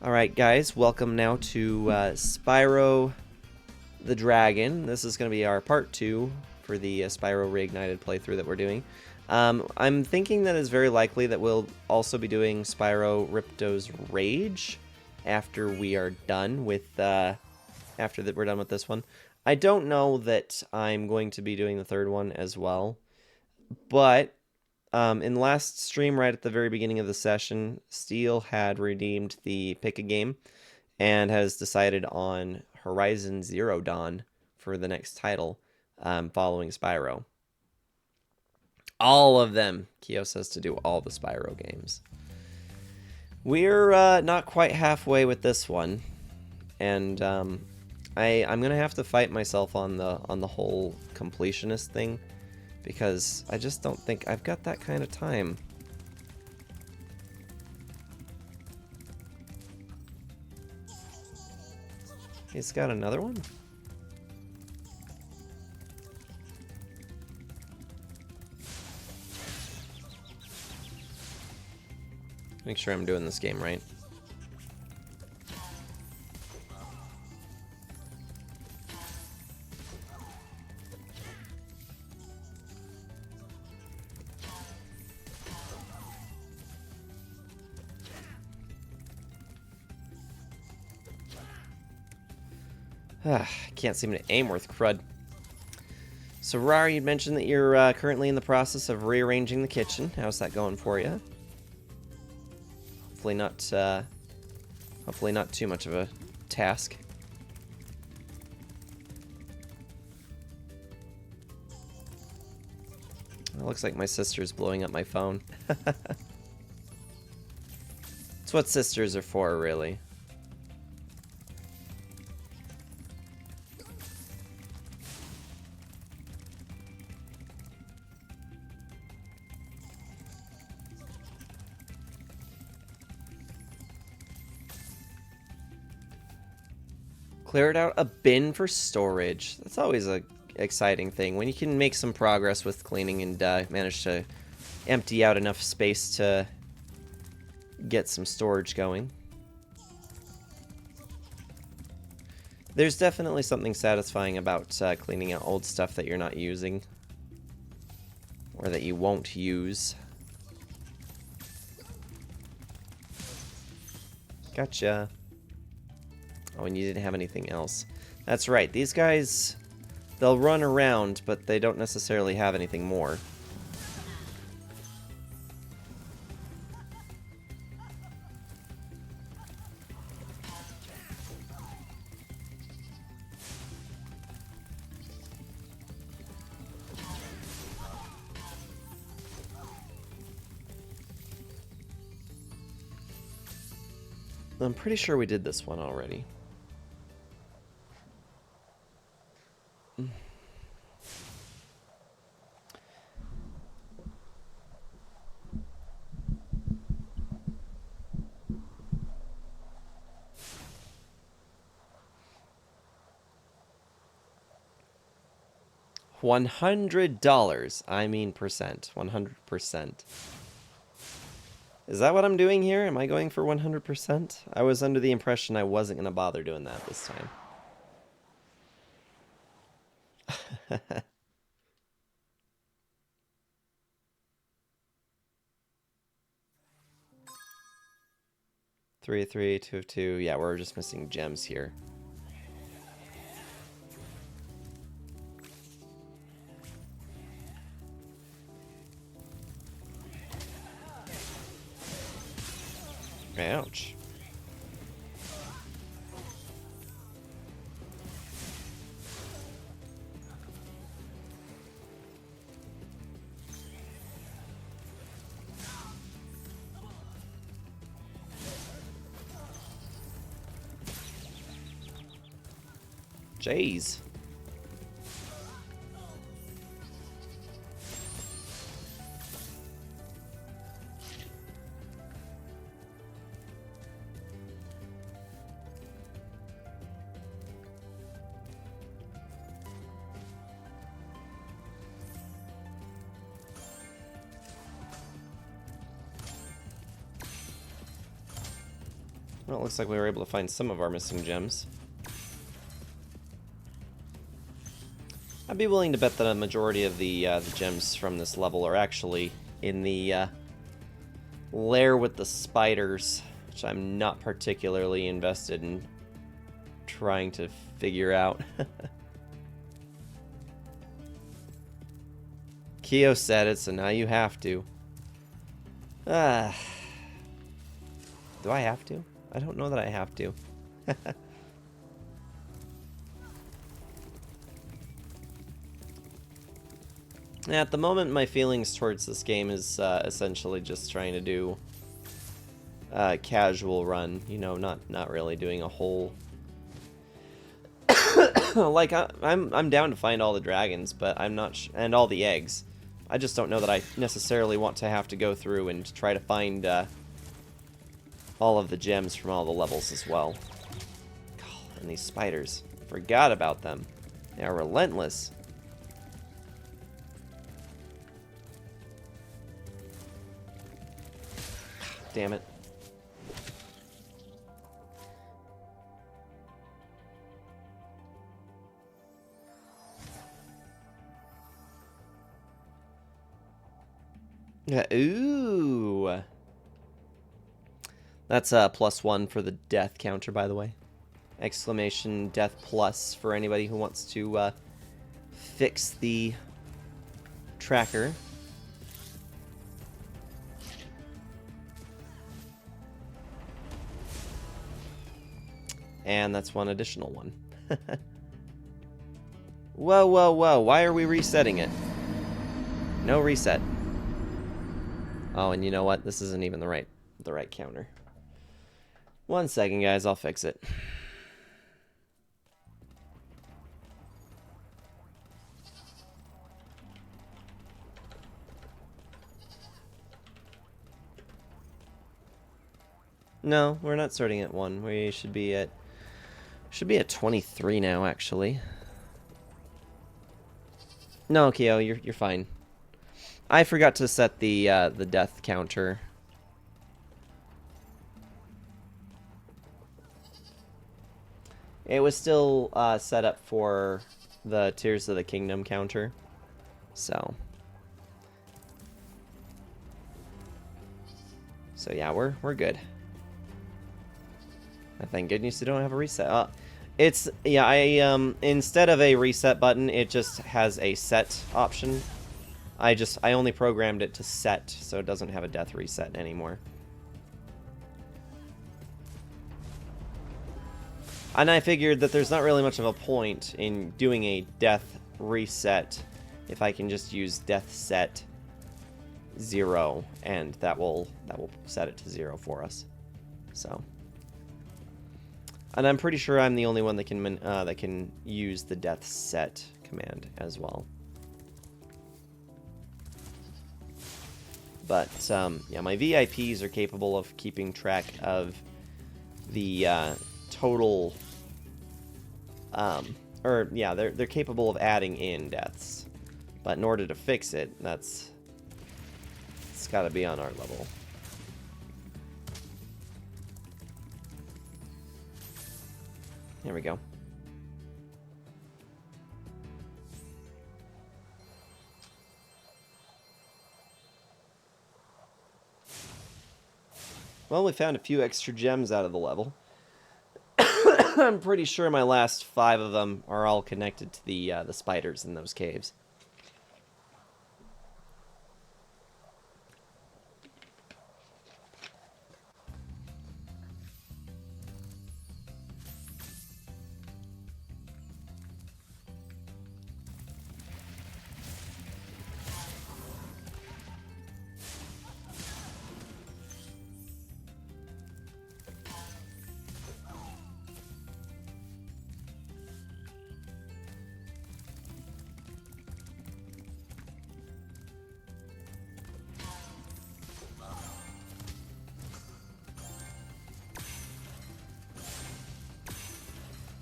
Alright guys, welcome now to Spyro the Dragon. This is going to be our part 2 for the Spyro Reignited playthrough that we're doing. I'm thinking that it's very likely that we'll also be doing Spyro Ripto's Rage after we are done with we're done with this one. I don't know that I'm going to be doing the third one as well, but in the last stream, right at the very beginning of the session, Steel had redeemed the pick a game and has decided on Horizon Zero Dawn for the next title, following Spyro. All of them. Kyo says to do all the Spyro games. We're not quite halfway with this one, and I'm gonna have to fight myself on the whole completionist thing, because I just don't think I've got that kind of time. He's got another one? Make sure I'm doing this game right. Can't seem to aim worth crud. So, Rar, you mentioned that you're currently in the process of rearranging the kitchen. How's that going for you? Hopefully not too much of a task. It looks like my sister's blowing up my phone. That's what sisters are for, really. Cleared out a bin for storage. That's always a exciting thing when you can make some progress with cleaning and manage to empty out enough space to get some storage going. There's definitely something satisfying about cleaning out old stuff that you're not using, or that you won't use. Gotcha. Oh, and you didn't have anything else. That's right, these guys, they'll run around, but they don't necessarily have anything more. I'm pretty sure we did this one already. $100. I mean percent. 100%. Is that what I'm doing here? Am I going for 100%? I was under the impression I wasn't going to bother doing that this time. Three, 2, 2. Yeah, we're just missing gems here. Ouch. Jeez. Well, it looks like we were able to find some of our missing gems. I'd be willing to bet that a majority of the gems from this level are actually in the lair with the spiders, which I'm not particularly invested in trying to figure out. Kyo said it, so now you have to. Do I have to? I don't know that I have to. At the moment, my feelings towards this game is essentially just trying to do a casual run. You know, not really doing a whole. Like I'm down to find all the dragons, but I'm not and all the eggs. I just don't know that I necessarily want to have to go through and try to find all of the gems from all the levels as well. And these spiders, forgot about them. They are relentless. Damn it. Yeah, ooh. That's a +1 for the death counter, by the way. Exclamation death plus for anybody who wants to fix the tracker. And that's one additional one. Whoa, whoa, whoa. Why are we resetting it? No reset. Oh, and you know what? This isn't even the right counter. 1 second, guys. I'll fix it. No, we're not starting at 1. We should be at 23 now, actually. No, Kyo, you're fine. I forgot to set the death counter. It was still set up for the Tears of the Kingdom counter, so yeah, we're good. Thank goodness you don't have a reset. It's yeah, I instead of a reset button, it just has a set option. I only programmed it to set, so it doesn't have a death reset anymore. And I figured that there's not really much of a point in doing a death reset if I can just use death set 0, and that will set it to 0 for us. So, and I'm pretty sure I'm the only one that can use the death set command as well. But yeah, my VIPs are capable of keeping track of the total. Or yeah, they're capable of adding in deaths, but in order to fix it, it's got to be on our level. There we go. Well, we found a few extra gems out of the level. I'm pretty sure my last 5 of them are all connected to the spiders in those caves.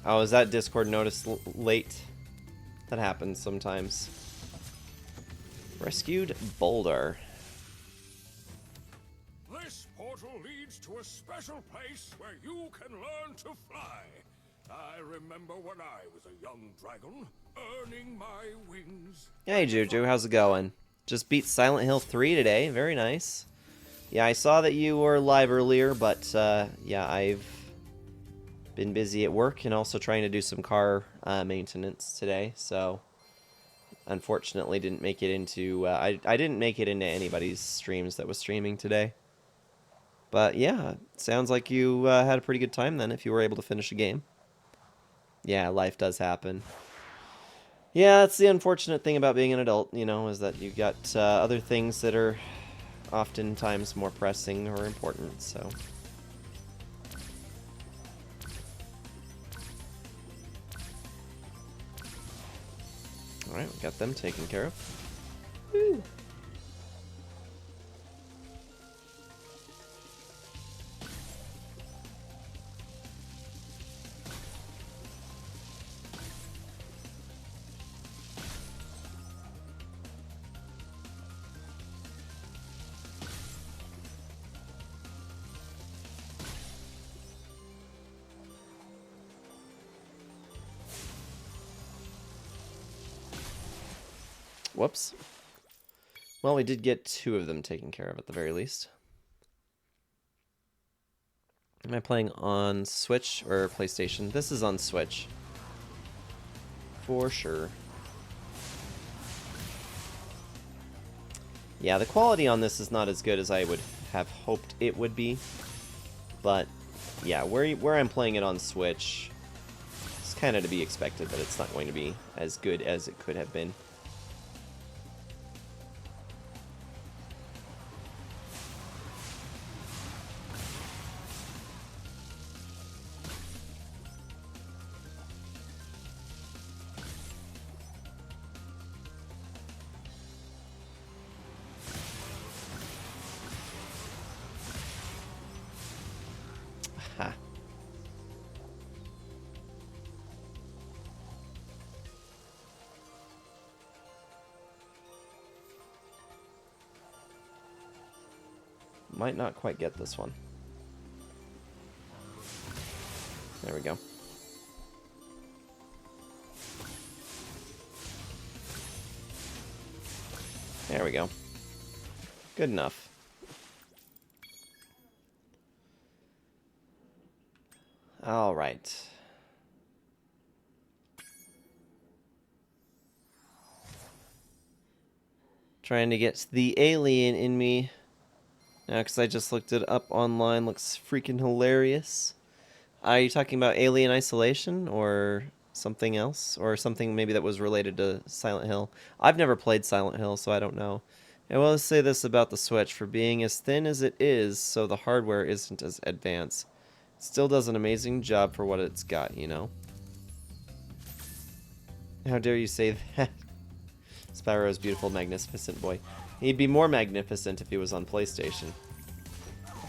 Oh, is that Discord notice late? That happens sometimes. Rescued Boulder. This portal leads to a special place where you can learn to fly. I remember when I was a young dragon, earning my wings. Hey Juju, how's it going? Just beat Silent Hill 3 today, very nice. Yeah, I saw that you were live earlier, but yeah, I've been busy at work and also trying to do some car maintenance today, so unfortunately didn't make it into, I didn't make it into anybody's streams that was streaming today. But yeah, sounds like you had a pretty good time then if you were able to finish a game. Yeah, life does happen. Yeah, that's the unfortunate thing about being an adult, you know, is that you got other things that are oftentimes more pressing or important, so. Alright, we got them taken care of. Woo. Whoops. Well, we did get 2 of them taken care of at the very least. Am I playing on Switch or PlayStation? This is on Switch. For sure. Yeah, the quality on this is not as good as I would have hoped it would be. But, yeah, where I'm playing it on Switch, it's kind of to be expected that it's not going to be as good as it could have been. Ha. Might not quite get this one. There we go. There we go. Good enough. All right. Trying to get the alien in me. Now, because I just looked it up online. Looks freaking hilarious. Are you talking about Alien Isolation or something else? Or something maybe that was related to Silent Hill? I've never played Silent Hill, so I don't know. I will say this about the Switch. For being as thin as it is, so the hardware isn't as advanced. It still does an amazing job for what it's got, you know? How dare you say that? Spyro's beautiful, magnificent boy. He'd be more magnificent if he was on PlayStation.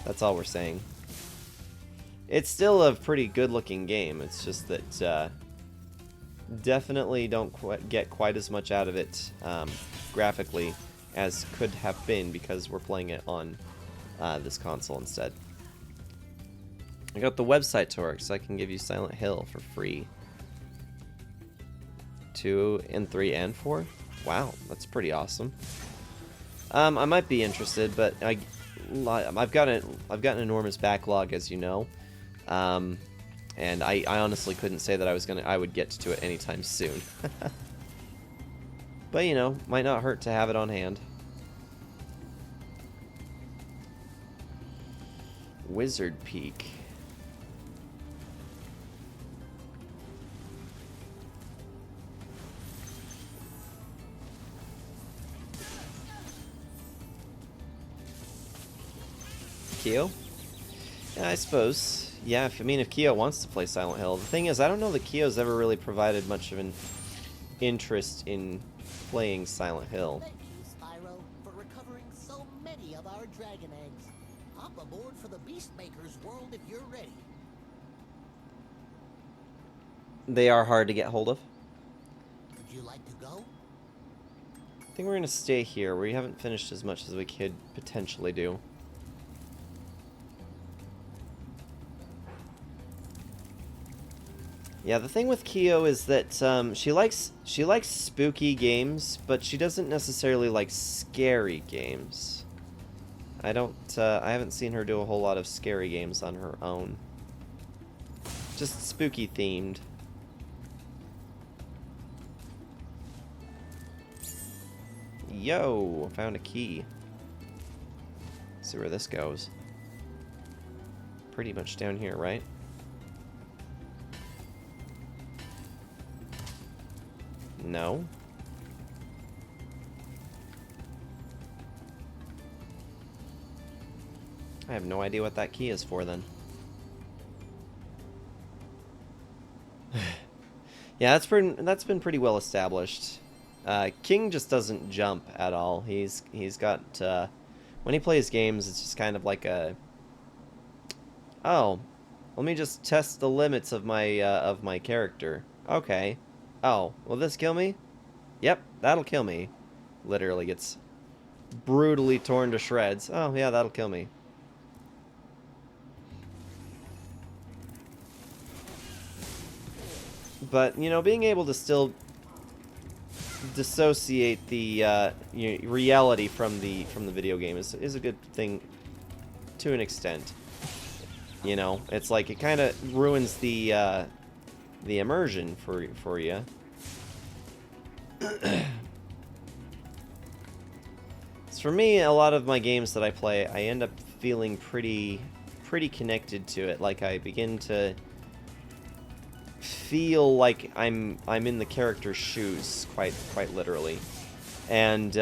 That's all we're saying. It's still a pretty good-looking game. It's just that definitely don't get quite as much out of it graphically as could have been because we're playing it on this console instead. I got the website to work so I can give you Silent Hill for free. 2 and 3 and 4? Wow, that's pretty awesome. I might be interested, but I've got an enormous backlog, as you know, and I honestly couldn't say that I would get to it anytime soon. But you know, might not hurt to have it on hand. Wizard Peak. Kyo? Yeah, I suppose. Yeah, if Kyo wants to play Silent Hill. The thing is, I don't know that Kyo's ever really provided much of an interest in playing Silent Hill. Thank you, Spyro, for recovering so many of our dragon eggs. Hop aboard for the Beastmaker's world if you're ready. They are hard to get hold of. Would you like to go? I think we're going to stay here. We haven't finished as much as we could potentially do. Yeah, the thing with Kyo is that she likes spooky games, but she doesn't necessarily like scary games. I haven't seen her do a whole lot of scary games on her own. Just spooky themed. Yo, found a key. Let's see where this goes. Pretty much down here, right? No. I have no idea what that key is for then. Yeah, that's been pretty well established. King just doesn't jump at all. He's got when he plays games, it's just kind of like a, oh, let me just test the limits of my character. Okay. Oh, will this kill me? Yep, that'll kill me. Literally gets brutally torn to shreds. Oh yeah, that'll kill me. But, you know, being able to still dissociate the reality from the video game is a good thing to an extent. You know, it's like it kind of ruins the immersion for you. For me, a lot of my games that I play, I end up feeling pretty connected to it. Like I begin to feel like I'm in the character's shoes, quite literally. And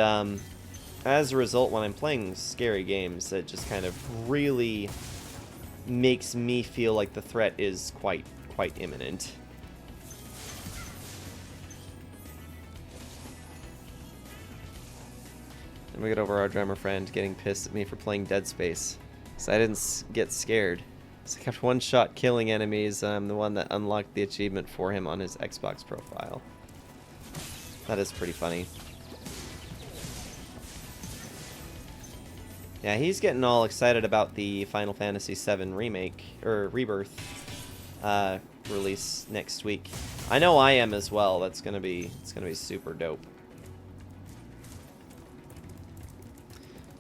as a result, when I'm playing scary games, it just kind of really makes me feel like the threat is quite imminent. And we get over our drummer friend getting pissed at me for playing Dead Space, so I didn't get scared. So I kept one shot killing enemies. I'm the one that unlocked the achievement for him on his Xbox profile. That is pretty funny. Yeah, he's getting all excited about the Final Fantasy VII remake or rebirth release next week. I know I am as well. It's gonna be super dope.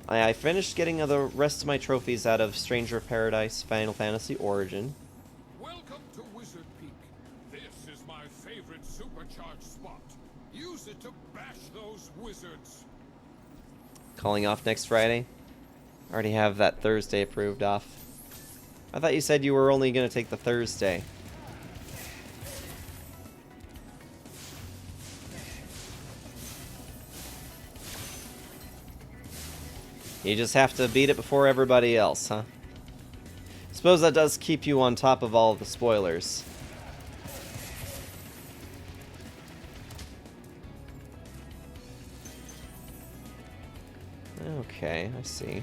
I finished getting the rest of my trophies out of Stranger of Paradise Final Fantasy Origin. Welcome to Wizard Peak. This is my favorite supercharged spot. Use it to bash those wizards. Calling off next Friday? Already have that Thursday approved off. I thought you said you were only going to take the Thursday. You just have to beat it before everybody else, huh? Suppose that does keep you on top of all of the spoilers. Okay, I see.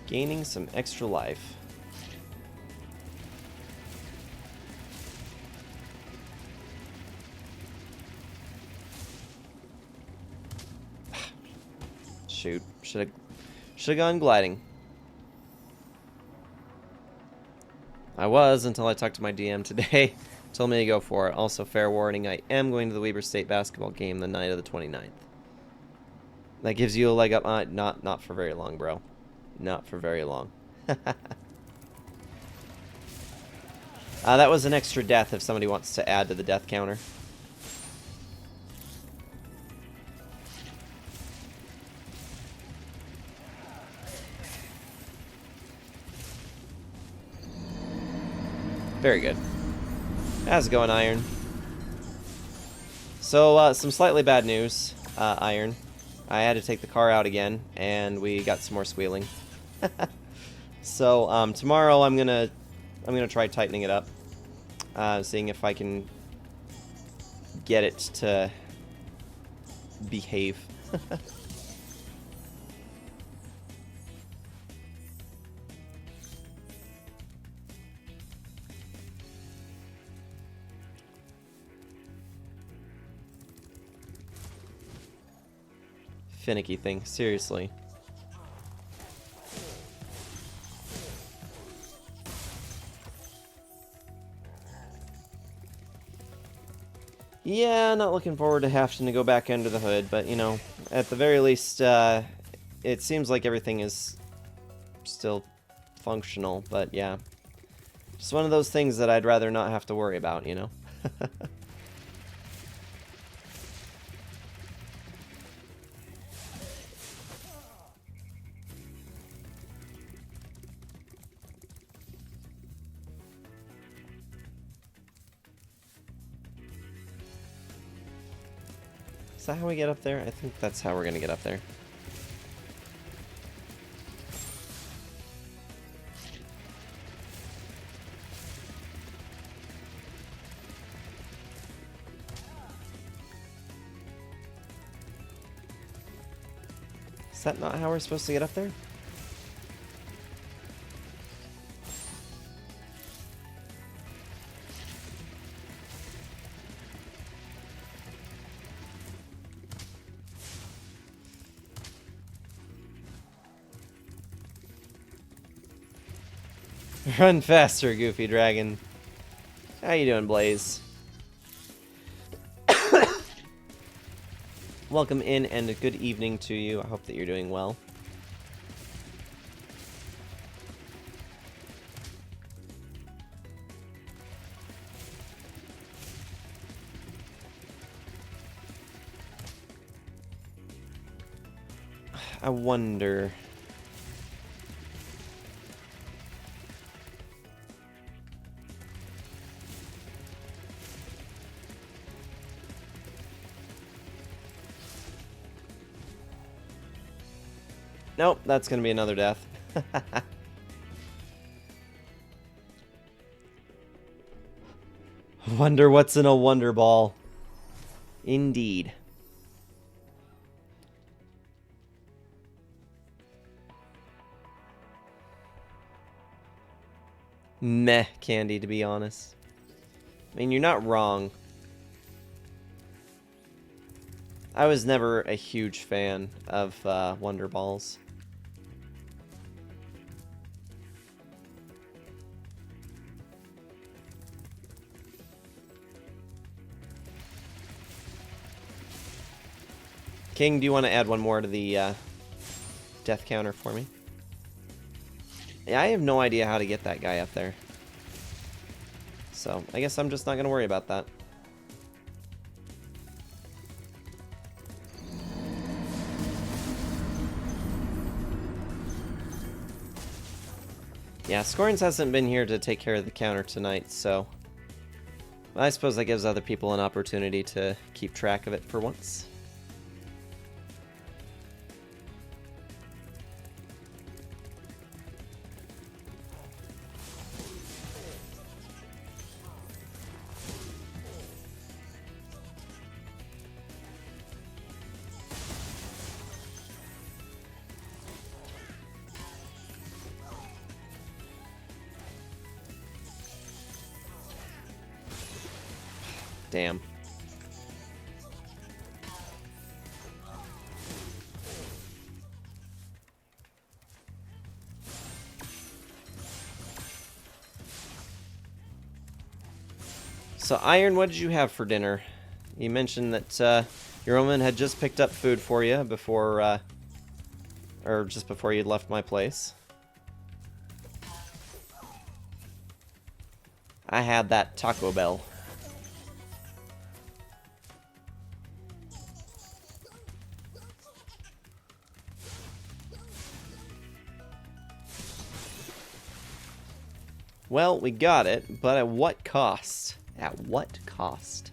Gaining some extra life. Shoot, should have gone gliding. I was until I talked to my DM today. Told me to go for it. Also, fair warning, I am going to the Weber State basketball game the night of the 29th. That gives you a leg up. Not for very long, bro. Not for very long. That was an extra death if somebody wants to add to the death counter. Very good. How's it going, Iron? So, some slightly bad news, Iron. I had to take the car out again, and we got some more squealing. So, tomorrow I'm gonna try tightening it up, seeing if I can get it to behave. finicky thing, seriously. Yeah, not looking forward to having to go back under the hood, but, you know, at the very least, it seems like everything is still functional, but yeah. Just one of those things that I'd rather not have to worry about, you know? Is that how we get up there? I think that's how we're gonna get up there. Is that not how we're supposed to get up there? Run faster, Goofy Dragon. How you doing, Blaze? Welcome in and a good evening to you. I hope that you're doing well. I wonder... Nope, that's gonna be another death. Wonder what's in a Wonder Ball. Indeed. Meh, Candy, to be honest. I mean, you're not wrong. I was never a huge fan of Wonder Balls. King, do you want to add one more to the death counter for me? Yeah, I have no idea how to get that guy up there. So, I guess I'm just not going to worry about that. Yeah, Scorns hasn't been here to take care of the counter tonight, so... I suppose that gives other people an opportunity to keep track of it for once. Damn. So, Iron, what did you have for dinner? You mentioned that your woman had just picked up food for you before, or just before you left my place. I had that Taco Bell. Well, we got it, but at what cost? At what cost?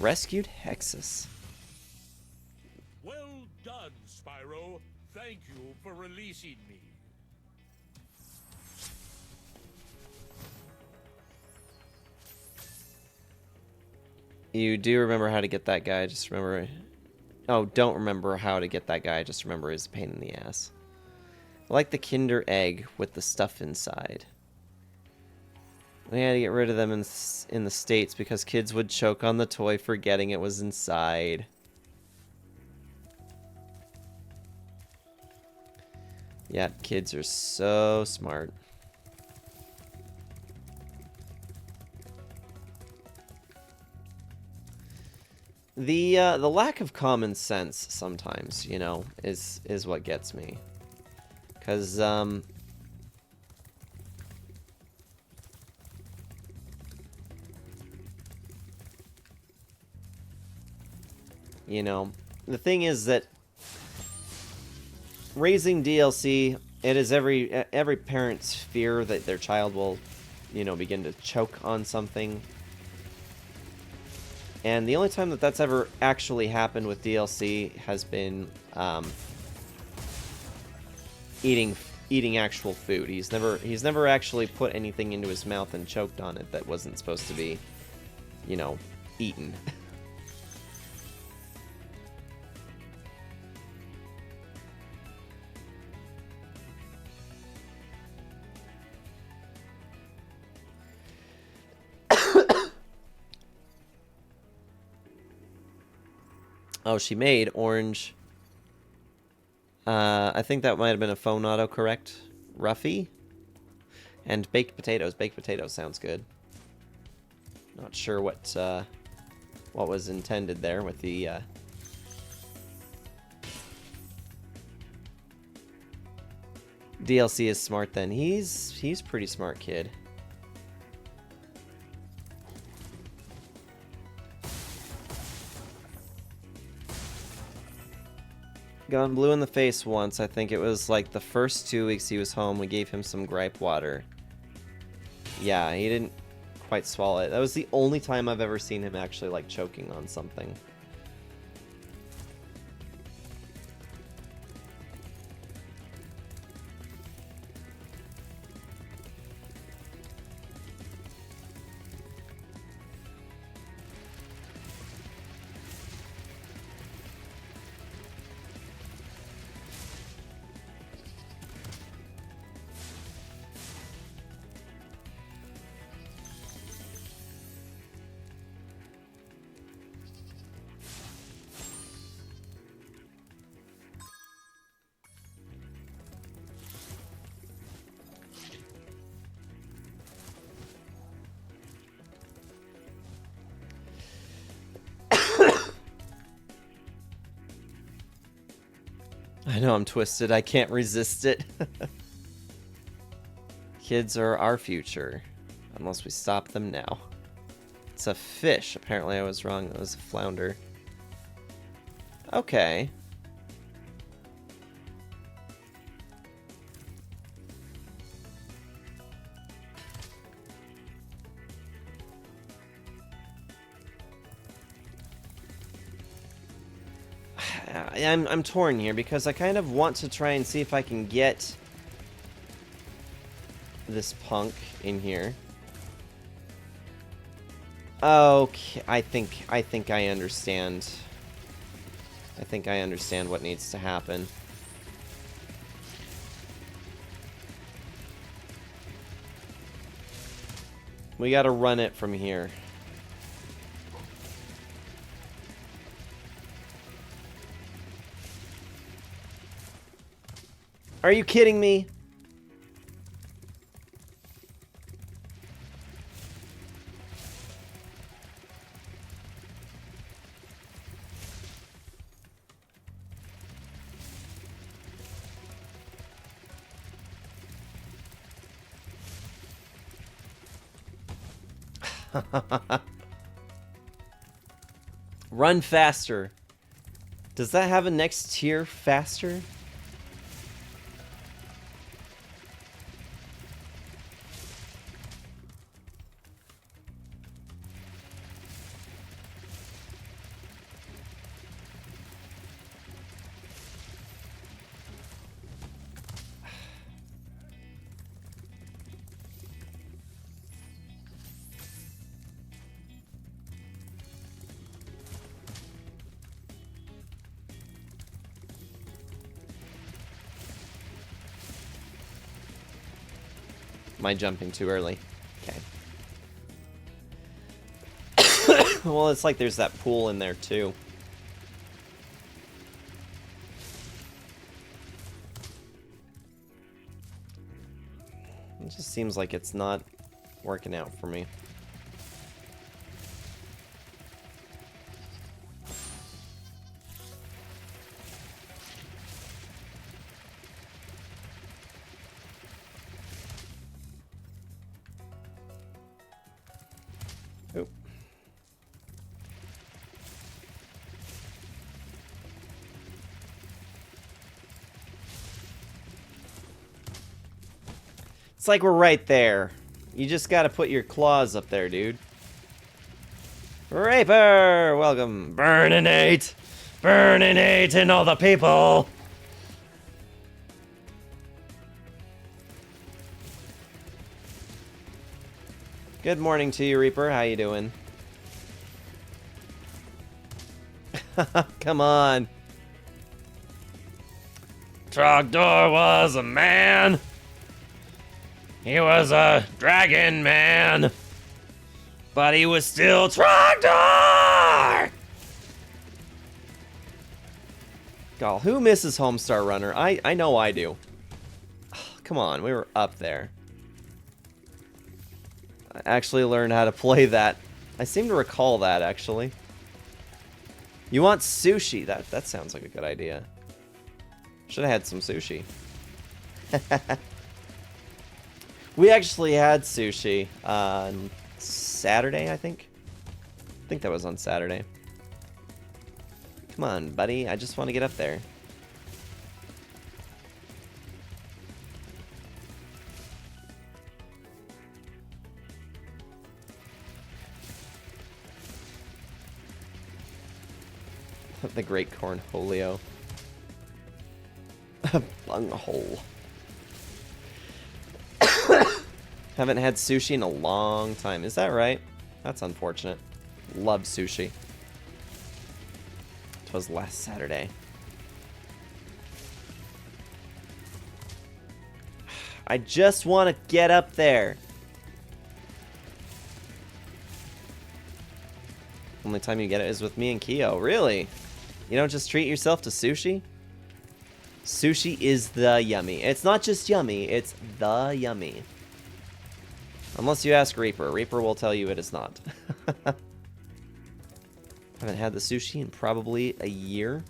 Rescued Hexus. Well done, Spyro. Thank you for releasing me. You do remember how to get that guy, just remember... Oh, don't remember how to get that guy, just remember he's a pain in the ass. I like the Kinder Egg with the stuff inside. We had to get rid of them in the States because kids would choke on the toy forgetting it was inside. Yeah, kids are so smart. The lack of common sense sometimes, you know, is what gets me. 'Cause you know, the thing is that raising DLC, it is every parent's fear that their child will, you know, begin to choke on something. And the only time that that's ever actually happened with DLC has been eating actual food. He's never actually put anything into his mouth and choked on it that wasn't supposed to be, you know, eaten. Oh, she made orange. I think that might have been a phone autocorrect. Ruffy? And baked potatoes. Baked potatoes sounds good. Not sure what was intended there with the DLC is smart then. He's pretty smart kid. Gone blue in the face once. I think it was like the first 2 weeks he was home. We gave him some gripe water. Yeah, he didn't quite swallow it. That was the only time I've ever seen him actually like choking on something. I know I'm twisted. I can't resist it. Kids are our future, unless we stop them now. It's a fish. Apparently I was wrong. That was a flounder. Okay. I'm torn here because I kind of want to try and see if I can get this punk in here. Okay, I think I understand. I think I understand what needs to happen. We gotta run it from here. Are you kidding me? Run faster. Does that have a next tier faster? Am I jumping too early? Okay. Well, it's like there's that pool in there, too. It just seems like it's not working out for me. Oop. It's like we're right there. You just gotta put your claws up there, dude. Raper! Welcome. Burninate! Burninate and all the people! Good morning to you, Reaper. How you doing? Come on. Trogdor was a man. He was a dragon man. But he was still Trogdor! God, who misses Homestar Runner? I know I do. Come on, we were up there. I actually learned how to play that. I seem to recall that, actually. You want sushi? That sounds like a good idea. Should have had some sushi. We actually had sushi on Saturday, I think. I think that was on Saturday. Come on, buddy. I just want to get up there. The Great Cornholio. Bunghole. Haven't had sushi in a long time. Is that right? That's unfortunate. Love sushi. It was last Saturday. I just want to get up there. Only time you get it is with me and Kyo. Really? You don't just treat yourself to sushi? Sushi is the yummy. It's not just yummy, it's the yummy. Unless you ask Reaper. Reaper will tell you it is not. Haven't had the sushi in probably a year.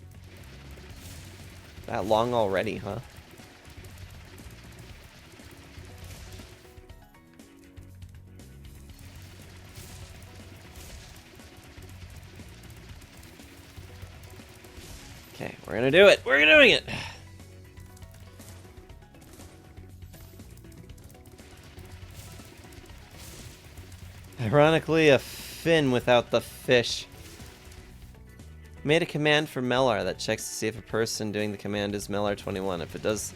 That long already, huh? Okay, we're gonna do it. We're doing it. Ironically, a fin without the fish. Made a command for Melar that checks to see if a person doing the command is Melar21. If it does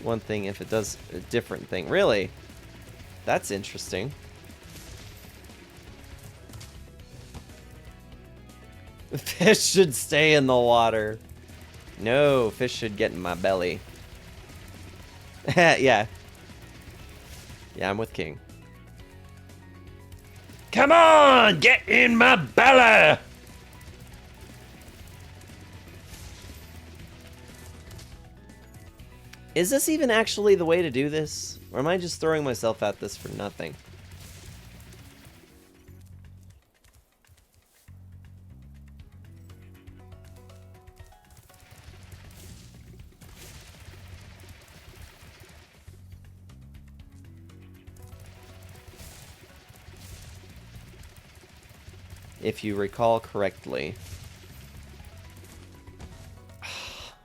one thing, if it does a different thing. Really? That's interesting. Fish should stay in the water. No, fish should get in my belly. Yeah. Yeah, I'm with King. Come on! Get in my belly! Is this even actually the way to do this? Or am I just throwing myself at this for nothing? If you recall correctly.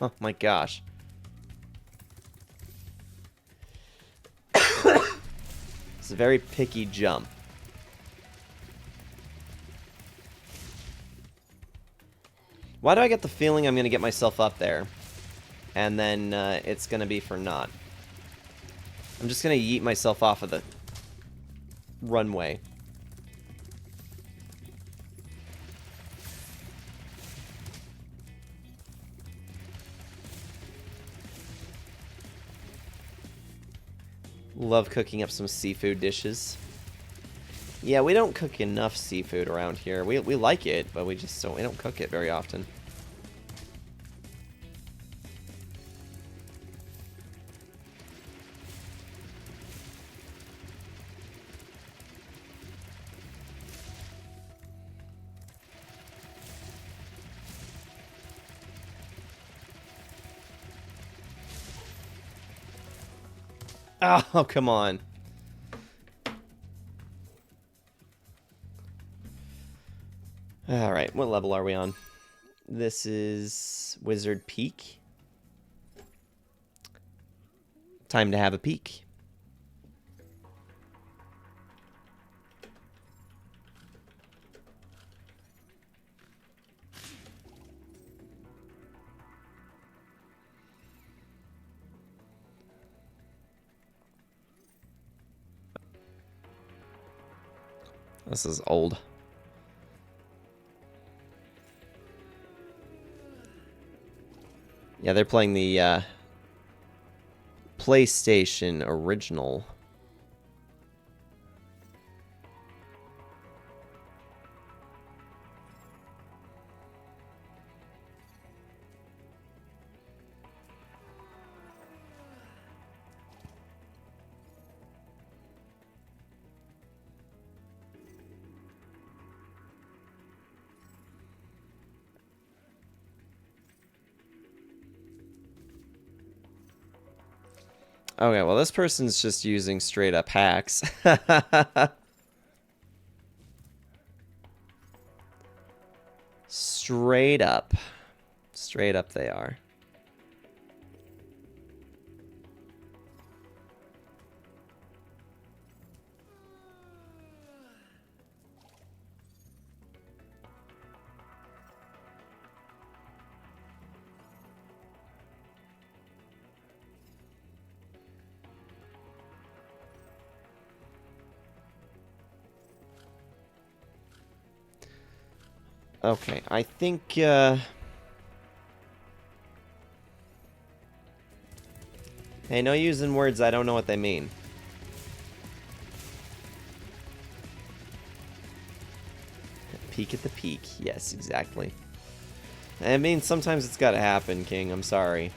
Oh my gosh. It's a very picky jump. Why do I get the feeling I'm going to get myself up there? And then it's going to be for naught. I'm just going to yeet myself off of the runway. Love cooking up some seafood dishes. Yeah, we don't cook enough seafood around here. We like it, but we don't cook it very often. Oh, come on. Alright, what level are we on? This is Wizard Peak. Time to have a peek. This is old. Yeah, they're playing the PlayStation original. Okay, well, this person's just using straight up hacks. Straight up. Straight up they are. Okay, I think, Hey, no using words I don't know what they mean. Peek at the peak. Yes, exactly. I mean, sometimes it's gotta happen, King. I'm sorry.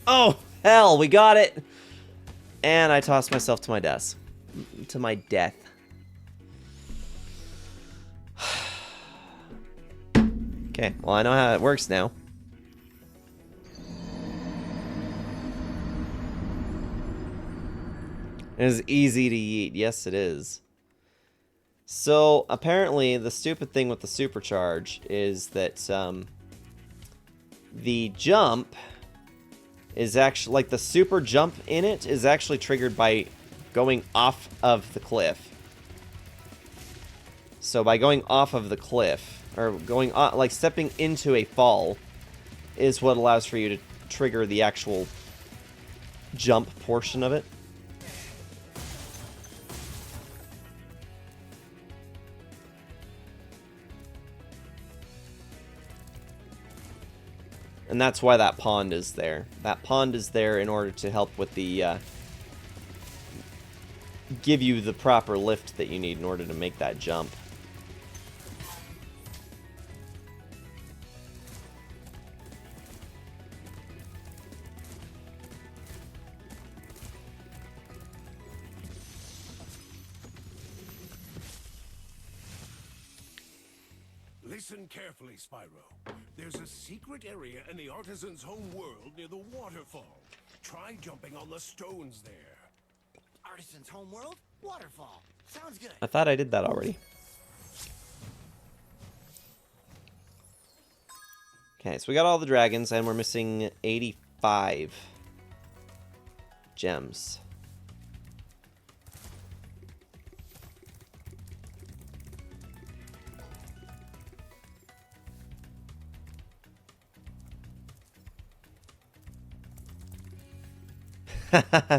Oh, hell, we got it! And I tossed myself to my death. To my death. Okay, well, I know how it works now. It is easy to eat. Yes, it is. So, apparently, the stupid thing with the supercharge is that, the jump is actually, like, the super jump in it is actually triggered by going off of the cliff. So, by going off of the cliff, or going on, like, stepping into a fall, is what allows for you to trigger the actual jump portion of it. And that's why that pond is there. That pond is there in order to help with the, give you the proper lift that you need in order to make that jump. Listen carefully, Spyro. There's a secret area in the artisan's home world near the waterfall. Try jumping on the stones there. Artisan's homeworld? Waterfall. Sounds good. I thought I did that already. Okay, so we got all the dragons, and we're missing 85 gems.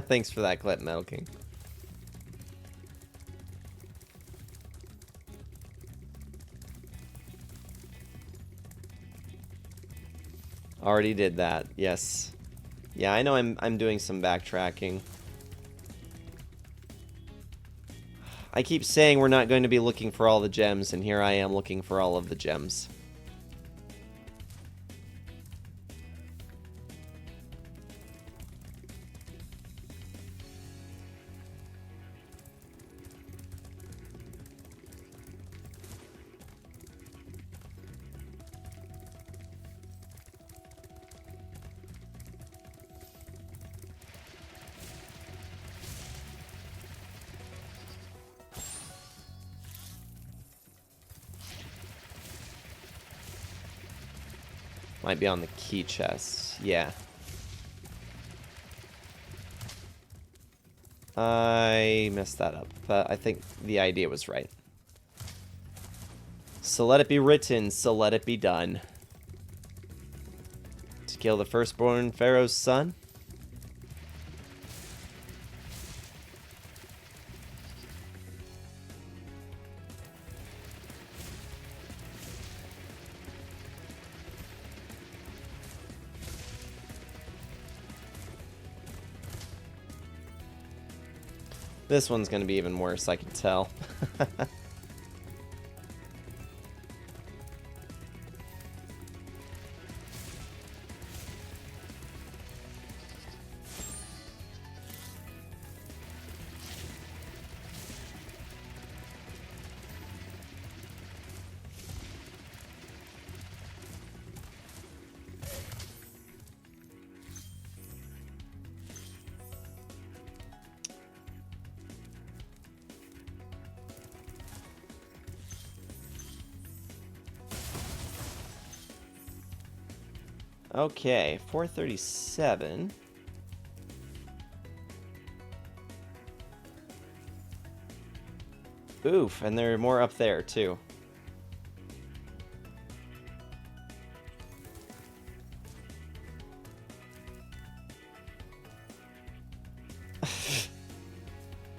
Thanks for that clip, Metal King. Already did that. Yes. Yeah, I know I'm doing some backtracking. I keep saying we're not going to be looking for all the gems, and here I am looking for all of the gems. Might be on the key chest. Yeah. I messed that up, but I think the idea was right. So let it be written, so let it be done. To kill the firstborn Pharaoh's son? This one's going to be even worse, I can tell. Okay, 437. Oof, and there are more up there, too.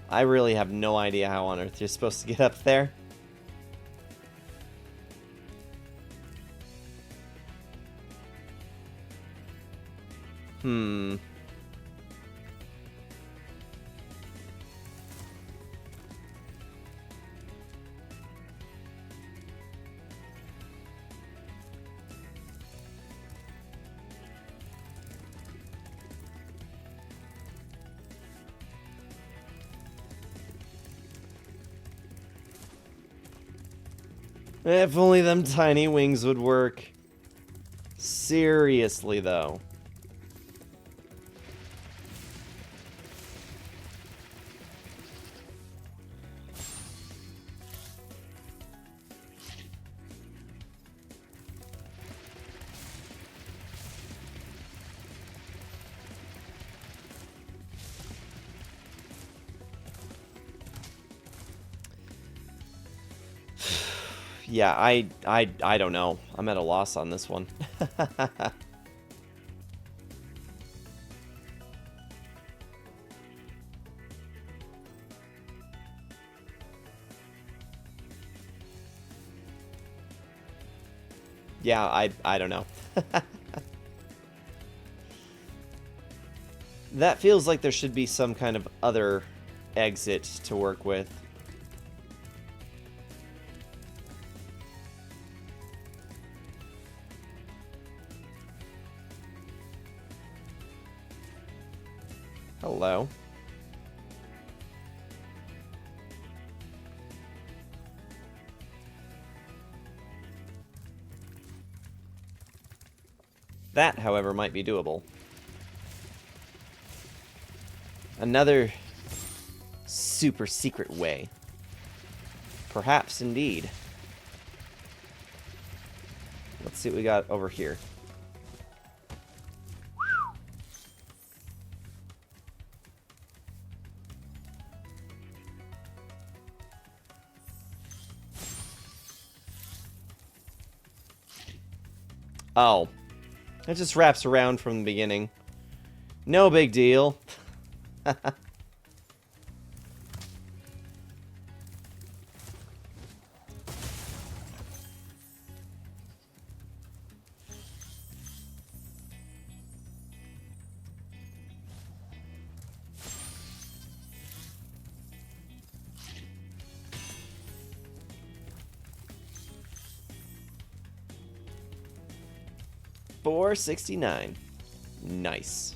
I really have no idea how on earth you're supposed to get up there. Hmm. If only them tiny wings would work. Seriously, though. Yeah, I don't know. I'm at a loss on this one. Yeah, I don't know. That feels like there should be some kind of other exit to work with. Hello. That, however, might be doable. Another super secret way. Perhaps indeed. Let's see what we got over here. Oh. It just wraps around from the beginning. No big deal. 469. Nice.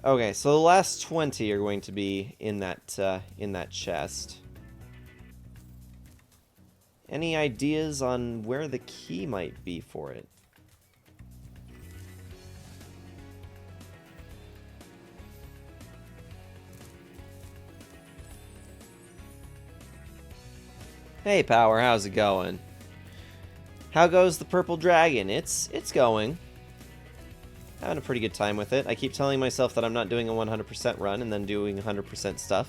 Okay, so the last 20 are going to be in that chest. Any ideas on where the key might be for it? Hey, Power, how's it going? How goes the purple dragon? It's going. Having a pretty good time with it. I keep telling myself that I'm not doing a 100% run and then doing 100% stuff.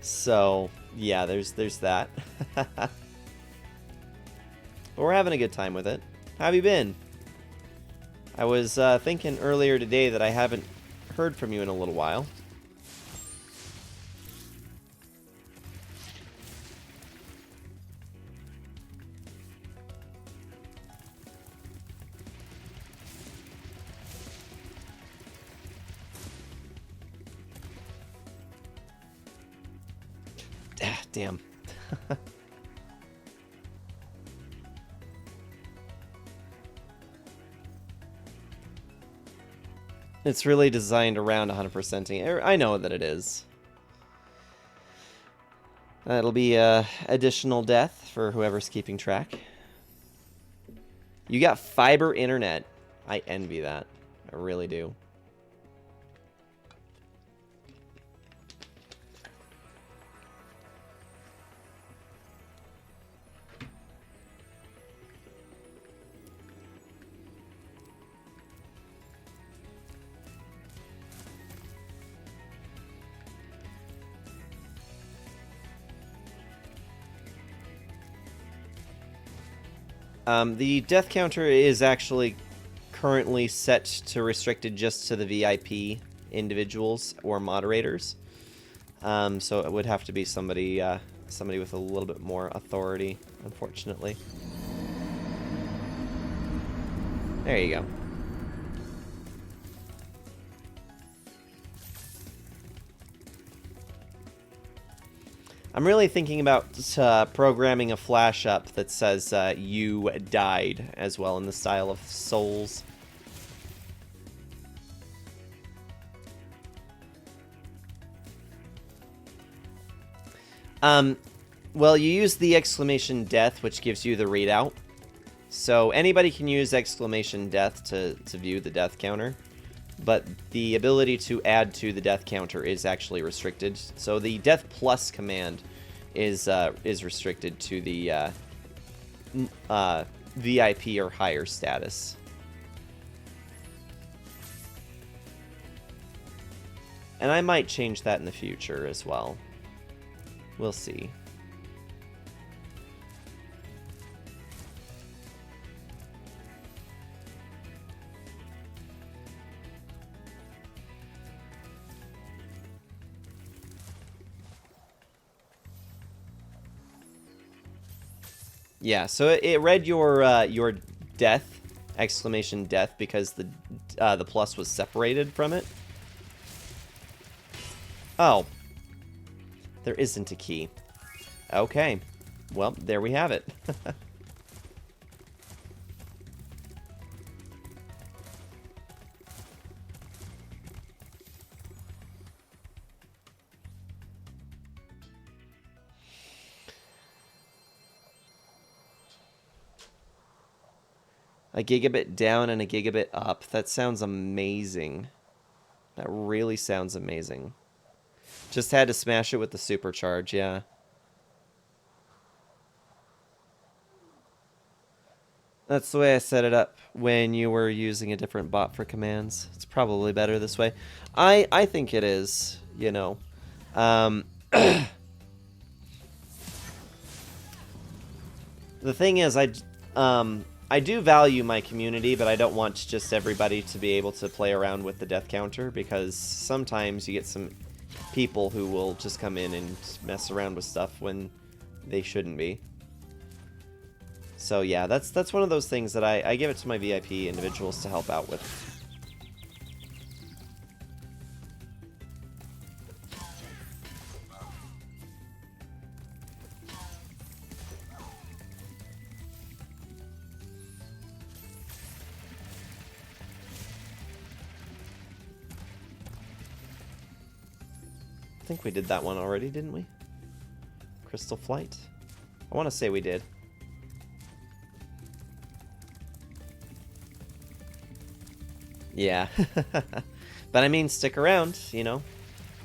So, yeah, there's that. But we're having a good time with it. How have you been? I was thinking earlier today that I haven't heard from you in a little while. Ah, damn. It's really designed around 100%ing. I know that it is. That'll be additional death for whoever's keeping track. You got fiber internet. I envy that. I really do. The death counter is actually currently set to restricted just to the VIP individuals or moderators. So it would have to be somebody with a little bit more authority, unfortunately. There you go. I'm really thinking about programming a flash up that says you died as well in the style of Souls. Well, you use the exclamation death, which gives you the readout. So anybody can use exclamation death to view the death counter. But the ability to add to the death counter is actually restricted. So the death plus command is restricted to the VIP or higher status. And I might change that in the future as well. We'll see. Yeah, so it read your death, exclamation death, because the plus was separated from it. Oh. There isn't a key. Okay. Well, there we have it. A gigabit down and a gigabit up. That sounds amazing. That really sounds amazing. Just had to smash it with the supercharge, yeah. That's the way I set it up when you were using a different bot for commands. It's probably better this way. I think it is, you know. Um, the thing is, I do value my community, but I don't want just everybody to be able to play around with the death counter, because sometimes you get some people who will just come in and mess around with stuff when they shouldn't be. So yeah, that's one of those things that I give it to my VIP individuals to help out with. I think we did that one already, didn't we? Crystal Flight? I want to say we did. Yeah. But I mean, stick around, you know.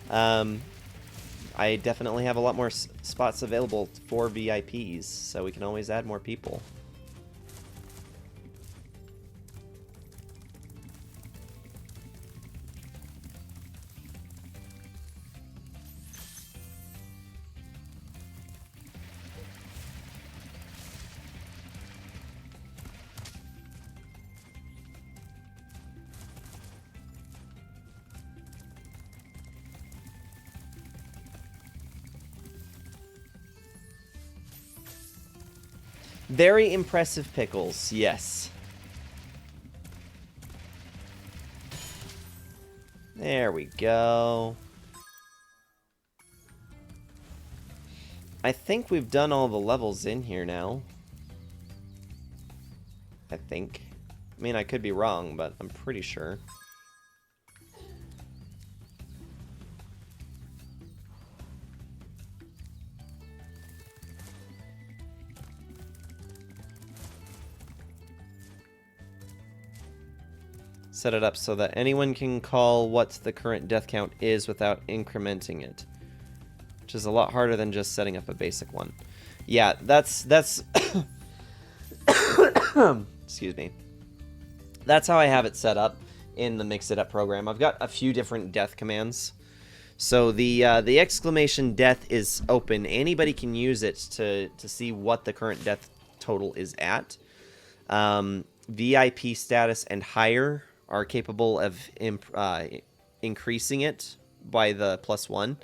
I definitely have a lot more spots available for VIPs, so we can always add more people. Very impressive pickles, yes. There we go. I think we've done all the levels in here now. I think. I mean, I could be wrong, but I'm pretty sure. Set it up so that anyone can call what the current death count is without incrementing it, which is a lot harder than just setting up a basic one. Yeah, that's excuse me. That's how I have it set up in the Mix It Up program. I've got a few different death commands. So the exclamation death is open. Anybody can use it to see what the current death total is at. VIP status and higher are capable of increasing it by the +1.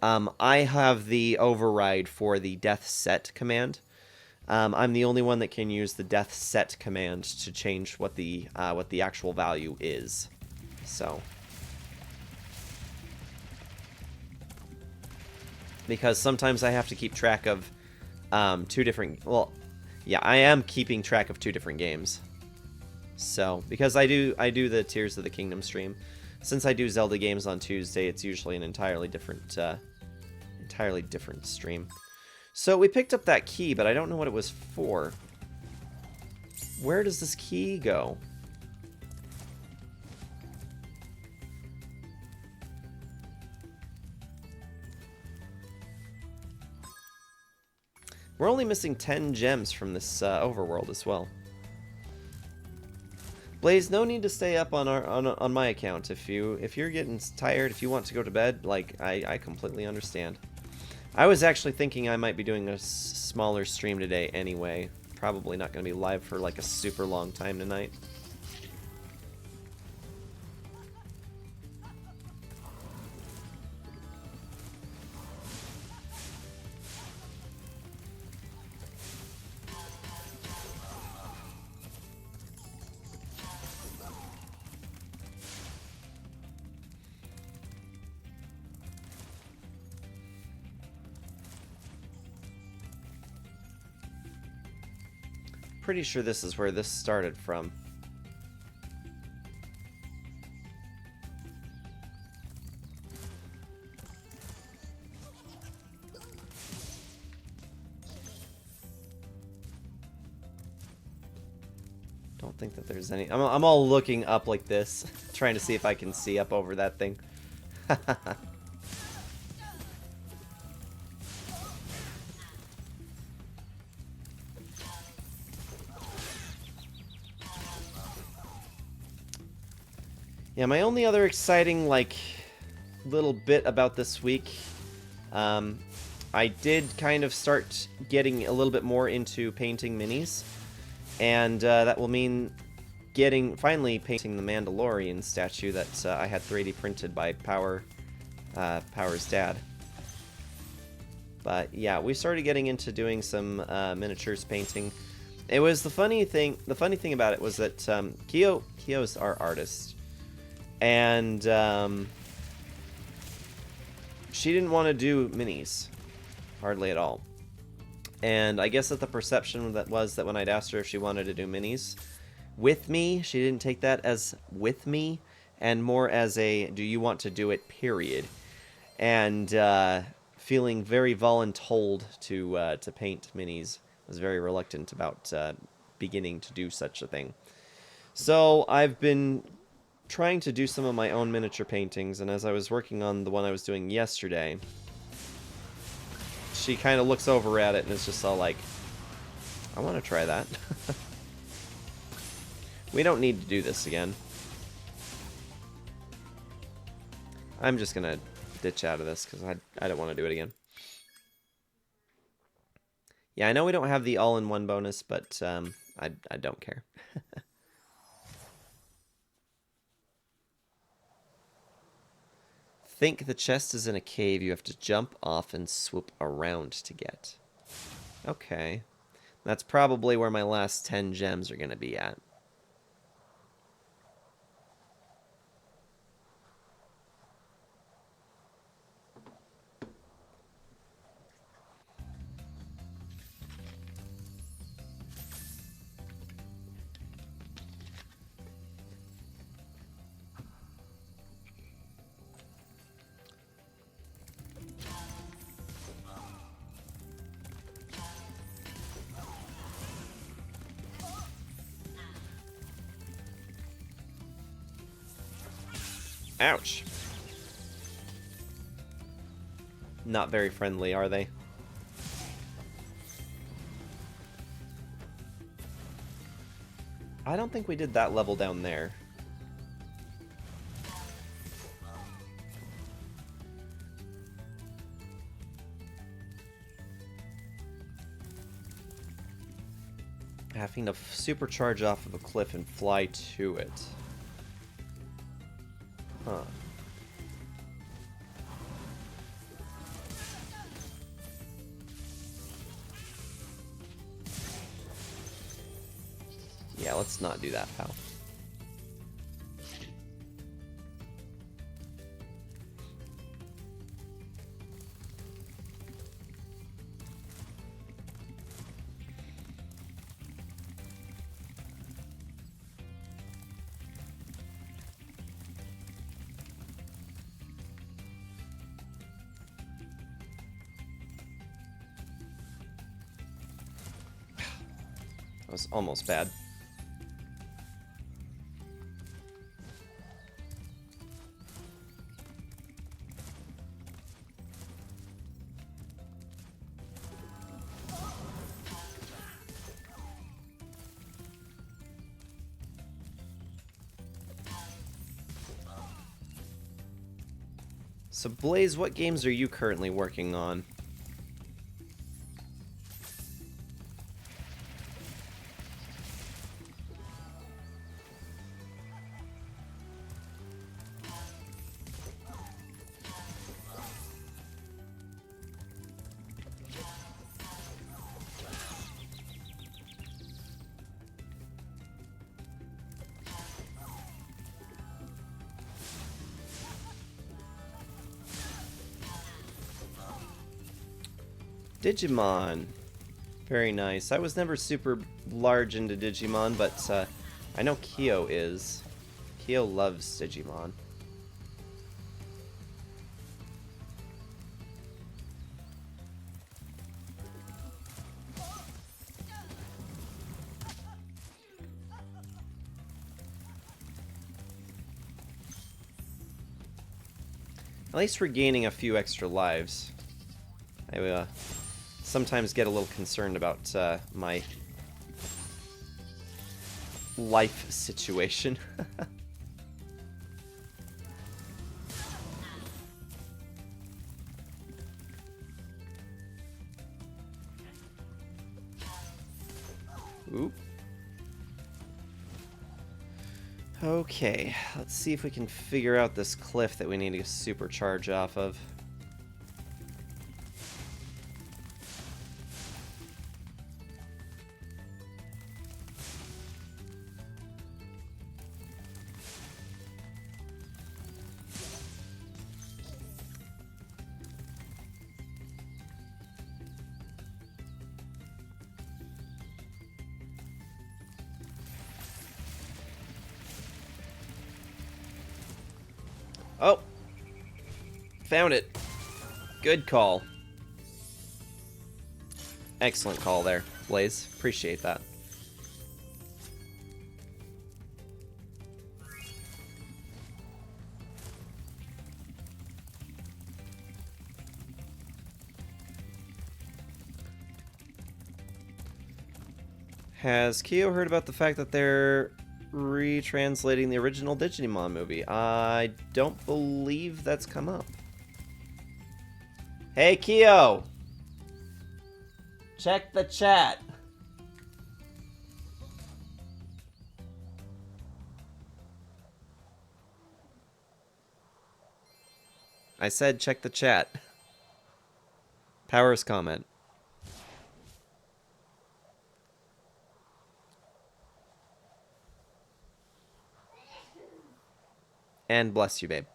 I have the override for the death set command. I'm the only one that can use the death set command to change what the actual value is. So, because sometimes I have to keep track of two different. Well, yeah, I am keeping track of two different games. So, because I do the Tears of the Kingdom stream. Since I do Zelda games on Tuesday, it's usually an entirely different stream. So we picked up that key, but I don't know what it was for. Where does this key go? We're only missing 10 gems from this overworld as well. Blaze, no need to stay up on my account. If you're getting tired, if you want to go to bed, like I completely understand. I was actually thinking I might be doing a smaller stream today anyway. Probably not going to be live for like a super long time tonight. Pretty sure this is where this started from. Don't think that there's any. I'm all looking up like this, trying to see if I can see up over that thing. Yeah, my only other exciting, like, little bit about this week, I did kind of start getting a little bit more into painting minis, and that will mean finally painting the Mandalorian statue that I had 3D printed by Power's dad. But yeah, we started getting into doing some miniatures painting. It was the funny thing about it was that Kyo's our artist, and she didn't want to do minis hardly at all. And I guess that the perception that was that when I'd asked her if she wanted to do minis with me, she didn't take that as with me, and more as a do you want to do it, period. And feeling very voluntold to paint minis, was very reluctant about beginning to do such a thing. So I've been trying to do some of my own miniature paintings, and as I was working on the one I was doing yesterday, she kind of looks over at it and is just all like, I want to try that. We don't need to do this again. I'm just going to ditch out of this because I don't want to do it again. Yeah, I know we don't have the all-in-one bonus, but I don't care. Think the chest is in a cave you have to jump off and swoop around to get. Okay. That's probably where my last 10 gems are going to be at. Ouch. Not very friendly, are they? I don't think we did that level down there. Having to supercharge off of a cliff and fly to it. Huh. Yeah, let's not do that, pal. That was almost bad. So Blaze, what games are you currently working on? Digimon. Very nice. I was never super large into Digimon, but I know Kyo is. Kyo loves Digimon. At least we're gaining a few extra lives. I sometimes get a little concerned about my life situation. Oop. Okay, let's see if we can figure out this cliff that we need to supercharge off of. Oh! Found it. Good call. Excellent call there, Blaze. Appreciate that. Has Kyo heard about the fact that they're retranslating the original Digimon movie? I don't believe that's come up. Hey, Kyo! Check the chat. I said check the chat. Powers comment. And bless you, babe.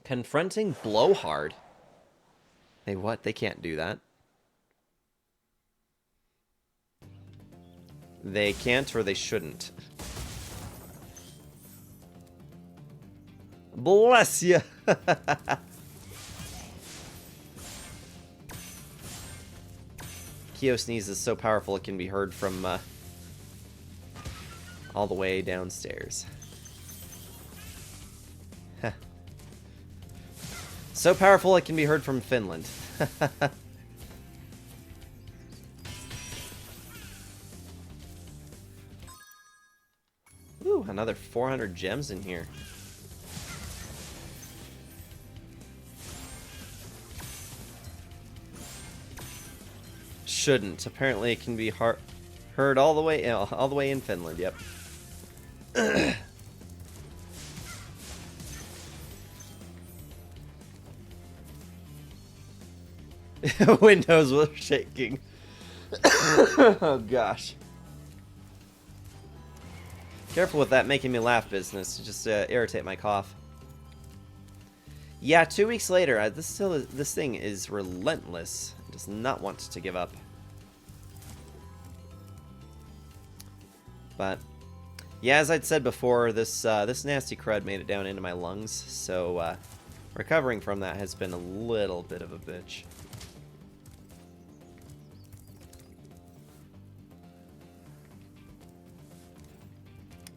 Confronting Blowhard. Hey, what? They can't do that. They can't or they shouldn't. Bless you. Kyo sneeze is so powerful it can be heard from all the way downstairs. So powerful it can be heard from Finland. Ooh, another 400 gems in here. Shouldn't. Apparently it can be heard all the way in Finland. Yep. Windows were shaking. Oh gosh. Careful with that making me laugh business. Just irritate my cough. Yeah, 2 weeks later, this thing is relentless. It does not want to give up. But yeah, as I'd said before, this nasty crud made it down into my lungs, so recovering from that has been a little bit of a bitch.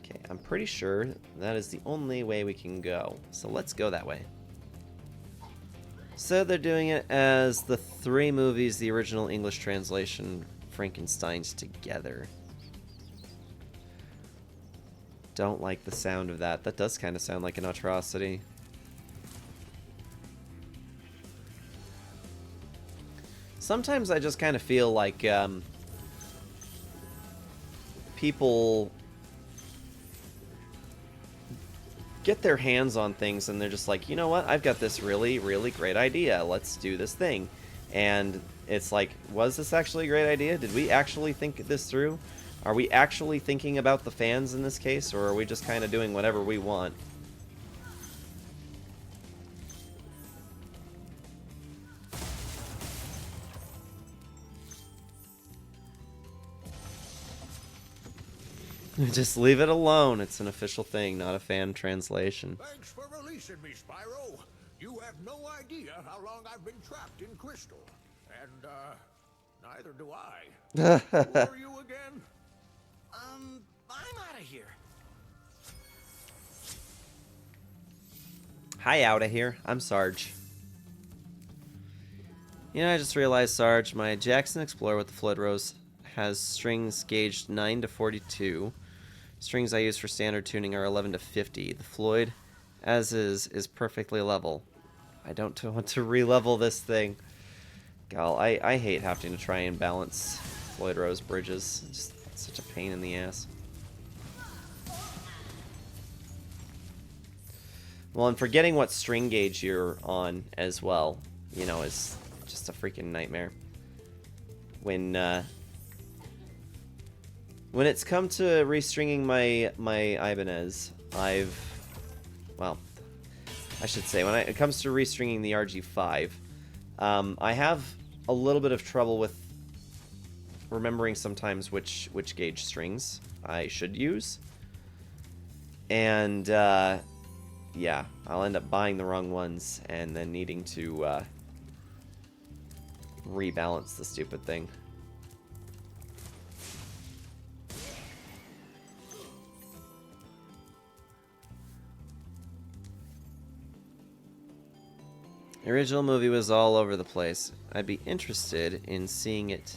Okay, I'm pretty sure that is the only way we can go, so let's go that way. So they're doing it as the 3 movies, the original English translation, Frankenstein's together. Don't like the sound of that. That does kind of sound like an atrocity. Sometimes I just kind of feel like people get their hands on things and they're just like, you know what, I've got this really, really great idea. Let's do this thing. And it's like, was this actually a great idea? Did we actually think this through? Are we actually thinking about the fans in this case, or are we just kind of doing whatever we want? Just leave it alone. It's an official thing, not a fan translation. Thanks for releasing me, Spyro. You have no idea how long I've been trapped in crystal. And, neither do I. Who are you again? I'm out of here. Hi, out of here. I'm Sarge. You know, I just realized, Sarge, my Jackson Explorer with the Flood Rose has strings gauged 9 to 42. Strings I use for standard tuning are 11 to 50. The Floyd, as is perfectly level. I don't want to re-level this thing. God, I hate having to try and balance Floyd Rose bridges. It's just such a pain in the ass. Well, and forgetting what string gauge you're on as well, you know, is just a freaking nightmare. When it's come to restringing my Ibanez, well, I should say, when it comes to restringing the RG5, I have a little bit of trouble with remembering sometimes which gauge strings I should use. And, yeah, I'll end up buying the wrong ones and then needing to rebalance the stupid thing. The original movie was all over the place. I'd be interested in seeing it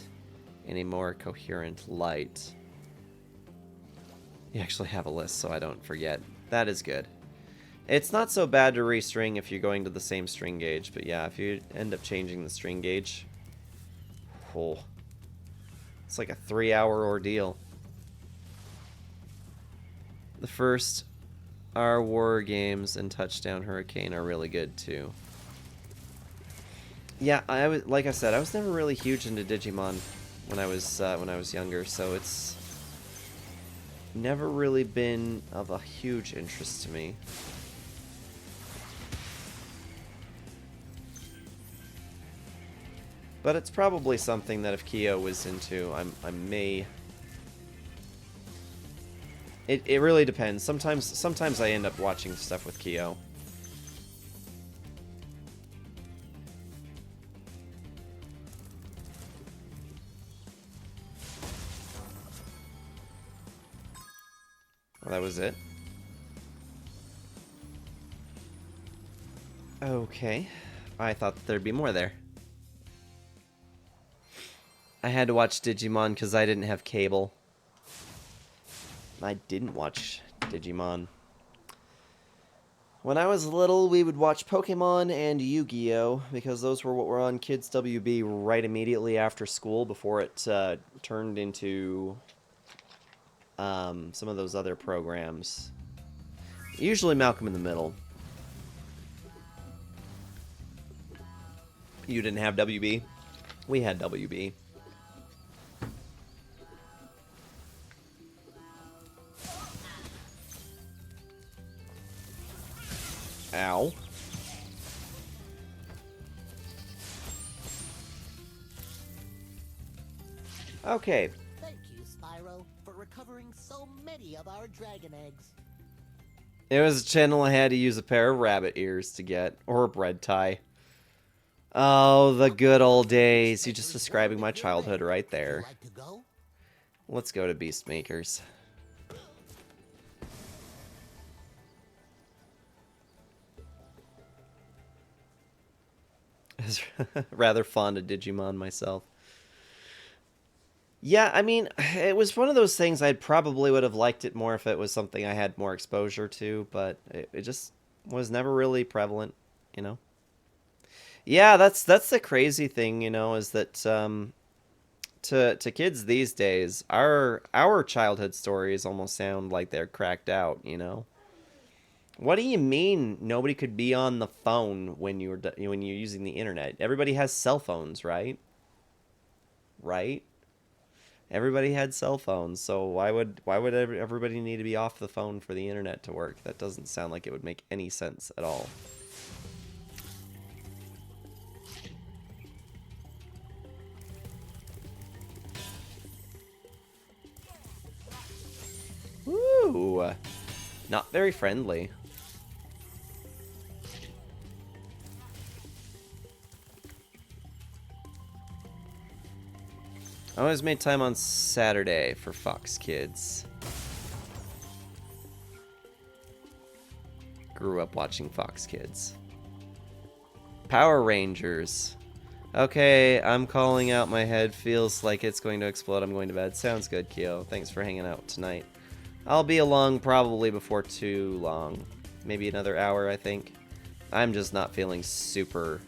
in a more coherent light. You actually have a list so I don't forget. That is good. It's not so bad to restring if you're going to the same string gauge, but yeah, if you end up changing the string gauge, oh, it's like a 3-hour ordeal. The first Our War games and Touchdown Hurricane are really good too. Yeah, like I said, I was never really huge into Digimon when I was younger, so it's never really been of a huge interest to me. But it's probably something that if Kyo was into, I may. It really depends. Sometimes I end up watching stuff with Kyo. Well, that was it. Okay. I thought that there'd be more there. I had to watch Digimon because I didn't have cable. I didn't watch Digimon. When I was little, we would watch Pokemon and Yu-Gi-Oh! Because those were what were on Kids WB right immediately after school before it turned into some of those other programs. Usually Malcolm in the Middle. You didn't have WB? We had WB. Ow. Okay. Thank you, Spyro, for recovering so many of our dragon eggs. It was a channel I had to use a pair of rabbit ears to get, or a bread tie. Oh, the good old days. You're just describing my childhood right there. Like to go? Let's go to Beastmakers. I was rather fond of Digimon myself. Yeah, I mean, it was one of those things I probably would have liked it more if it was something I had more exposure to, but it just was never really prevalent, you know? Yeah, that's the crazy thing, you know, is that to kids these days, our childhood stories almost sound like they're cracked out, you know? What do you mean nobody could be on the phone when you're using the internet? Everybody has cell phones, right? Right? Everybody had cell phones, so why would everybody need to be off the phone for the internet to work? That doesn't sound like it would make any sense at all. Ooh, not very friendly. I always made time on Saturday for Fox Kids. Grew up watching Fox Kids. Power Rangers. Okay, I'm calling out. My head feels like it's going to explode. I'm going to bed. Sounds good, Kyo. Thanks for hanging out tonight. I'll be along probably before too long. Maybe another hour, I think. I'm just not feeling super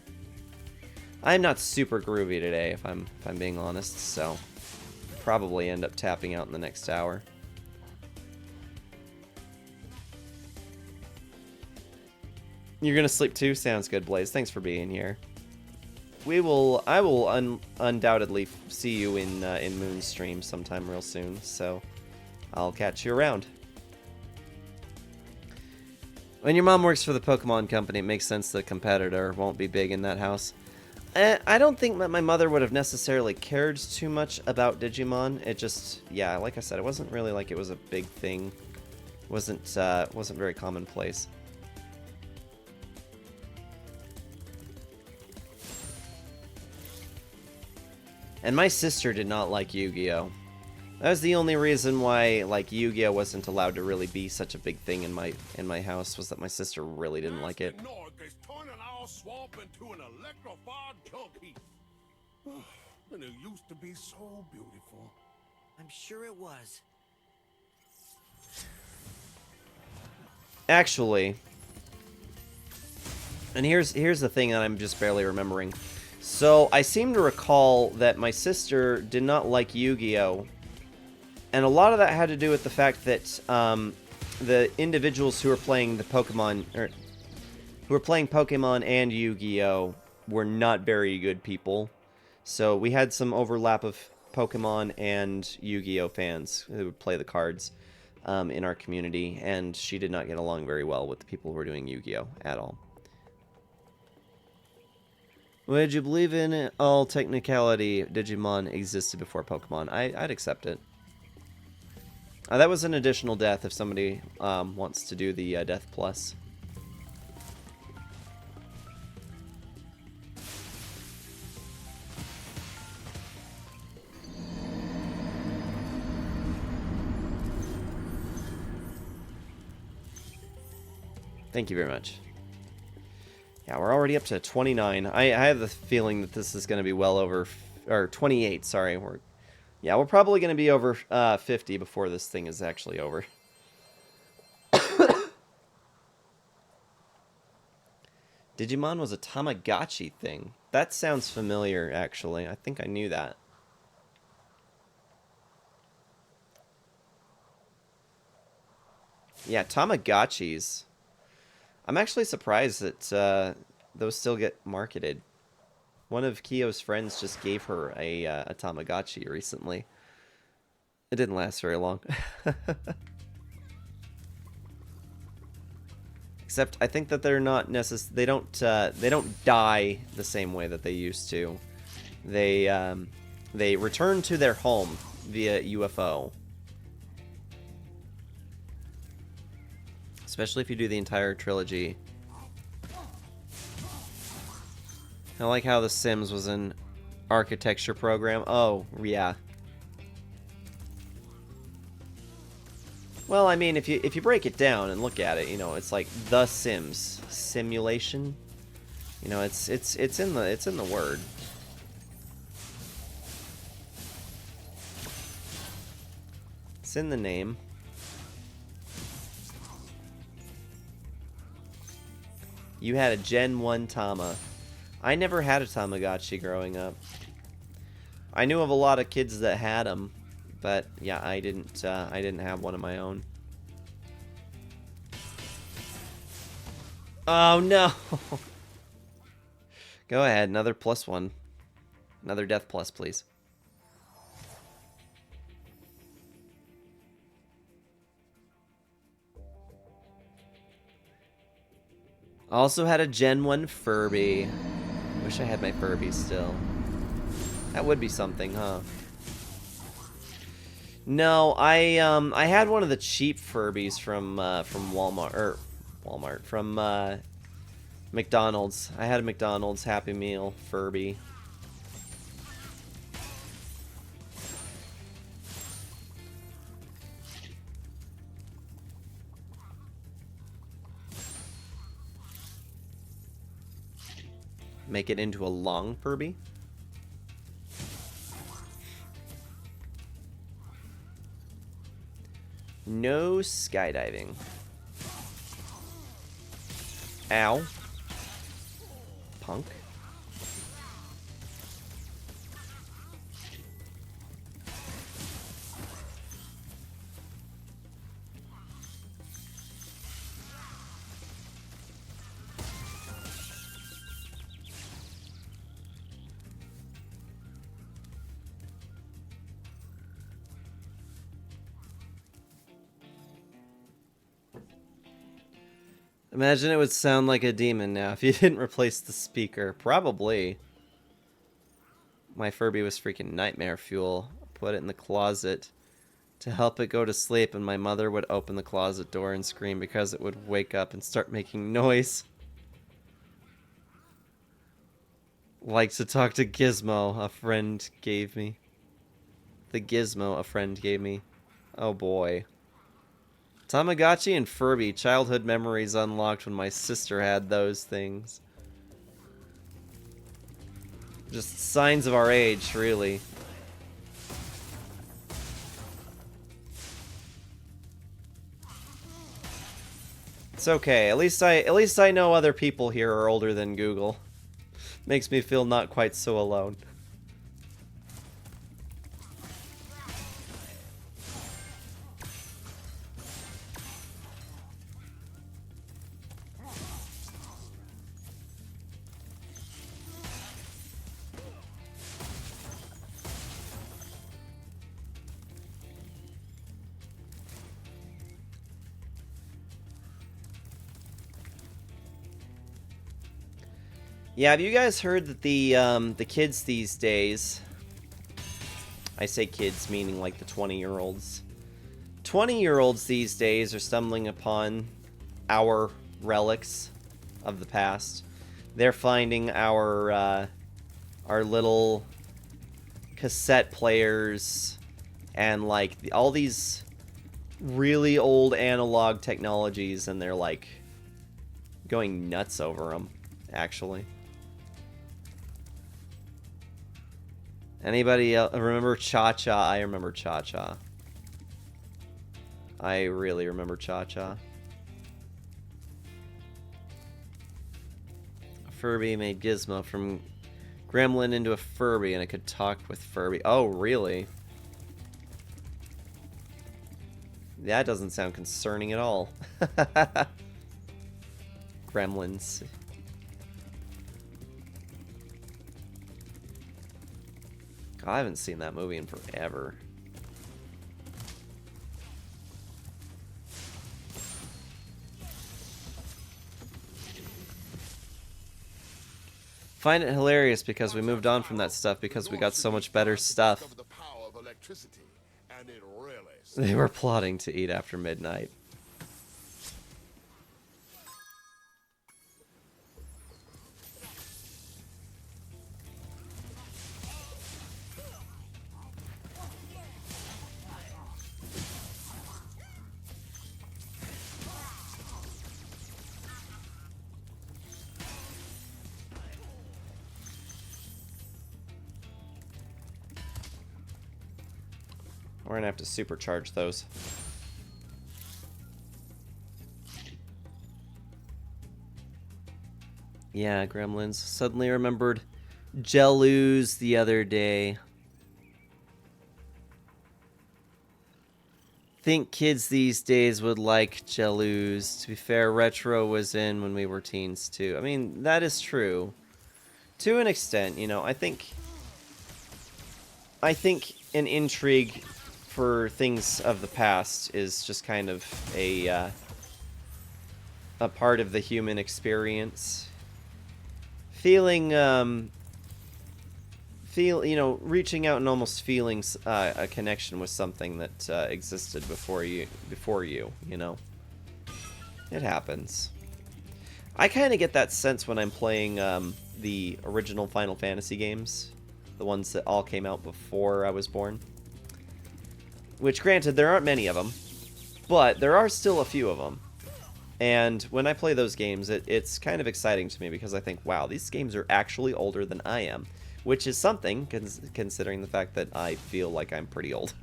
I'm not super groovy today, if I'm being honest, so probably end up tapping out in the next hour. You're gonna sleep too? Sounds good, Blaze. Thanks for being here. I will undoubtedly see you in Moon's stream sometime real soon, so I'll catch you around. When your mom works for the Pokemon Company, it makes sense the competitor won't be big in that house. I don't think that my mother would have necessarily cared too much about Digimon. It just, yeah, like I said, it wasn't really like it was a big thing. Wasn't very commonplace. And my sister did not like Yu-Gi-Oh! That was the only reason why, like, Yu-Gi-Oh! Wasn't allowed to really be such a big thing in my house, was that my sister really didn't like it. Swamp into an electrified junk heap. And it used to be so beautiful. I'm sure it was. Actually, and here's the thing that I'm just barely remembering. So I seem to recall that my sister did not like Yu-Gi-Oh! And a lot of that had to do with the fact that the individuals who were playing the Pokemon, or who were playing Pokemon and Yu-Gi-Oh! Were not very good people. So we had some overlap of Pokemon and Yu-Gi-Oh! Fans who would play the cards in our community, and she did not get along very well with the people who were doing Yu-Gi-Oh! At all. Would you believe in it? All technicality Digimon existed before Pokemon? I'd accept it. That was an additional death if somebody wants to do the Death Plus. Thank you very much. Yeah, we're already up to 29. I have the feeling that this is going to be well over... Or 28, sorry. We're probably going to be over 50 before this thing is actually over. Digimon was a Tamagotchi thing. That sounds familiar, actually. I think I knew that. Yeah, Tamagotchis. I'm actually surprised that those still get marketed. One of Kiyo's friends just gave her a Tamagotchi recently. It didn't last very long. Except I think that they're not they don't die the same way that they used to. They return to their home via UFO. Especially if you do the entire trilogy. I like how The Sims was an architecture program. Oh, yeah. Well, I mean, if you break it down and look at it, you know, it's like The Sims simulation. You know, it's in the word. It's in the name. You had a Gen 1 Tama. I never had a Tamagotchi growing up. I knew of a lot of kids that had them, but yeah, I didn't have one of my own. Oh no! Go ahead, another +1. Another death plus, please. Also had a Gen 1 Furby. Wish I had my Furby still. That would be something, huh? No, I had one of the cheap Furbies from Walmart, from McDonald's. I had a McDonald's Happy Meal Furby. Make it into a long Furby. No skydiving. Ow. Punk. Imagine it would sound like a demon now if you didn't replace the speaker. Probably. My Furby was freaking nightmare fuel. Put it in the closet to help it go to sleep, and my mother would open the closet door and scream because it would wake up and start making noise. Like to talk to Gizmo, a friend gave me. The Gizmo a friend gave me. Oh boy. Tamagotchi and Furby, childhood memories unlocked when my sister had those things. Just signs of our age, really. It's okay. At least I know other people here are older than Google. Makes me feel not quite so alone. Yeah, have you guys heard that the kids these days, I say kids meaning like the 20-year-olds. 20-year-olds these days are stumbling upon our relics of the past. They're finding our little cassette players and like all these really old analog technologies, and they're like going nuts over them, actually. Anybody else remember Cha-Cha? I remember Cha-Cha. I really remember Cha-Cha. Furby made Gizmo from Gremlin into a Furby, and it could talk with Furby. Oh, really? That doesn't sound concerning at all. Gremlins. God, I haven't seen that movie in forever. Find it hilarious because we moved on from that stuff because we got so much better stuff. They were plotting to eat after midnight. We're gonna have to supercharge those. Yeah, Gremlins. Suddenly remembered Jelloos the other day. Think kids these days would like Jelloos. To be fair, Retro was in when we were teens too. I mean, that is true. To an extent, you know, I think an intrigue for things of the past is just kind of a part of the human experience. Feeling, reaching out and almost feeling a connection with something that existed before you, you know. It happens. I kind of get that sense when I'm playing the original Final Fantasy games, the ones that all came out before I was born. Which, granted, there aren't many of them, but there are still a few of them. And when I play those games, it's kind of exciting to me because I think, wow, these games are actually older than I am. Which is something, considering the fact that I feel like I'm pretty old.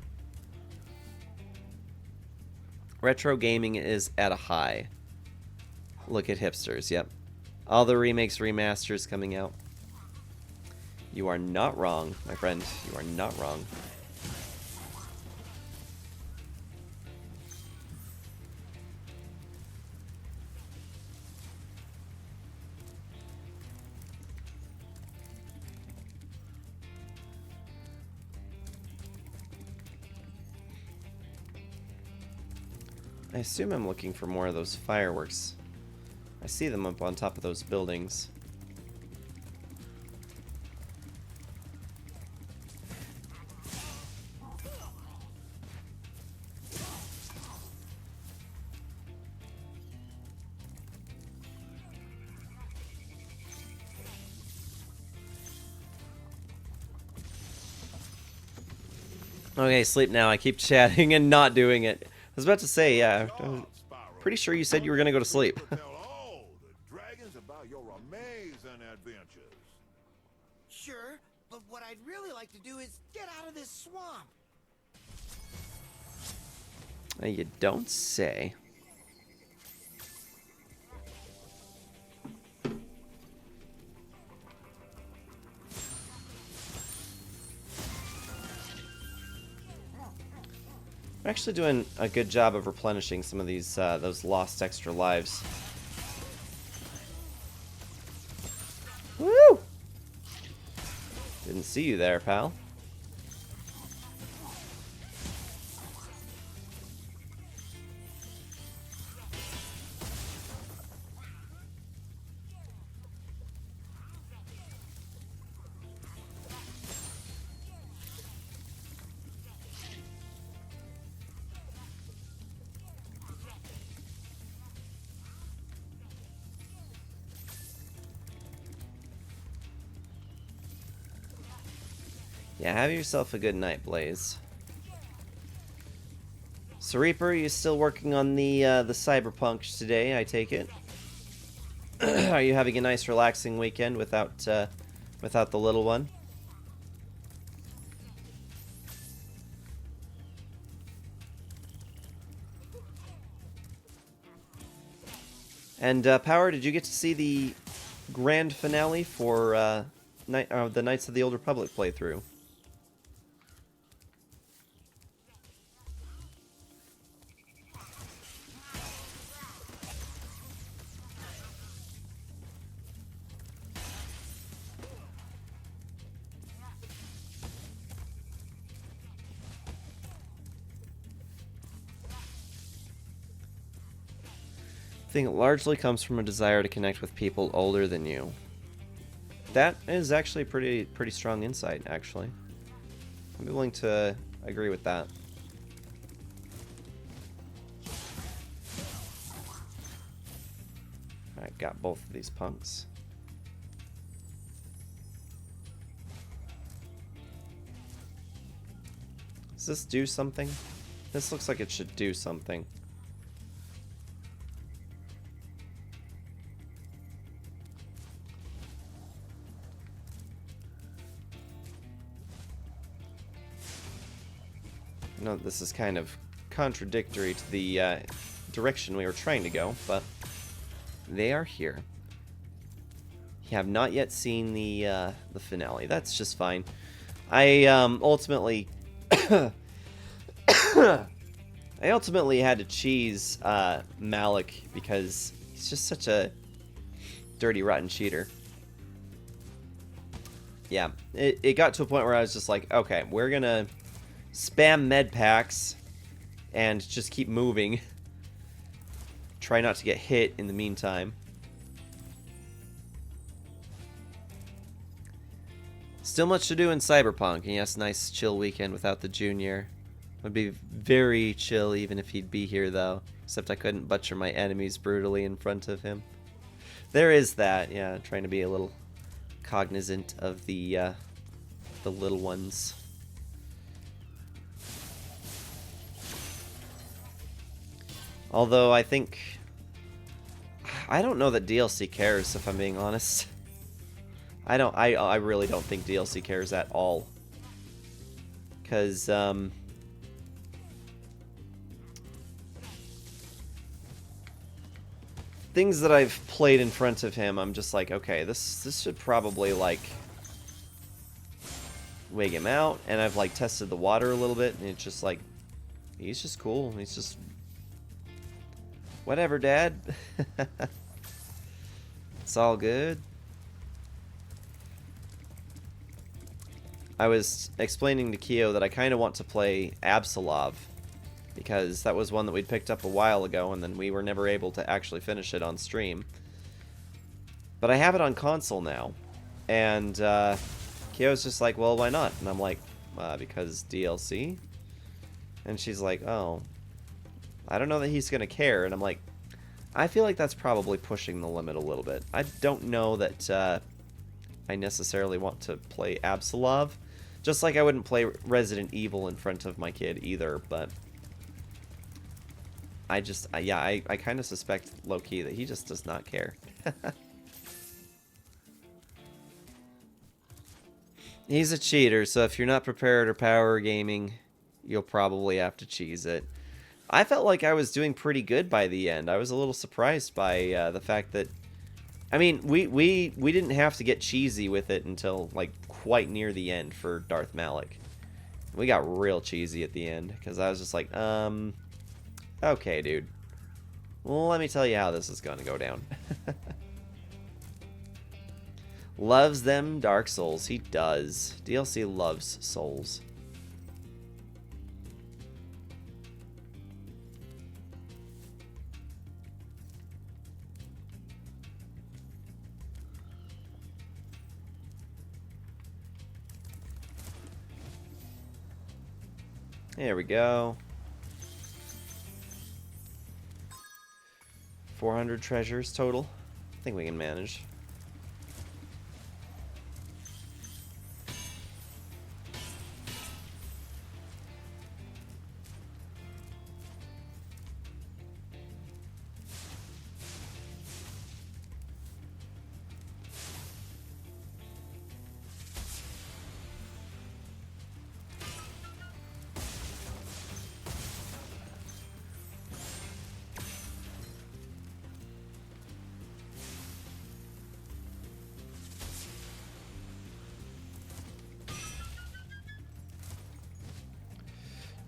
Retro gaming is at a high. Look at hipsters, yep. All the remakes, remasters coming out. You are not wrong, my friend. You are not wrong. I assume I'm looking for more of those fireworks. I see them up on top of those buildings. Okay, sleep now. I keep chatting and not doing it. I was about to say, yeah, I'm pretty sure you said you were going to go to sleep. Tell all the dragons about your amazing adventures. Sure, but what I'd really like to do is get out of this swamp. You don't say. I'm actually doing a good job of replenishing some of these those lost extra lives. Woo! Didn't see you there, pal. Yeah, have yourself a good night, Blaze. So Reaper, you still working on the cyberpunk today, I take it? Are you having a nice relaxing weekend without without the little one? And Power, did you get to see the grand finale for the Knights of the Old Republic playthrough? I think it largely comes from a desire to connect with people older than you. That is actually pretty strong insight, actually. I'd be willing to agree with that. Alright, got both of these punks. Does this do something? This looks like it should do something. I know this is kind of contradictory to the direction we were trying to go, but they are here. You have not yet seen the finale. That's just fine. I ultimately I ultimately had to cheese Malik because he's just such a dirty, rotten cheater. Yeah, it got to a point where I was just like, okay, we're gonna spam med packs and just keep moving. Try not to get hit in the meantime. Still much to do in Cyberpunk, and yes, nice chill weekend without the Junior. Would be very chill even if he'd be here though, except I couldn't butcher my enemies brutally in front of him. There is that, yeah, trying to be a little cognizant of the little ones. Although I don't know that DLC cares, if I'm being honest. I really don't think DLC cares at all. Cause things that I've played in front of him, I'm just like, okay, this should probably like wig him out, and I've like tested the water a little bit, and it's just like, he's just cool. He's just whatever, Dad. It's all good. I was explaining to Kyo that I kind of want to play Absolov, because that was one that we'd picked up a while ago, and then we were never able to actually finish it on stream. But I have it on console now. And Kyo's just like, well, why not? And I'm like, because DLC? And she's like, oh, I don't know that he's going to care. And I'm like, I feel like that's probably pushing the limit a little bit. I don't know that I necessarily want to play Absolov. Just like I wouldn't play Resident Evil in front of my kid either, but I just, yeah, I kind of suspect low-key that he just does not care. He's a cheater, so if you're not prepared or power gaming, you'll probably have to cheese it. I felt like I was doing pretty good by the end. I was a little surprised by the fact that, I mean, we didn't have to get cheesy with it until like quite near the end for Darth Malik. We got real cheesy at the end because I was just like, okay, dude. Well, let me tell you how this is going to go down. Loves them Dark Souls. He does. DLC loves Souls. There we go. 400 treasures total. I think we can manage.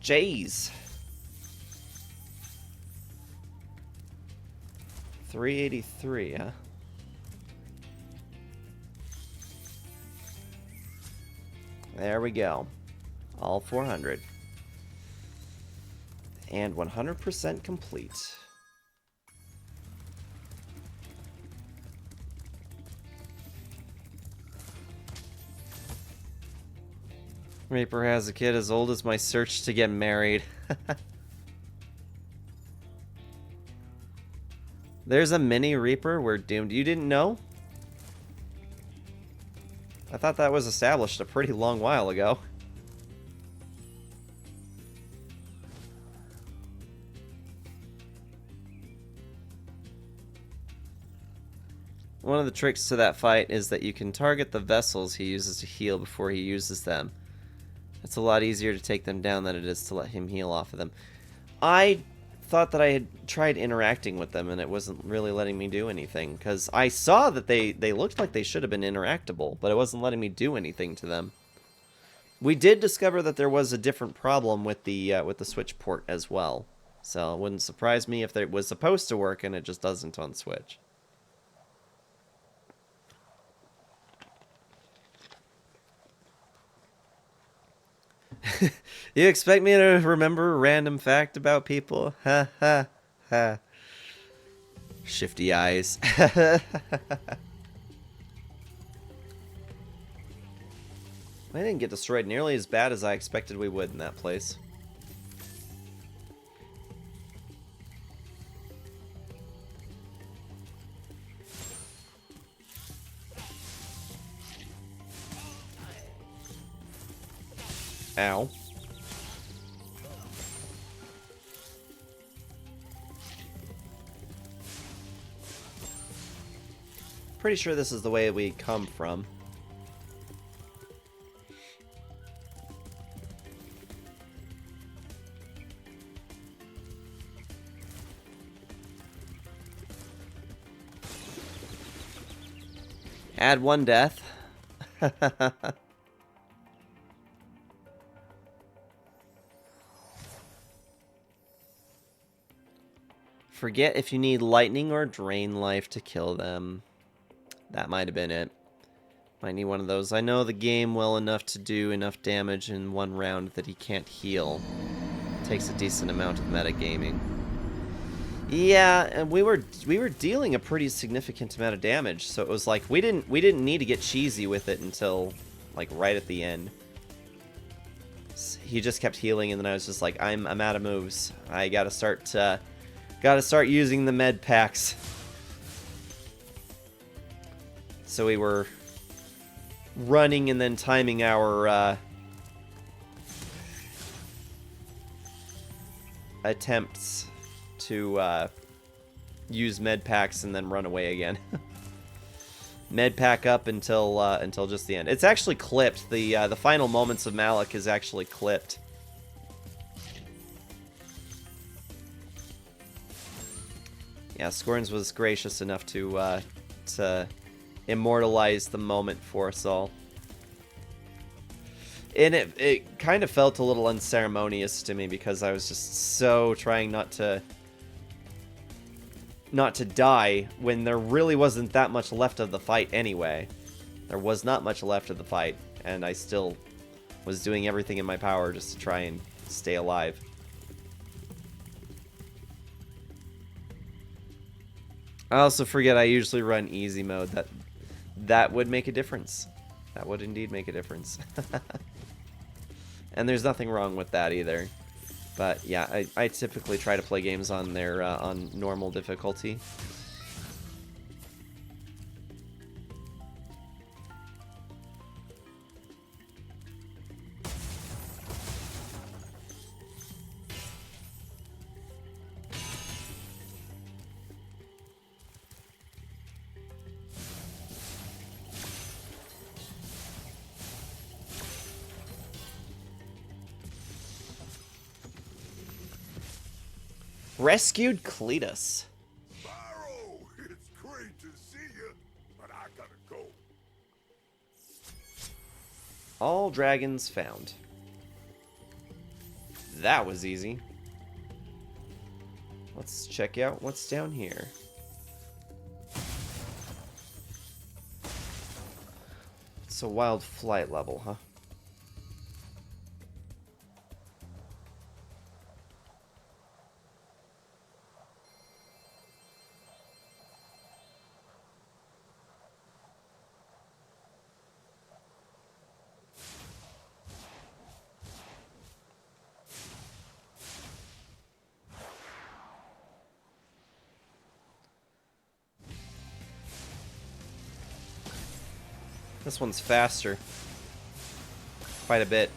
Jeez. 383, huh? There we go. All 400. And 100% complete. Reaper has a kid as old as my search to get married. There's a mini Reaper. We're doomed. You didn't know? I thought that was established a pretty long while ago. One of the tricks to that fight is that you can target the vessels he uses to heal before he uses them. It's a lot easier to take them down than it is to let him heal off of them. I thought that I had tried interacting with them and it wasn't really letting me do anything, because I saw that they looked like they should have been interactable, but it wasn't letting me do anything to them. We did discover that there was a different problem with the Switch port as well, so it wouldn't surprise me if it was supposed to work and it just doesn't on Switch. You expect me to remember a random fact about people? Ha ha ha. Shifty eyes. I didn't get destroyed nearly as bad as I expected we would in that place. Ow. Pretty sure this is the way we come from. Add one death. Forget if you need lightning or drain life to kill them. That might have been it. Might need one of those. I know the game well enough to do enough damage in one round that he can't heal. Takes a decent amount of metagaming. Yeah, and we were dealing a pretty significant amount of damage, so it was like we didn't need to get cheesy with it until like right at the end. He just kept healing, and then I was just like, I'm out of moves. I gotta start using the med packs. So we were running and then timing our attempts to use med packs and then run away again. Med pack up until just the end. It's actually clipped. The final moments of Malik is actually clipped. Yeah, Scorns was gracious enough to immortalize the moment for us all. And it kind of felt a little unceremonious to me because I was just so trying not to die when there really wasn't that much left of the fight anyway. There was not much left of the fight, and I still was doing everything in my power just to try and stay alive. I also forget I usually run easy mode. That would make a difference. That would indeed make a difference. And there's nothing wrong with that either. But yeah, I typically try to play games on their on normal difficulty. Rescued Cletus. Spyro, it's great to see you, but I gotta go. All dragons found. That was easy. Let's check out what's down here. It's a wild flight level, huh? This one's faster. Quite a bit.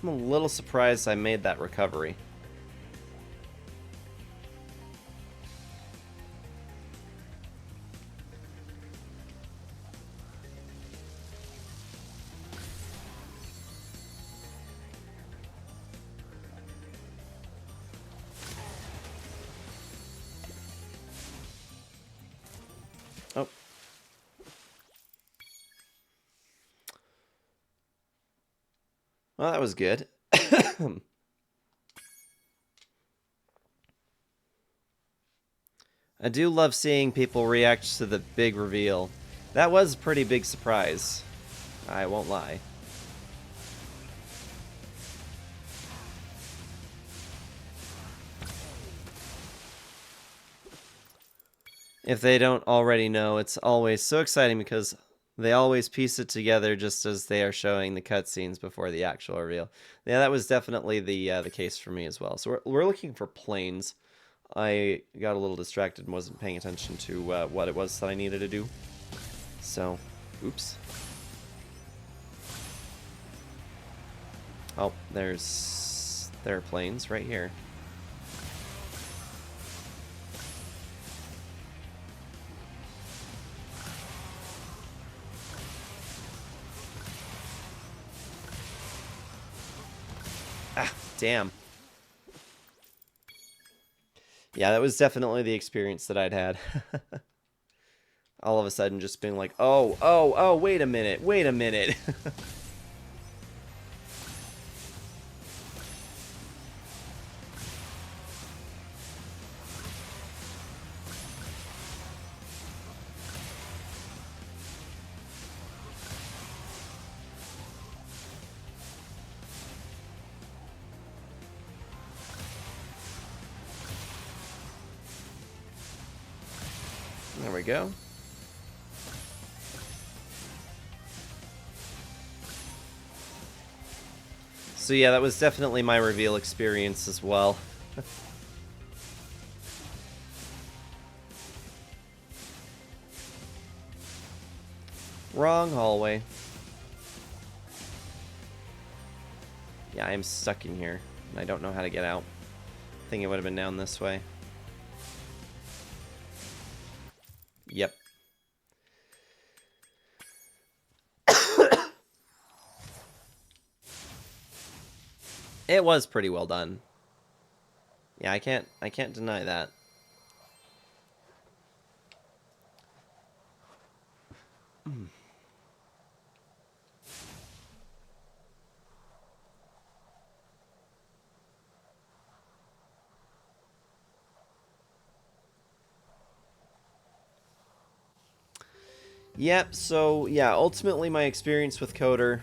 I'm a little surprised I made that recovery. Oh. Well, that was good. I do love seeing people react to the big reveal. That was a pretty big surprise. I won't lie. If they don't already know, it's always so exciting because they always piece it together just as they are showing the cutscenes before the actual reveal. Yeah, that was definitely the case for me as well. So we're looking for planes. I got a little distracted and wasn't paying attention to what it was that I needed to do. So, oops. Oh, there are planes right here. Ah, damn. Yeah, that was definitely the experience that I'd had. All of a sudden just being like, oh, oh, oh, wait a minute, wait a minute. There we go. So yeah, that was definitely my reveal experience as well. Wrong hallway. Yeah, I am stuck in here, and I don't know how to get out. I think it would have been down this way. Yep. It was pretty well done. Yeah, I can't deny that. Yep, so yeah, ultimately my experience with Coder,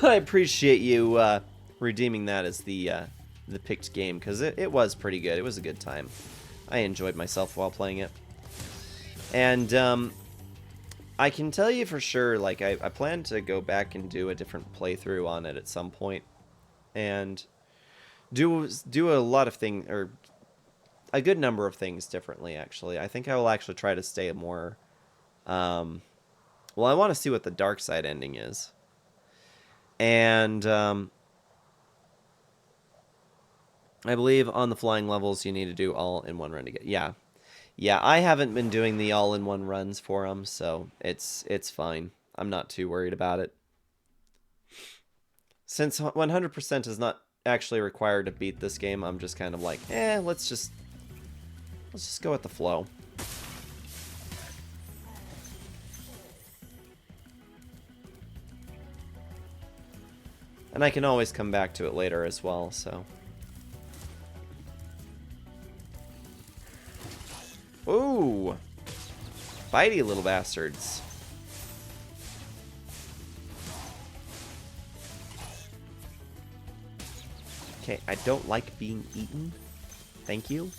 I appreciate you redeeming that as the picked game, because it was pretty good. It was a good time. I enjoyed myself while playing it. And I can tell you for sure, like, I plan to go back and do a different playthrough on it at some point. And do a lot of things, or a good number of things differently, actually. I think I will actually try to stay more... well, I want to see what the dark side ending is. And I believe on the flying levels you need to do all in one run to get... Yeah. Yeah, I haven't been doing the all-in-one runs for them, so it's fine. I'm not too worried about it. Since 100% is not actually required to beat this game, I'm just kind of like, let's just go with the flow. And I can always come back to it later as well, so... Ooh! Bitey little bastards. Okay, I don't like being eaten. Thank you.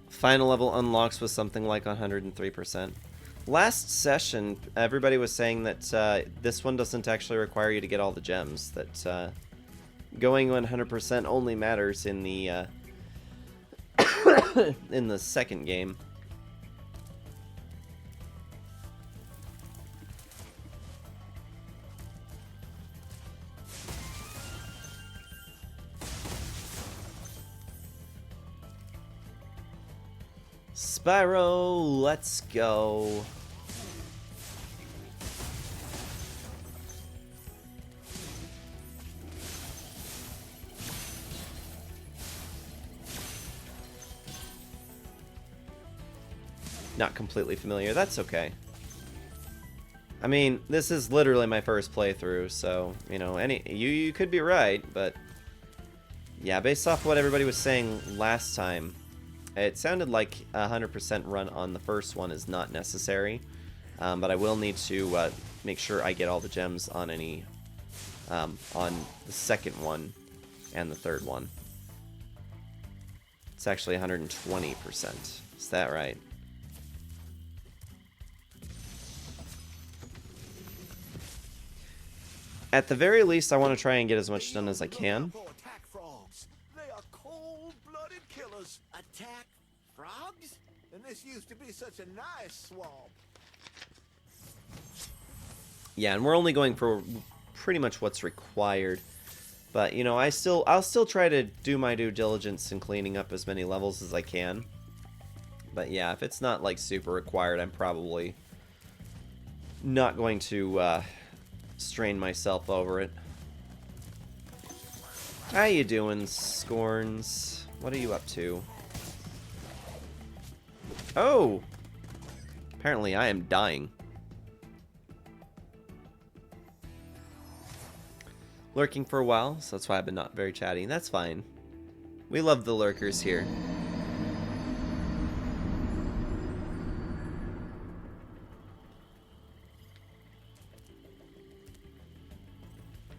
Final level unlocks with something like 103%. Last session, everybody was saying that this one doesn't actually require you to get all the gems. That going 100% only matters in the in the second game. Spyro, let's go. Not completely familiar, that's okay. I mean, this is literally my first playthrough, so, you know, you could be right, but yeah, based off what everybody was saying last time, it sounded like 100% run on the first one is not necessary, but I will need to make sure I get all the gems on on the second one and the third one. It's actually 120%. Is that right? At the very least, I want to try and get as much done as I Look can. out for attack frogs. They are cold-blooded killers. Attack frogs? And this used to be such a nice swamp. Yeah, and we're only going for pretty much what's required. But, you know, I'll still try to do my due diligence in cleaning up as many levels as I can. But yeah, if it's not, like, super required, I'm probably not going to strain myself over it. How you doing, Scorns? What are you up to? Oh! Apparently I am dying. Lurking for a while, so that's why I've been not very chatty. That's fine. We love the lurkers here.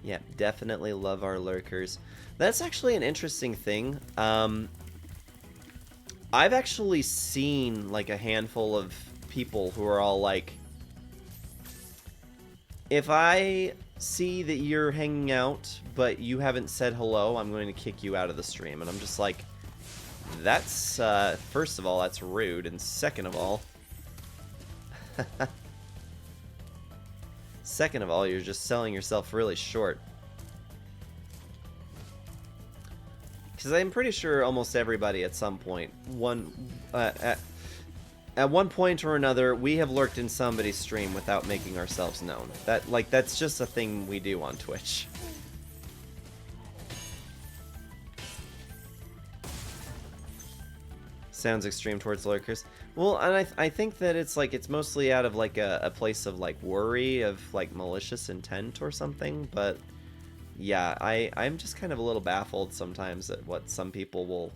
Yeah, definitely love our lurkers. That's actually an interesting thing. I've actually seen like a handful of people who are all like, if I see that you're hanging out but you haven't said hello, I'm going to kick you out of the stream. And I'm just like, that's first of all, that's rude, and second of all you're just selling yourself really short. Because I'm pretty sure almost everybody at some point, at one point or another, we have lurked in somebody's stream without making ourselves known. That's just a thing we do on Twitch. Sounds extreme towards lurkers. Well, and I think that it's like, it's mostly out of like a place of like worry, of like malicious intent or something, but yeah, I'm just kind of a little baffled sometimes at what some people will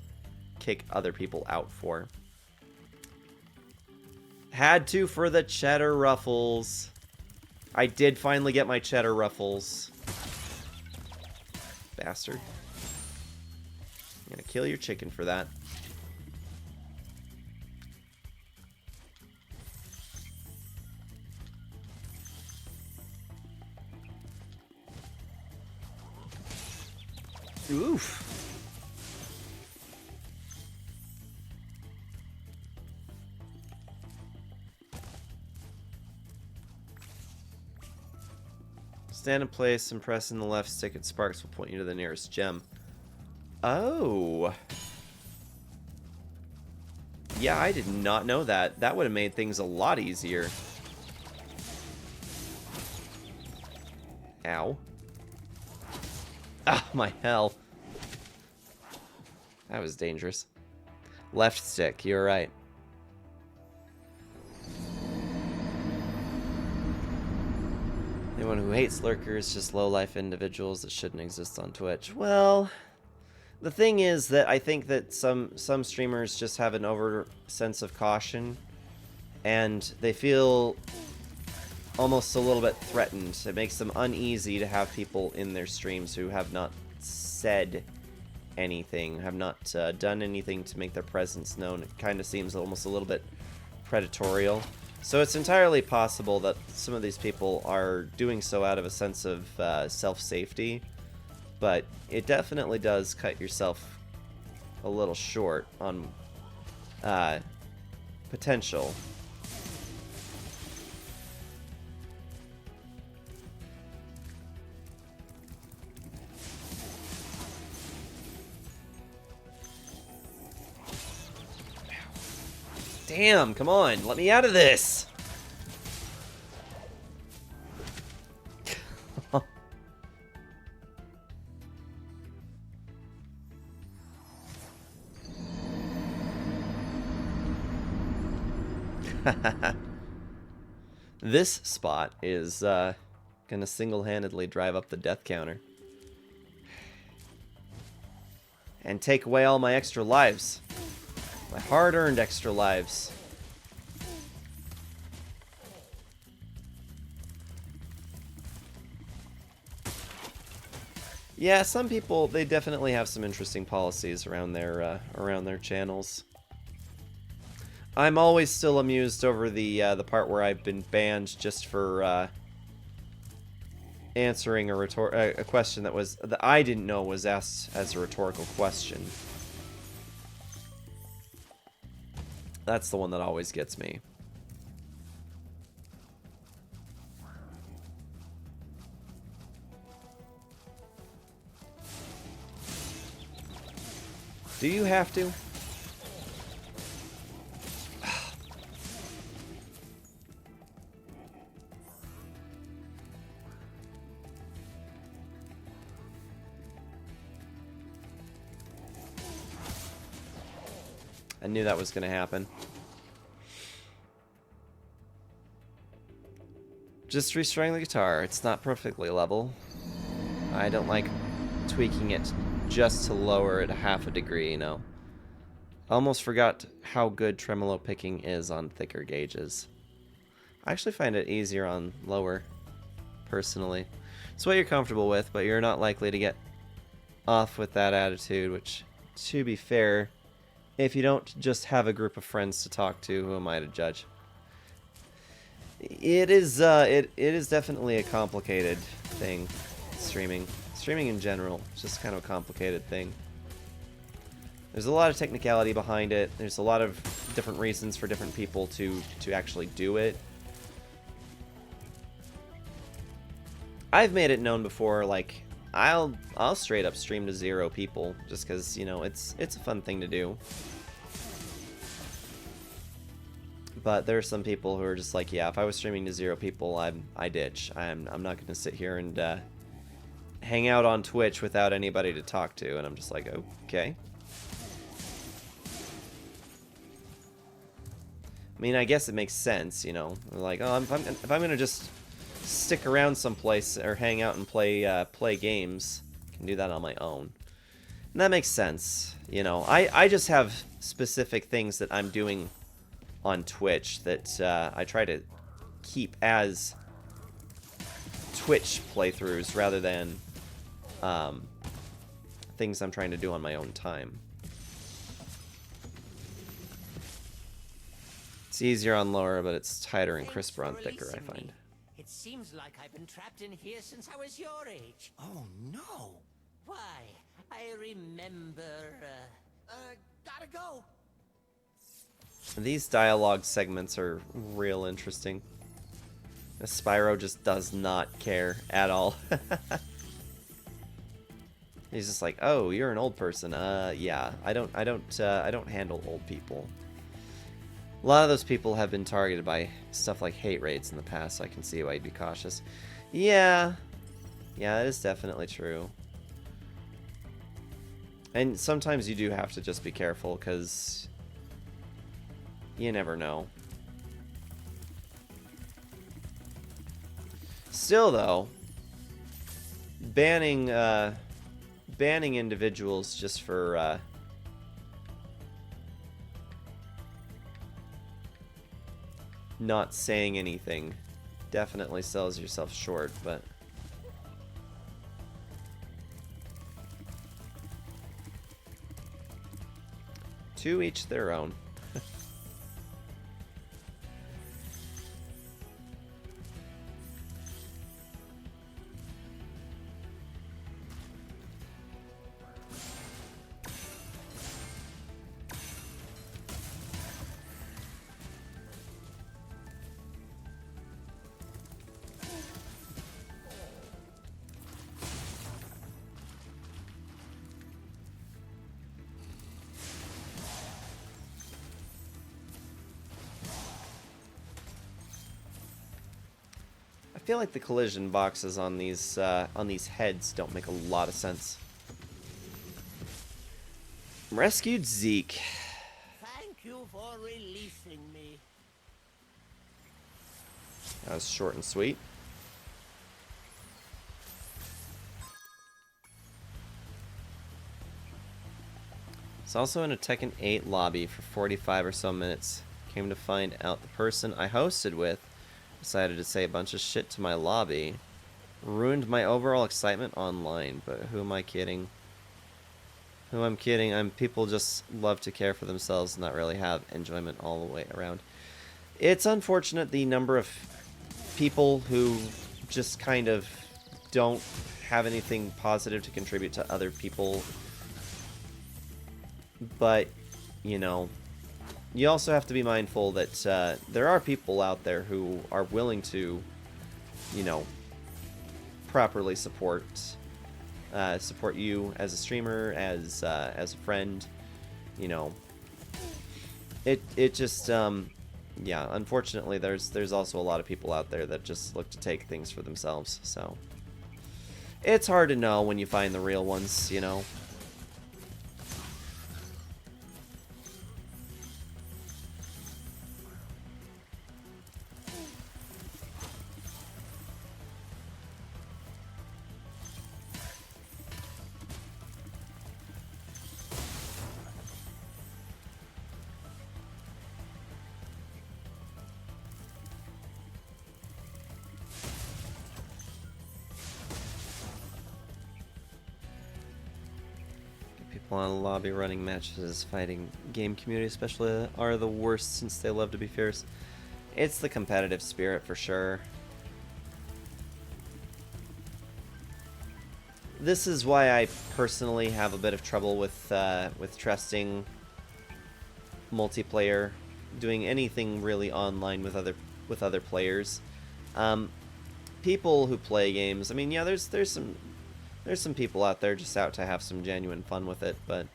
kick other people out for. Had to for the cheddar ruffles. I did finally get my cheddar ruffles. Bastard. I'm gonna kill your chicken for that. Oof. Stand in place and pressing the left stick at sparks will point you to the nearest gem. Oh. Yeah, I did not know that. That would have made things a lot easier. Ow. Ah, my hell. That was dangerous. Left stick, you're right. Anyone who hates lurkers, just low-life individuals that shouldn't exist on Twitch. Well, the thing is that I think that some streamers just have an over sense of caution, and they feel almost a little bit threatened. It makes them uneasy to have people in their streams who have not said anything, have not done anything to make their presence known. It kind of seems almost a little bit predatorial. So it's entirely possible that some of these people are doing so out of a sense of self-safety, but it definitely does cut yourself a little short on potential. Damn, come on, let me out of this! This spot is gonna single-handedly drive up the death counter. And take away all my extra lives. My hard-earned extra lives. Yeah, some people, they definitely have some interesting policies around their channels. I'm always still amused over the part where I've been banned just for answering a question that I didn't know was asked as a rhetorical question. That's the one that always gets me. Do you have to? I knew that was going to happen. Just restoring the guitar. It's not perfectly level. I don't like tweaking it just to lower it half a degree, you know. I almost forgot how good tremolo picking is on thicker gauges. I actually find it easier on lower, personally. It's what you're comfortable with, but you're not likely to get off with that attitude, which, to be fair, if you don't just have a group of friends to talk to, who am I to judge? It is definitely a complicated thing, streaming. Streaming in general is just kind of a complicated thing. There's a lot of technicality behind it. There's a lot of different reasons for different people to actually do it. I've made it known before, like, I'll straight up stream to 0 people just because, you know, it's a fun thing to do. But there are some people who are just like, yeah, if I was streaming to 0 people, I ditch. I'm not going to sit here and hang out on Twitch without anybody to talk to, and I'm just like, okay. I mean, I guess it makes sense, you know. Like, oh, if I'm gonna just stick around someplace or hang out and play games, I can do that on my own. And that makes sense, you know. I just have specific things that I'm doing on Twitch that I try to keep as Twitch playthroughs rather than things I'm trying to do on my own time. It's easier on lower, but it's tighter and crisper on thicker, I find. It seems like I've been trapped in here since I was your age. Oh no! Why, I remember, Gotta go. These dialogue segments are real interesting. Spyro just does not care at all. He's just like, oh, you're an old person. Yeah, I don't handle old people. A lot of those people have been targeted by stuff like hate raids in the past, so I can see why you'd be cautious. Yeah, that is definitely true. And sometimes you do have to just be careful, because you never know. Still, though, banning individuals just for not saying anything definitely sells yourself short, but to each their own. I feel like the collision boxes on these heads don't make a lot of sense. Rescued Zeke. thank you for releasing me. That was short and sweet. It's also in a Tekken 8 lobby for 45 or so minutes. Came to find out the person I hosted with decided to say a bunch of shit to my lobby. Ruined my overall excitement online, but who am I kidding? Who I'm kidding? People just love to care for themselves and not really have enjoyment all the way around. It's unfortunate the number of people who just kind of don't have anything positive to contribute to other people. But, you know, you also have to be mindful that there are people out there who are willing to, you know, properly support you as a streamer, as a friend. You know, it just yeah, unfortunately there's also a lot of people out there that just look to take things for themselves. So it's hard to know when you find the real ones, you know. People on lobby running matches, fighting game community especially, are the worst since they love to be fierce. It's the competitive spirit for sure. This is why I personally have a bit of trouble with trusting multiplayer, doing anything really online with other players. People who play games, I mean, yeah, there's some people out there just out to have some genuine fun with it, but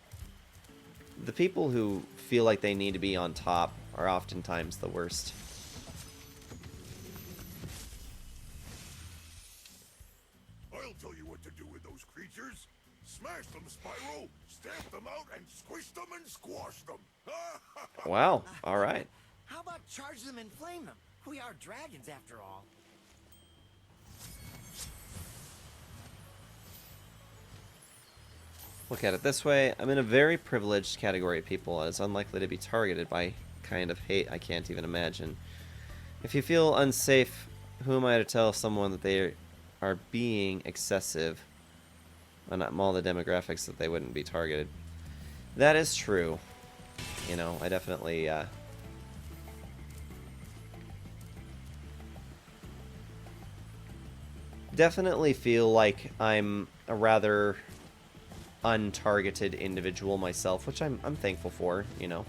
the people who feel like they need to be on top are oftentimes the worst. I'll tell you what to do with those creatures. Smash them, Spyro. Stamp them out and squish them and squash them. Wow, alright. How about charge them and flame them? We are dragons after all. Look at it this way, I'm in a very privileged category of people as unlikely to be targeted by kind of hate I can't even imagine. If you feel unsafe, who am I to tell someone that they are being excessive on all the demographics that they wouldn't be targeted? That is true. You know, I definitely definitely feel like I'm a rather untargeted individual myself, which I'm thankful for, you know.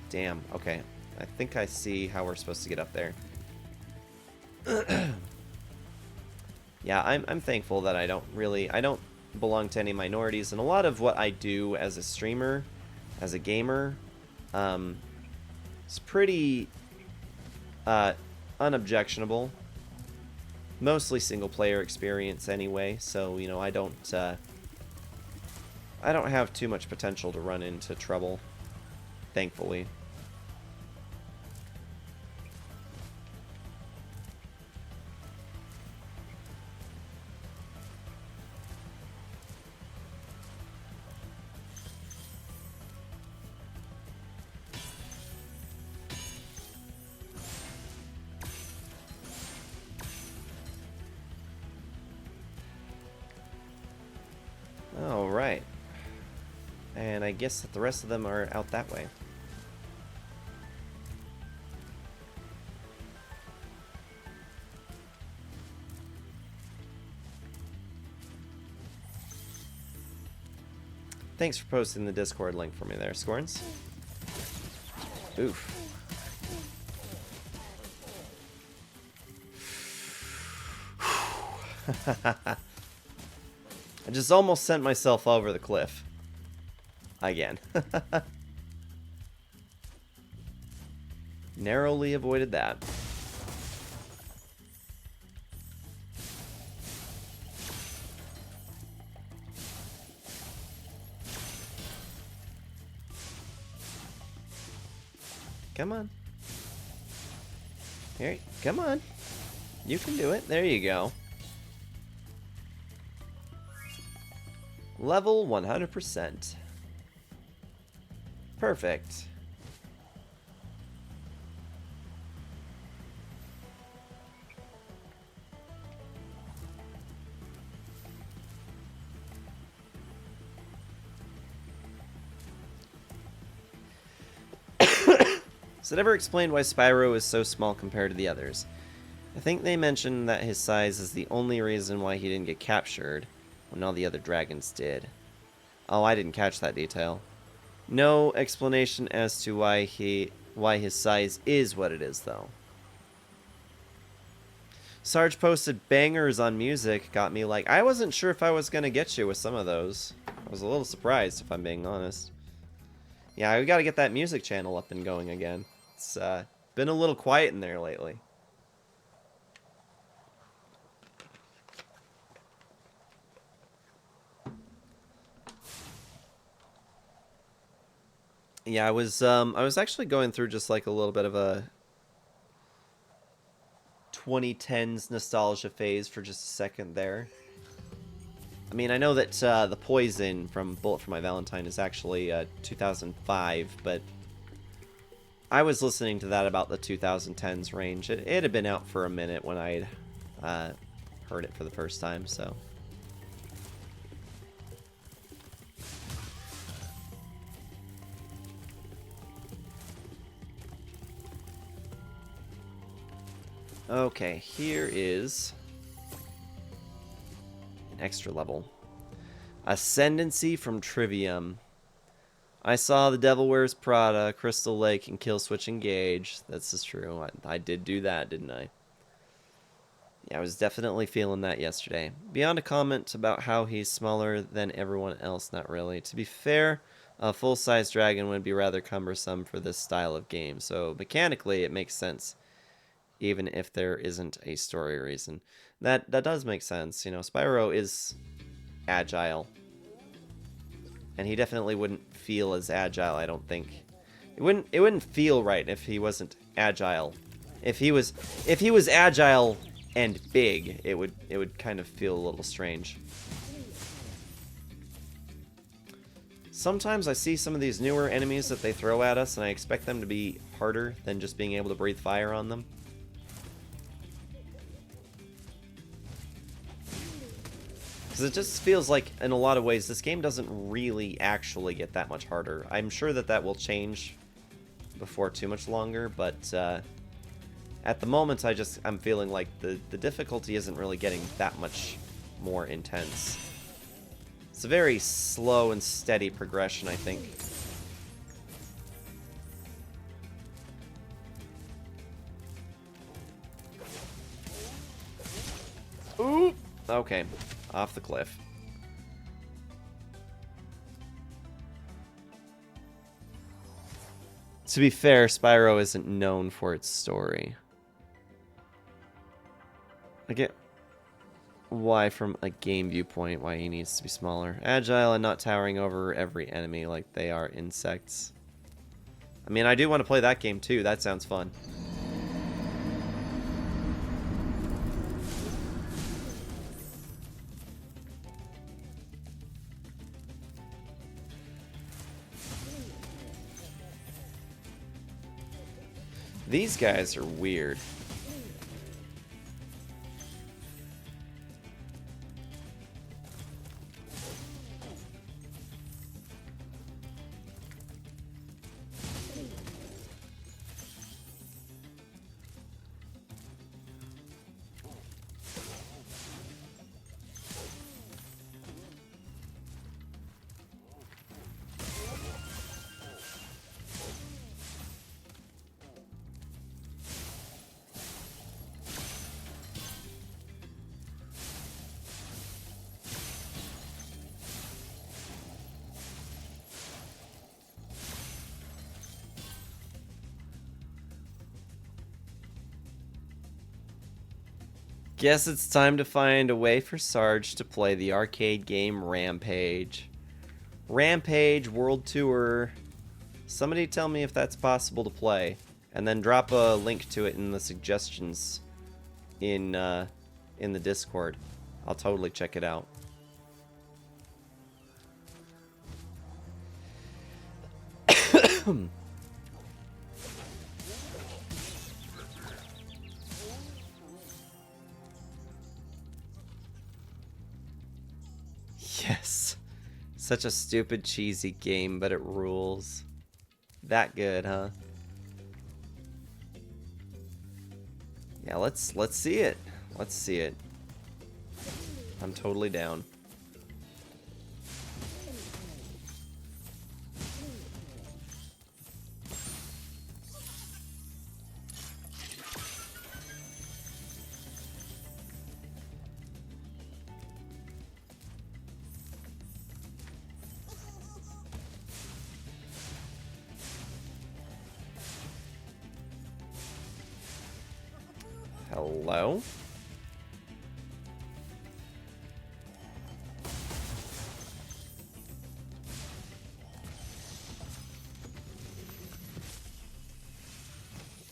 Damn, okay. I think I see how we're supposed to get up there. Yeah, I'm thankful that I don't belong to any minorities, and a lot of what I do as a streamer, as a gamer, is pretty unobjectionable. Mostly single player experience anyway, so you know I don't have too much potential to run into trouble, thankfully. Alright. And I guess that the rest of them are out that way. Thanks for posting the Discord link for me there, Scorns. Oof. I just almost sent myself over the cliff. Again. Narrowly avoided that. Come on. Here, come on. You can do it. There you go. Level 100%. Perfect. Has it ever explained why Spyro is so small compared to the others? I think they mentioned that his size is the only reason why he didn't get captured when all the other dragons did. Oh, I didn't catch that detail. No explanation as to why his size is what it is, though. Sarge posted bangers on music, got me like, I wasn't sure if I was gonna get you with some of those. I was a little surprised, if I'm being honest. Yeah, we gotta get that music channel up and going again. It's been a little quiet in there lately. Yeah, I was actually going through just like a little bit of a 2010s nostalgia phase for just a second there. I mean, I know that the Poison from Bullet for My Valentine is actually 2005, but I was listening to that about the 2010s range. It had been out for a minute when I had heard it for the first time, so. Okay, here is an extra level. Ascendancy from Trivium. I saw The Devil Wears Prada, Crystal Lake, and Kill Switch Engage. This is true. I did do that, didn't I? Yeah, I was definitely feeling that yesterday. Beyond a comment about how he's smaller than everyone else, not really. To be fair, a full-size dragon would be rather cumbersome for this style of game, so mechanically it makes sense, even if there isn't a story reason. That does make sense. You know, Spyro is agile, and he definitely wouldn't feel as agile, I don't think. It wouldn't feel right if he wasn't agile. If he was agile and big, it would kind of feel a little strange. Sometimes I see some of these newer enemies that they throw at us, and I expect them to be harder than just being able to breathe fire on them. Because it just feels like, in a lot of ways, this game doesn't really actually get that much harder. I'm sure that will change before too much longer, but at the moment I'm feeling like the difficulty isn't really getting that much more intense. It's a very slow and steady progression, I think. Ooh! Okay. Off the cliff. To be fair, Spyro isn't known for its story. I get why, from a game viewpoint, why he needs to be smaller. Agile and not towering over every enemy like they are insects. I mean, I do want to play that game too. That sounds fun. These guys are weird. Guess it's time to find a way for Sarge to play the arcade game Rampage. Rampage World Tour. Somebody tell me if that's possible to play, and then drop a link to it in the suggestions in the Discord. I'll totally check it out. Yes. Such a stupid, cheesy game, but it rules. That good, huh? Yeah, let's see it. Let's see it. I'm totally down. Hello?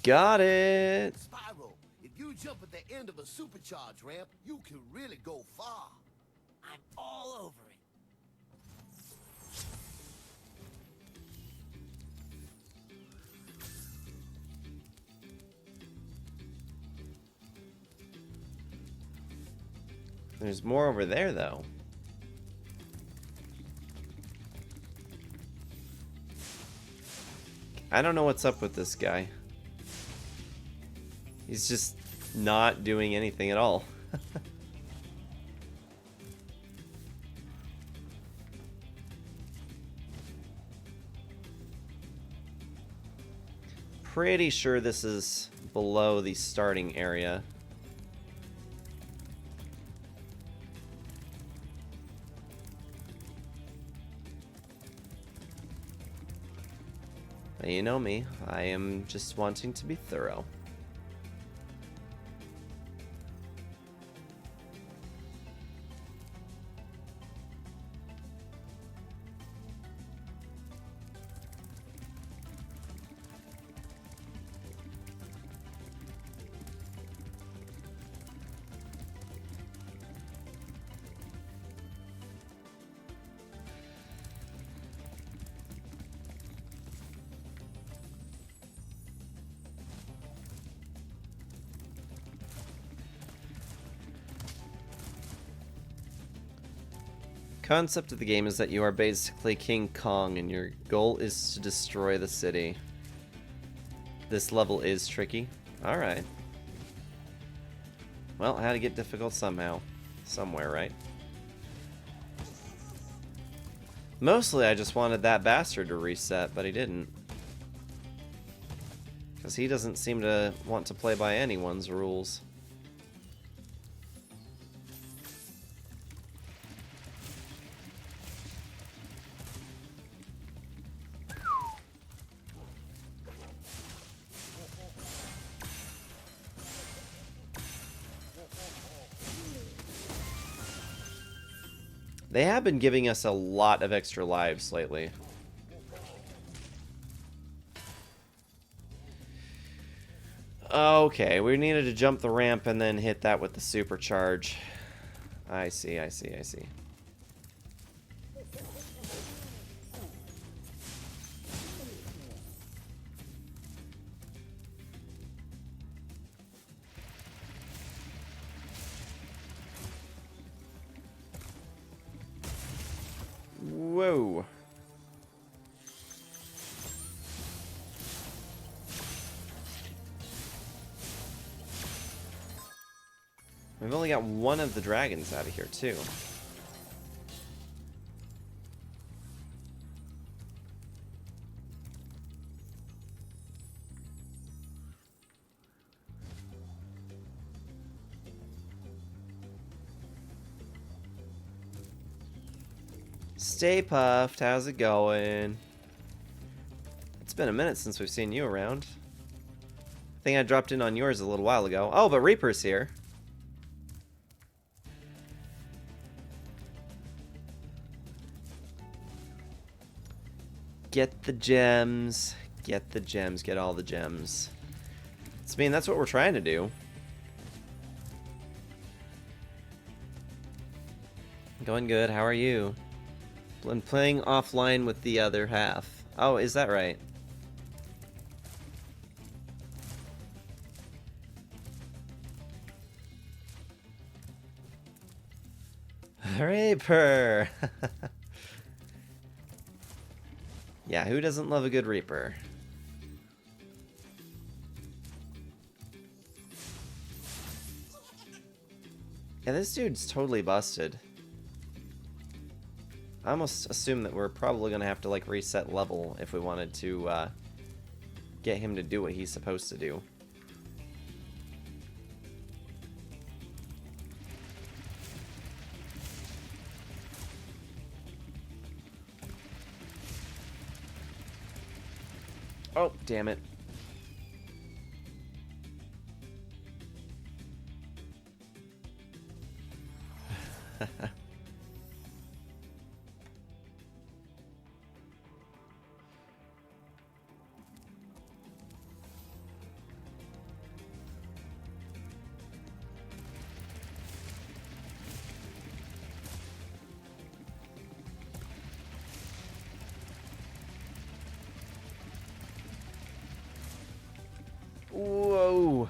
Got it! Spyro, if you jump at the end of a supercharge ramp, you can really go far. I'm all over it. There's more over there, though. I don't know what's up with this guy. He's just not doing anything at all. Pretty sure this is below the starting area. But you know me, I am just wanting to be thorough. Concept of the game is that you are basically King Kong and your goal is to destroy the city. This level is tricky. Alright. Well, I had to get difficult somehow. Somewhere, right? Mostly I just wanted that bastard to reset, but he didn't. Because he doesn't seem to want to play by anyone's rules. They have been giving us a lot of extra lives lately. Okay, we needed to jump the ramp and then hit that with the supercharge. I see, I see, I see. Whoa. We've only got one of the dragons out of here, too. Stay puffed, how's it going? It's been a minute since we've seen you around. I think I dropped in on yours a little while ago. Oh, but Reaper's here. Get the gems. Get the gems. Get all the gems. I mean, that's what we're trying to do. Going good. How are you? I'm playing offline with the other half. Oh, is that right? Reaper! Yeah, who doesn't love a good Reaper? Yeah, this dude's totally busted. I almost assume that we're probably gonna have to like reset level if we wanted to get him to do what he's supposed to do. Oh, damn it. Whoa.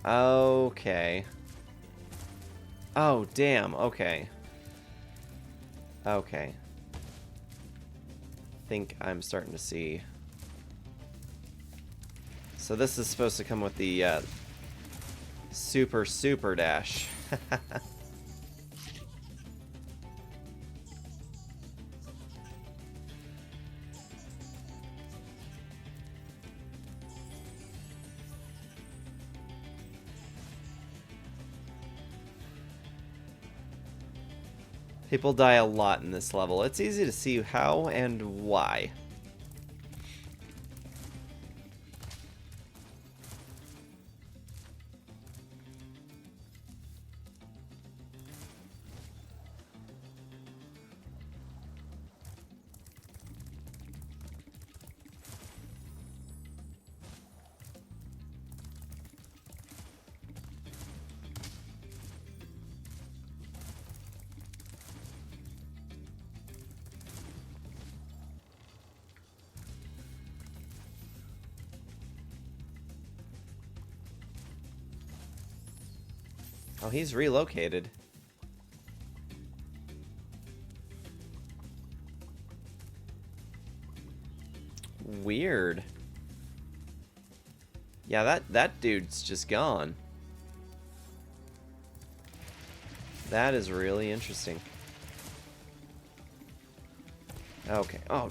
Okay. Oh, damn. Okay. Okay. Think I'm starting to see. So this is supposed to come with the super dash. People die a lot in this level. It's easy to see how and why. Oh, he's relocated. Weird. Yeah, that dude's just gone. That is really interesting. Okay. Oh,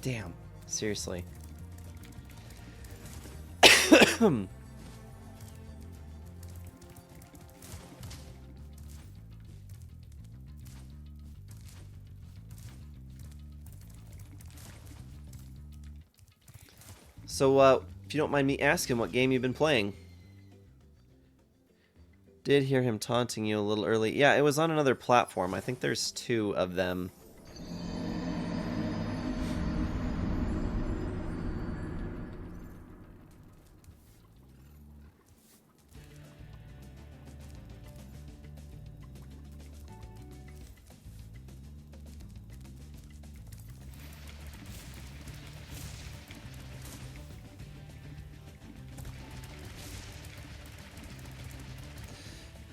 damn. Seriously. So, if you don't mind me asking, what game you've been playing? Did hear him taunting you a little early. Yeah, it was on another platform. I think there's 2 of them.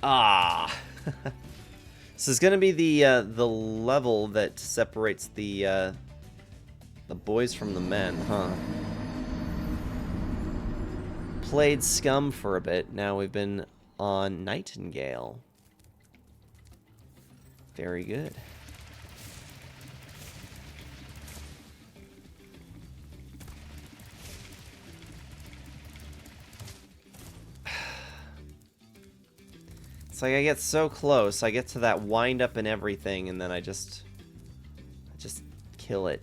Ah. This is gonna be the level that separates the boys from the men, huh? Played Scum for a bit. Now we've been on Nightingale. Very good. It's like I get so close, I get to that wind up and everything, and then I just kill it.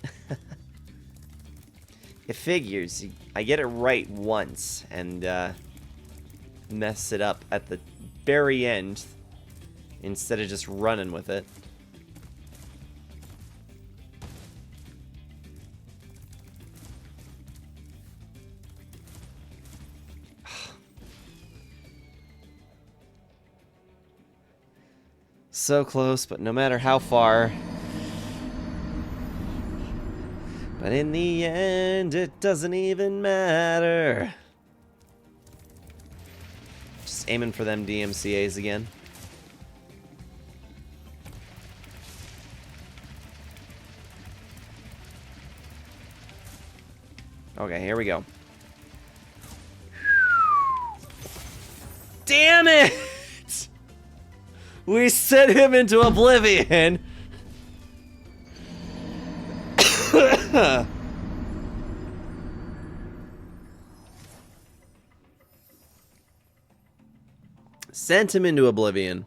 It figures. I get it right once, and mess it up at the very end, instead of just running with it. So close, but no matter how far. But in the end, it doesn't even matter. Just aiming for them DMCAs again. Okay, here we go. Damn it! We sent him into oblivion. Sent him into oblivion.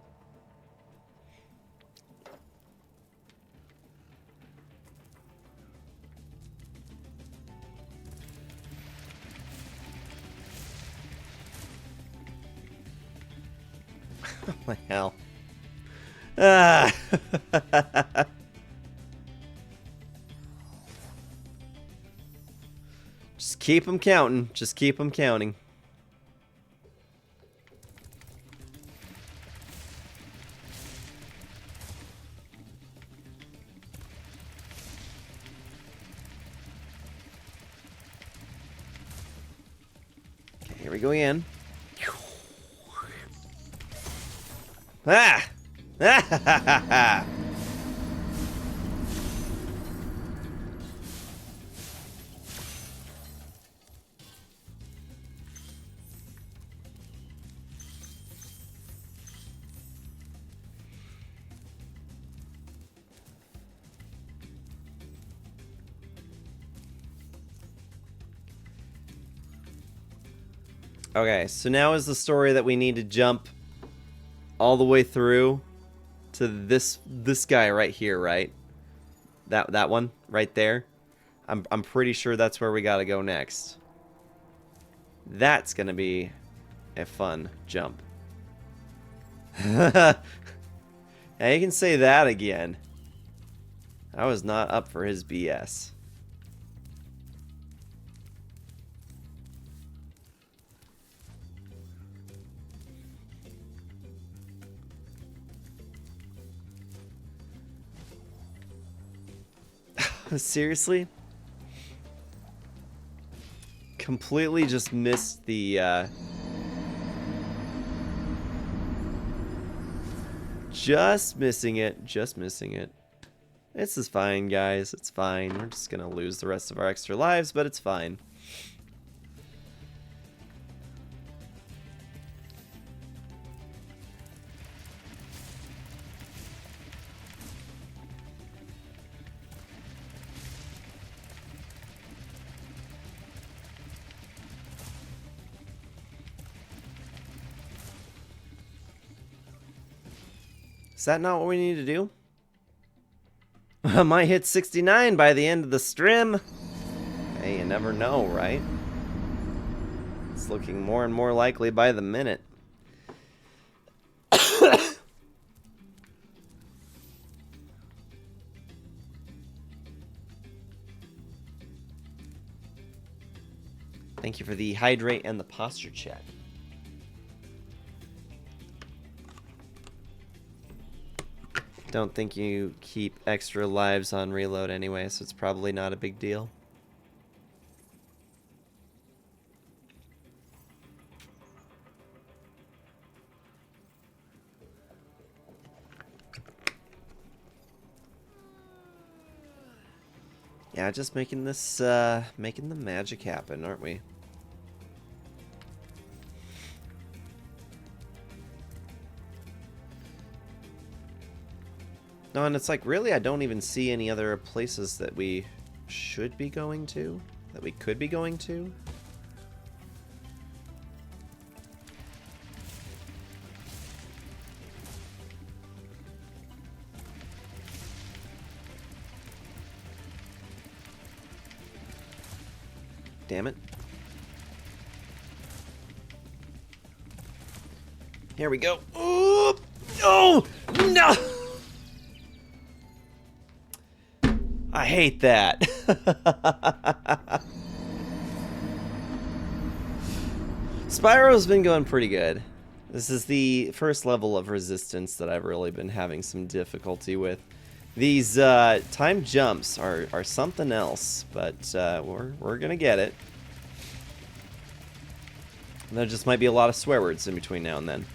Oh my hell. Ah. Just keep them counting. Just keep them counting. Okay, here we go again. Ah! Ah! Okay, so now is the story that we need to jump all the way through to this guy right here, right? That one right there. I'm pretty sure that's where we gotta go next. That's gonna be a fun jump. Now you can say that again. I was not up for his BS. Seriously? Completely just missed the, just missing it. Just missing it. This is fine, guys. It's fine. We're just gonna lose the rest of our extra lives, but it's fine. Is that not what we need to do? I might hit 69 by the end of the stream. Hey, you never know, right? It's looking more and more likely by the minute. Thank you for the hydrate and the posture check. Don't think you keep extra lives on reload anyway, so it's probably not a big deal. Yeah, just making this, making the magic happen, aren't we? No, and it's like, really, I don't even see any other places that we should be going to, that we could be going to. Damn it. Here we go. Ooh! Oh! No! I hate that. Spyro's been going pretty good. This is the first level of resistance that I've really been having some difficulty with. These time jumps are something else, but we're gonna get it. There just might be a lot of swear words in between now and then.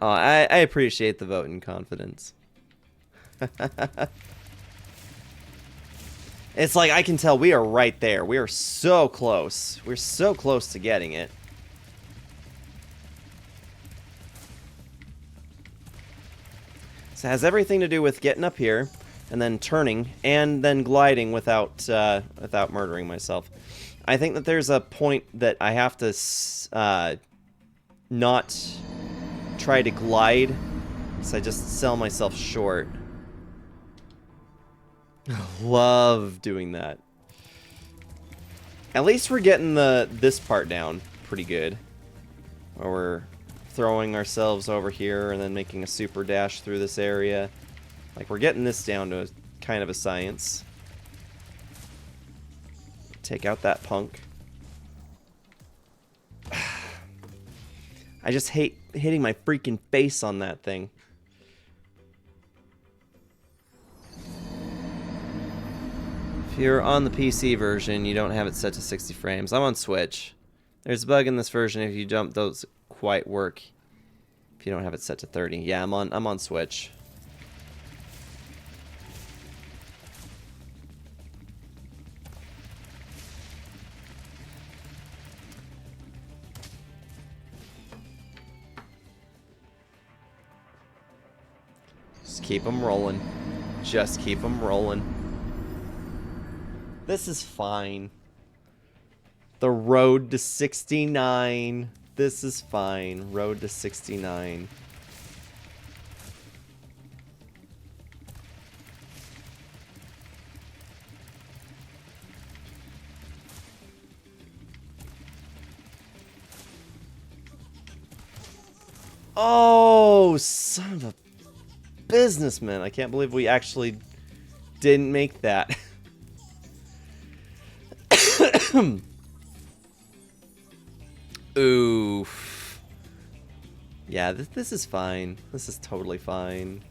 Oh, I appreciate the vote and confidence. It's like I can tell we are right there. We are so close. We're so close to getting it. So it has everything to do with getting up here and then turning and then gliding without without murdering myself. I think that there's a point that I have to not try to glide, because I just sell myself short. Love doing that. At least we're getting this part down pretty good. Where we're throwing ourselves over here and then making a super dash through this area. Like, we're getting this down to kind of a science. Take out that punk. I just hate hitting my freaking face on that thing. If you're on the PC version, you don't have it set to 60 frames. I'm on Switch. There's a bug in this version if you jump, those quite work. If you don't have it set to 30. Yeah, I'm on Switch. Just keep them rolling. Just keep them rolling. This is fine. The road to 69. This is fine. Road to 69. Oh, son of a businessman. I can't believe we actually didn't make that. Oof. Yeah, this is fine. This is totally fine.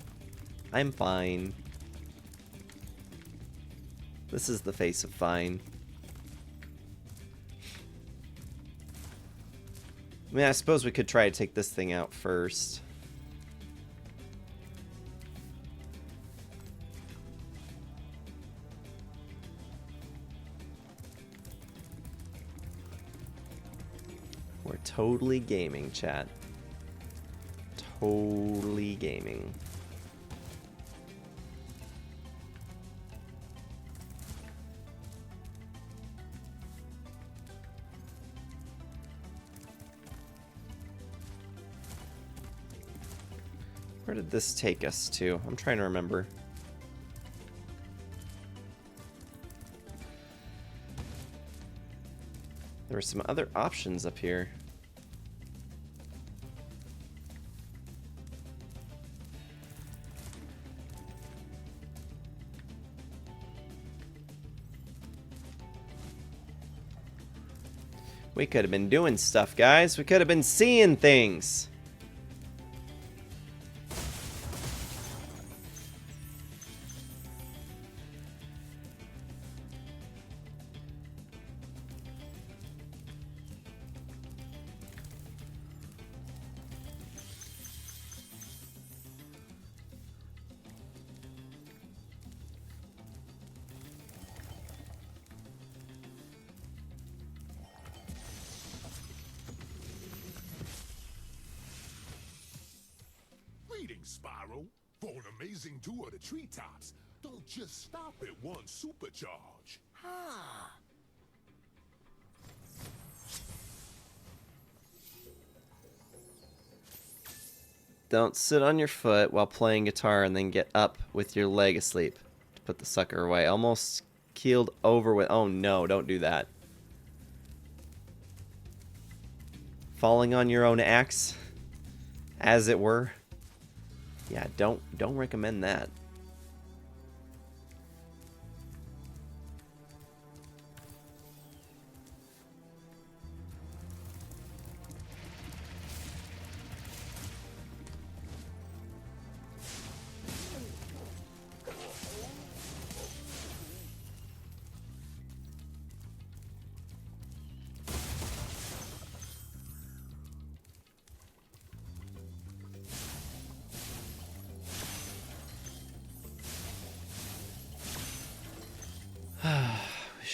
I'm fine. This is the face of fine. I mean, I suppose we could try to take this thing out first. We're totally gaming, chat. Totally gaming. Where did this take us to? I'm trying to remember. There were some other options up here. We could have been doing stuff, guys. We could have been seeing things. Greetings, Spyro. For an amazing tour of the treetops, don't just stop at one supercharge. Ah, Don't sit on your foot while playing guitar and then get up with your leg asleep to put the sucker away. Almost keeled over with... Oh no, don't do that. Falling on your own axe, as it were. Yeah, don't recommend that.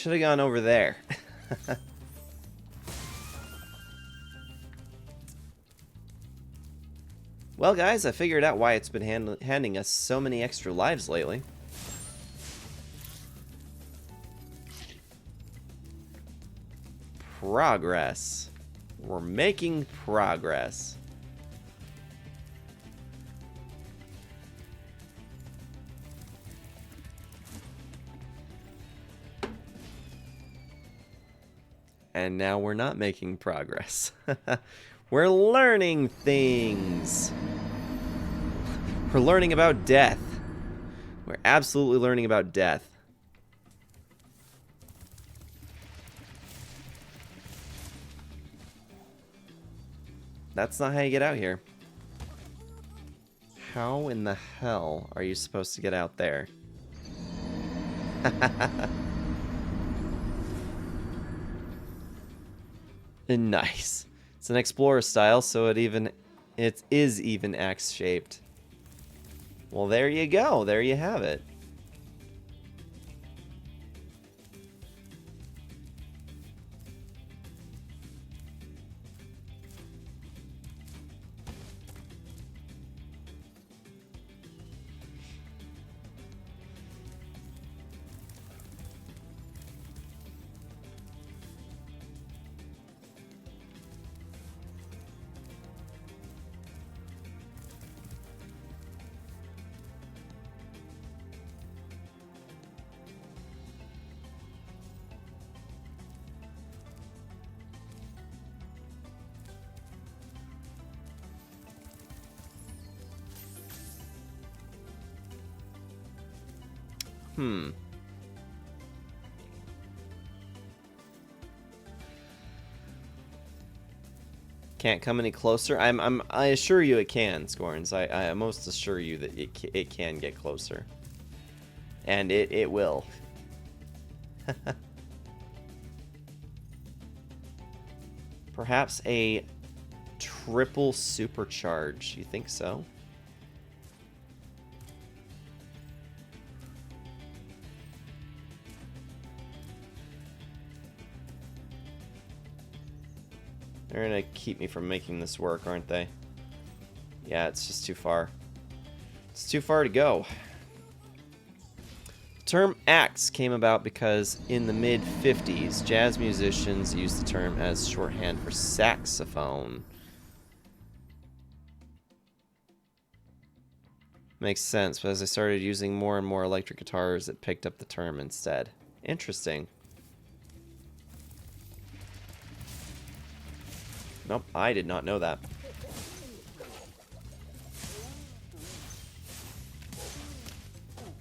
should have gone over there. Well, guys, I figured out why it's been handing us so many extra lives lately. Progress. We're making progress. And now we're not making progress. We're learning things. We're learning about death. We're absolutely learning about death. That's not how you get out here. How in the hell are you supposed to get out there? Nice. It's an explorer style, so it is even axe shaped. Well, there you go. There you have it. Can't come any closer. I assure you it can, Scorns. I most assure you that it can get closer. And it will. Perhaps a triple supercharge. You think so? They're gonna keep me from making this work, aren't they? Yeah, it's just too far. It's too far to go. The term axe came about because in the mid-50s, jazz musicians used the term as shorthand for saxophone. Makes sense, but as I started using more and more electric guitars, it picked up the term instead. Interesting. Nope, I did not know that.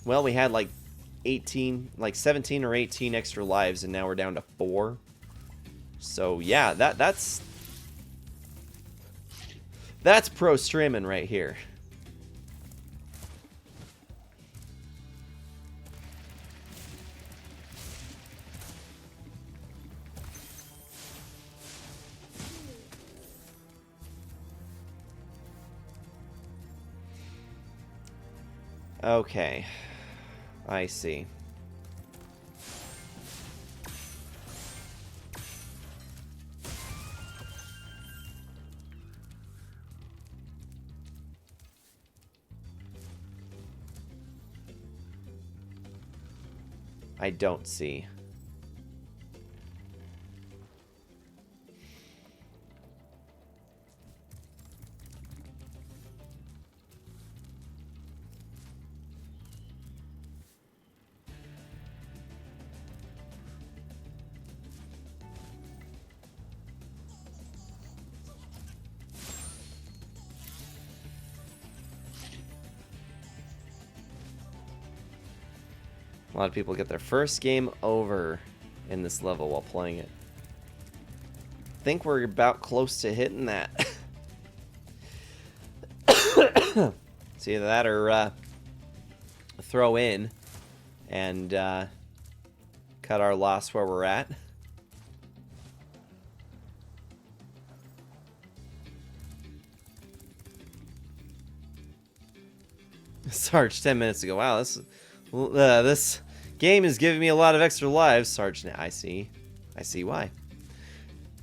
Well, we had like 17 or 18 extra lives, and now we're down to 4. So yeah, that's pro streaming right here. Okay, I see. I don't see. A lot of people get their first game over in this level while playing it. I think we're about close to hitting that. It's either that or throw in and cut our loss where we're at. Sarge 10 minutes ago. Wow, this Game is giving me a lot of extra lives, Sergeant. I see. I see why.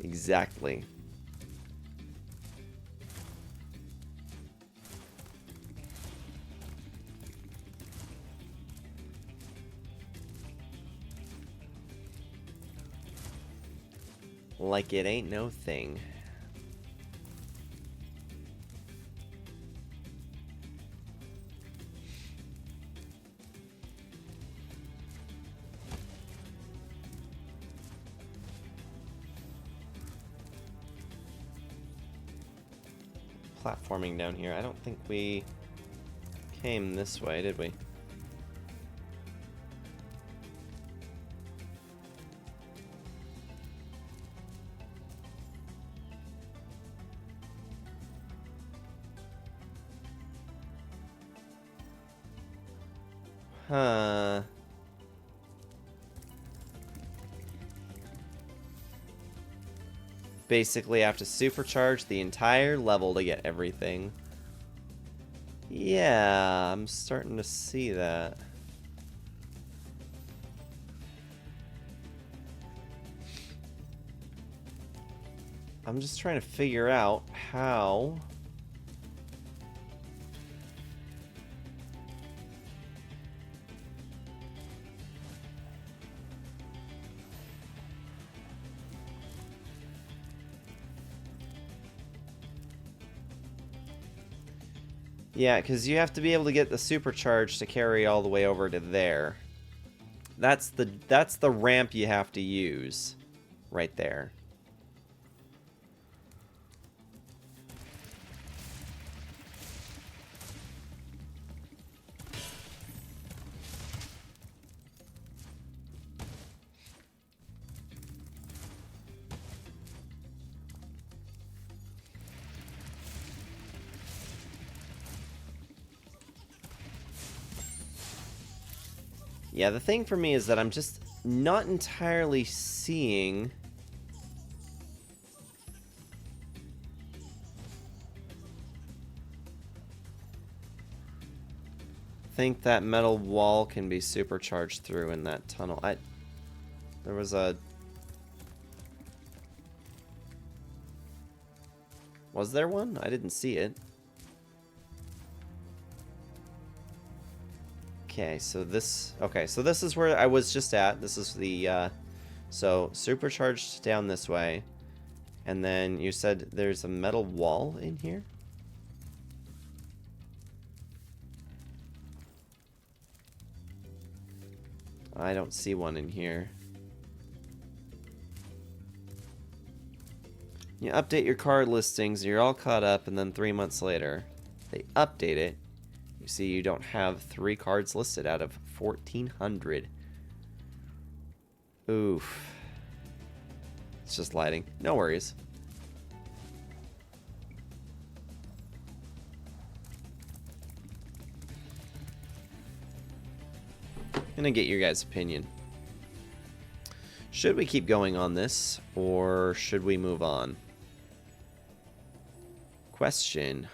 Exactly. Like it ain't no thing. Platforming down here. I don't think we came this way, did we? Huh. Basically have to supercharge the entire level to get everything. Yeah, I'm starting to see that. I'm just trying to figure out how... Yeah, because you have to be able to get the supercharge to carry all the way over to there. That's the ramp you have to use right there. Yeah, the thing for me is that I'm just not entirely seeing... I think that metal wall can be supercharged through in that tunnel. There was a... Was there one? I didn't see it. Okay, so this is where I was just at. This is the, so supercharged down this way. And then you said there's a metal wall in here? I don't see one in here. You update your card listings, you're all caught up, and then 3 months later, they update it. You see you don't have 3 cards listed out of 1,400. Oof. It's just lighting. No worries. Gonna get your guys' opinion. Should we keep going on this, or should we move on? Question.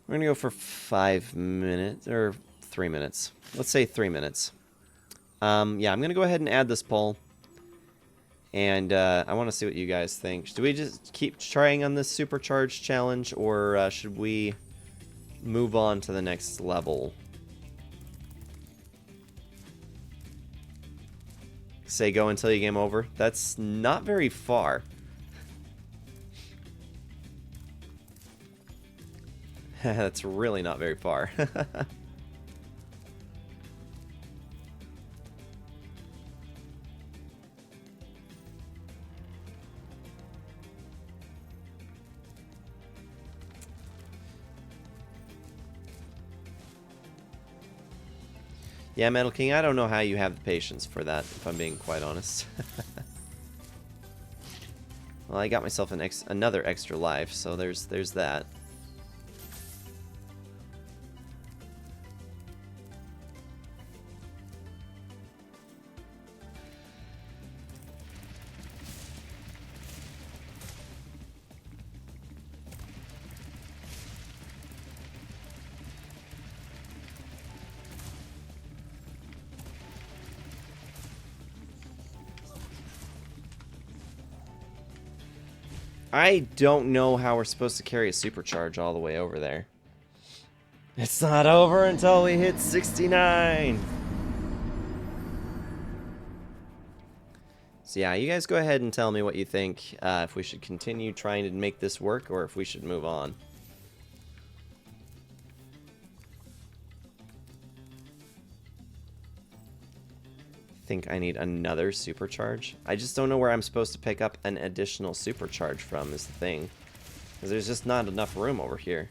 We're gonna go for 5 minutes, or 3 minutes. Let's say 3 minutes. Yeah, I'm gonna go ahead and add this poll. And I want to see what you guys think. Do we just keep trying on this supercharged challenge, or should we move on to the next level? Say go until you game over? That's not very far. That's really not very far. Yeah, Metal King, I don't know how you have the patience for that, if I'm being quite honest. Well, I got myself another extra life, so there's that. I don't know how we're supposed to carry a supercharge all the way over there. It's not over until we hit 69. So yeah, you guys go ahead and tell me what you think, if we should continue trying to make this work or if we should move on. Think I need another supercharge. I just don't know where I'm supposed to pick up an additional supercharge from is the thing. Because there's just not enough room over here.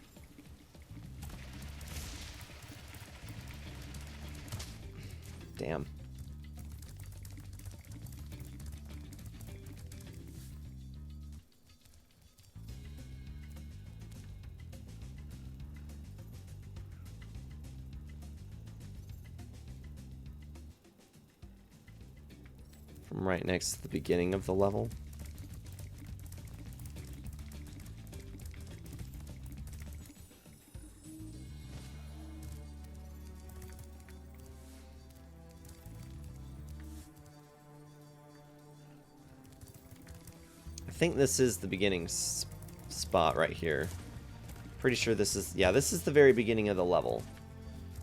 Damn. From right next to the beginning of the level. I think this is the beginning spot right here. Pretty sure this is, yeah, this is the very beginning of the level.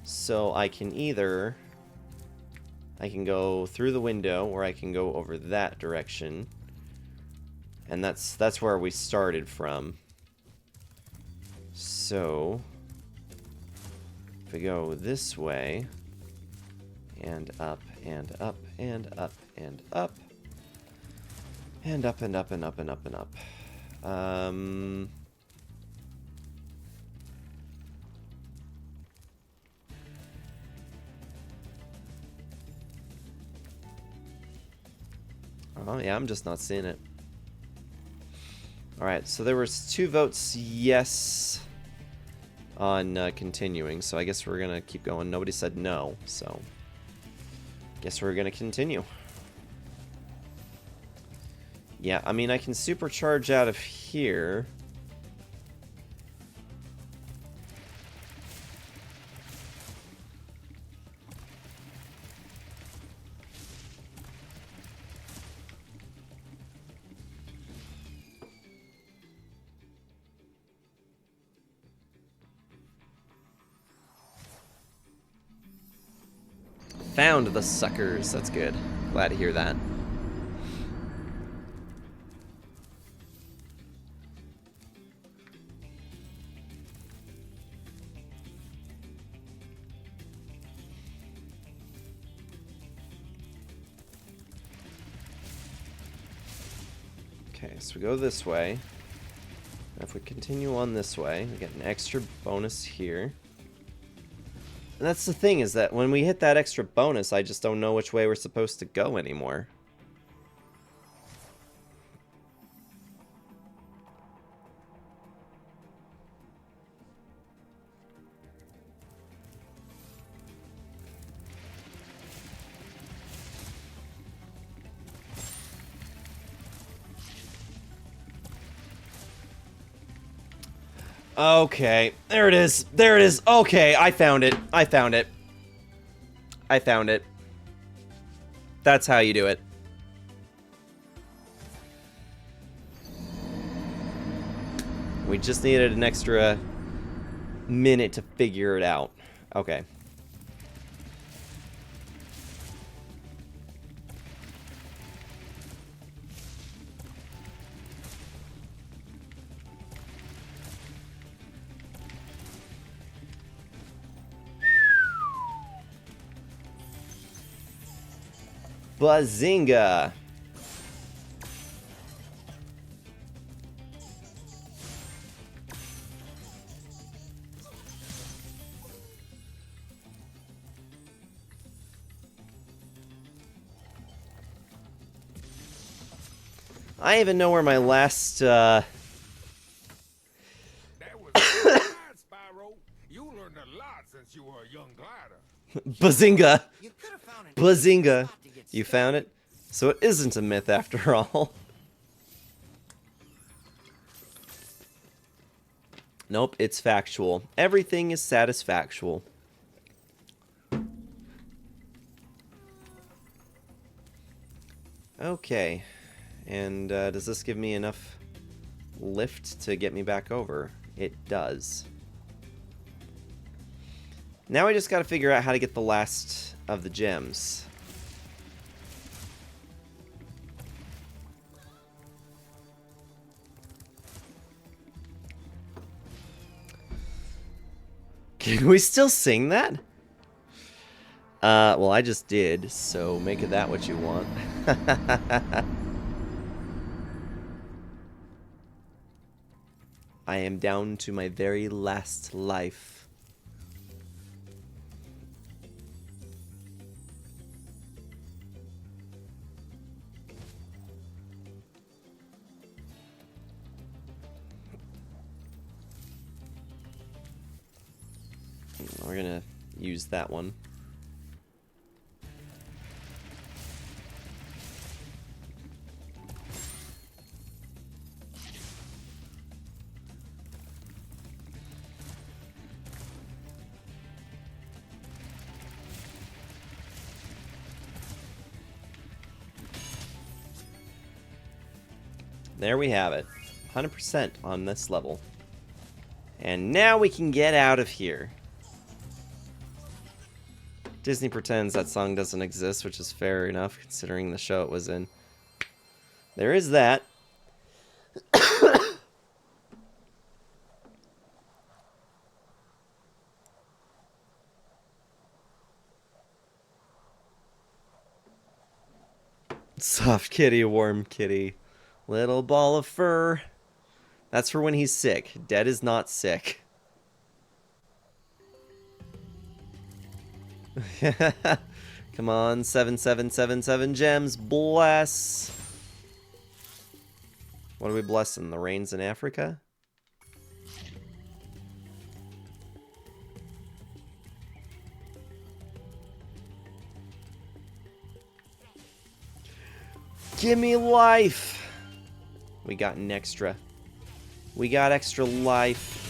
So I can either, I can go through the window or I can go over that direction. And that's where we started from. So if we go this way and up and up and up and up and up and up and up and up and up. Oh yeah, I'm just not seeing it. Alright, so there was 2 votes yes on continuing, so I guess we're gonna keep going. Nobody said no, so guess we're gonna continue. Yeah, I mean, I can supercharge out of here. Found the suckers. That's good. Glad to hear that. Okay, so we go this way. If we continue on this way, we get an extra bonus here. And that's the thing, is that when we hit that extra bonus, I just don't know which way we're supposed to go anymore. Okay, there it is. There it is. Okay, I found it. I found it. I found it. That's how you do it. We just needed an extra minute to figure it out. Okay. Bazinga! I even know where my last, That was fine, Spyro. You learned a lot since you were a young glider. Bazinga! You could have found an Bazinga! spot to get You started. found it? So it isn't a myth after all. Nope, it's factual. Everything is satisfactual. Okay. And does this give me enough lift to get me back over? It does. Now I just gotta figure out how to get the last of the gems. Can we still sing that? Well, I just did, so make of that what you want. I am down to my very last life. We're gonna use that one. There we have it. 100% on this level. And now we can get out of here. Disney pretends that song doesn't exist, which is fair enough considering the show it was in. There is that. Soft kitty, warm kitty. Little ball of fur. That's for when he's sick. Dead is not sick. Come on, 7777 gems. Bless. What are we blessing? The rains in Africa? Give me life. We got an extra. We got extra life.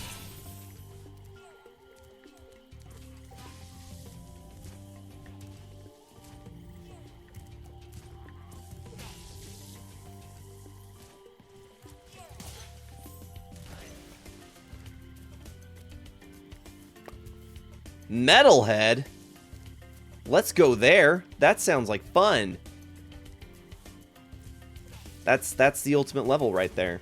Metalhead? Let's go there. That sounds like fun. That's the ultimate level right there.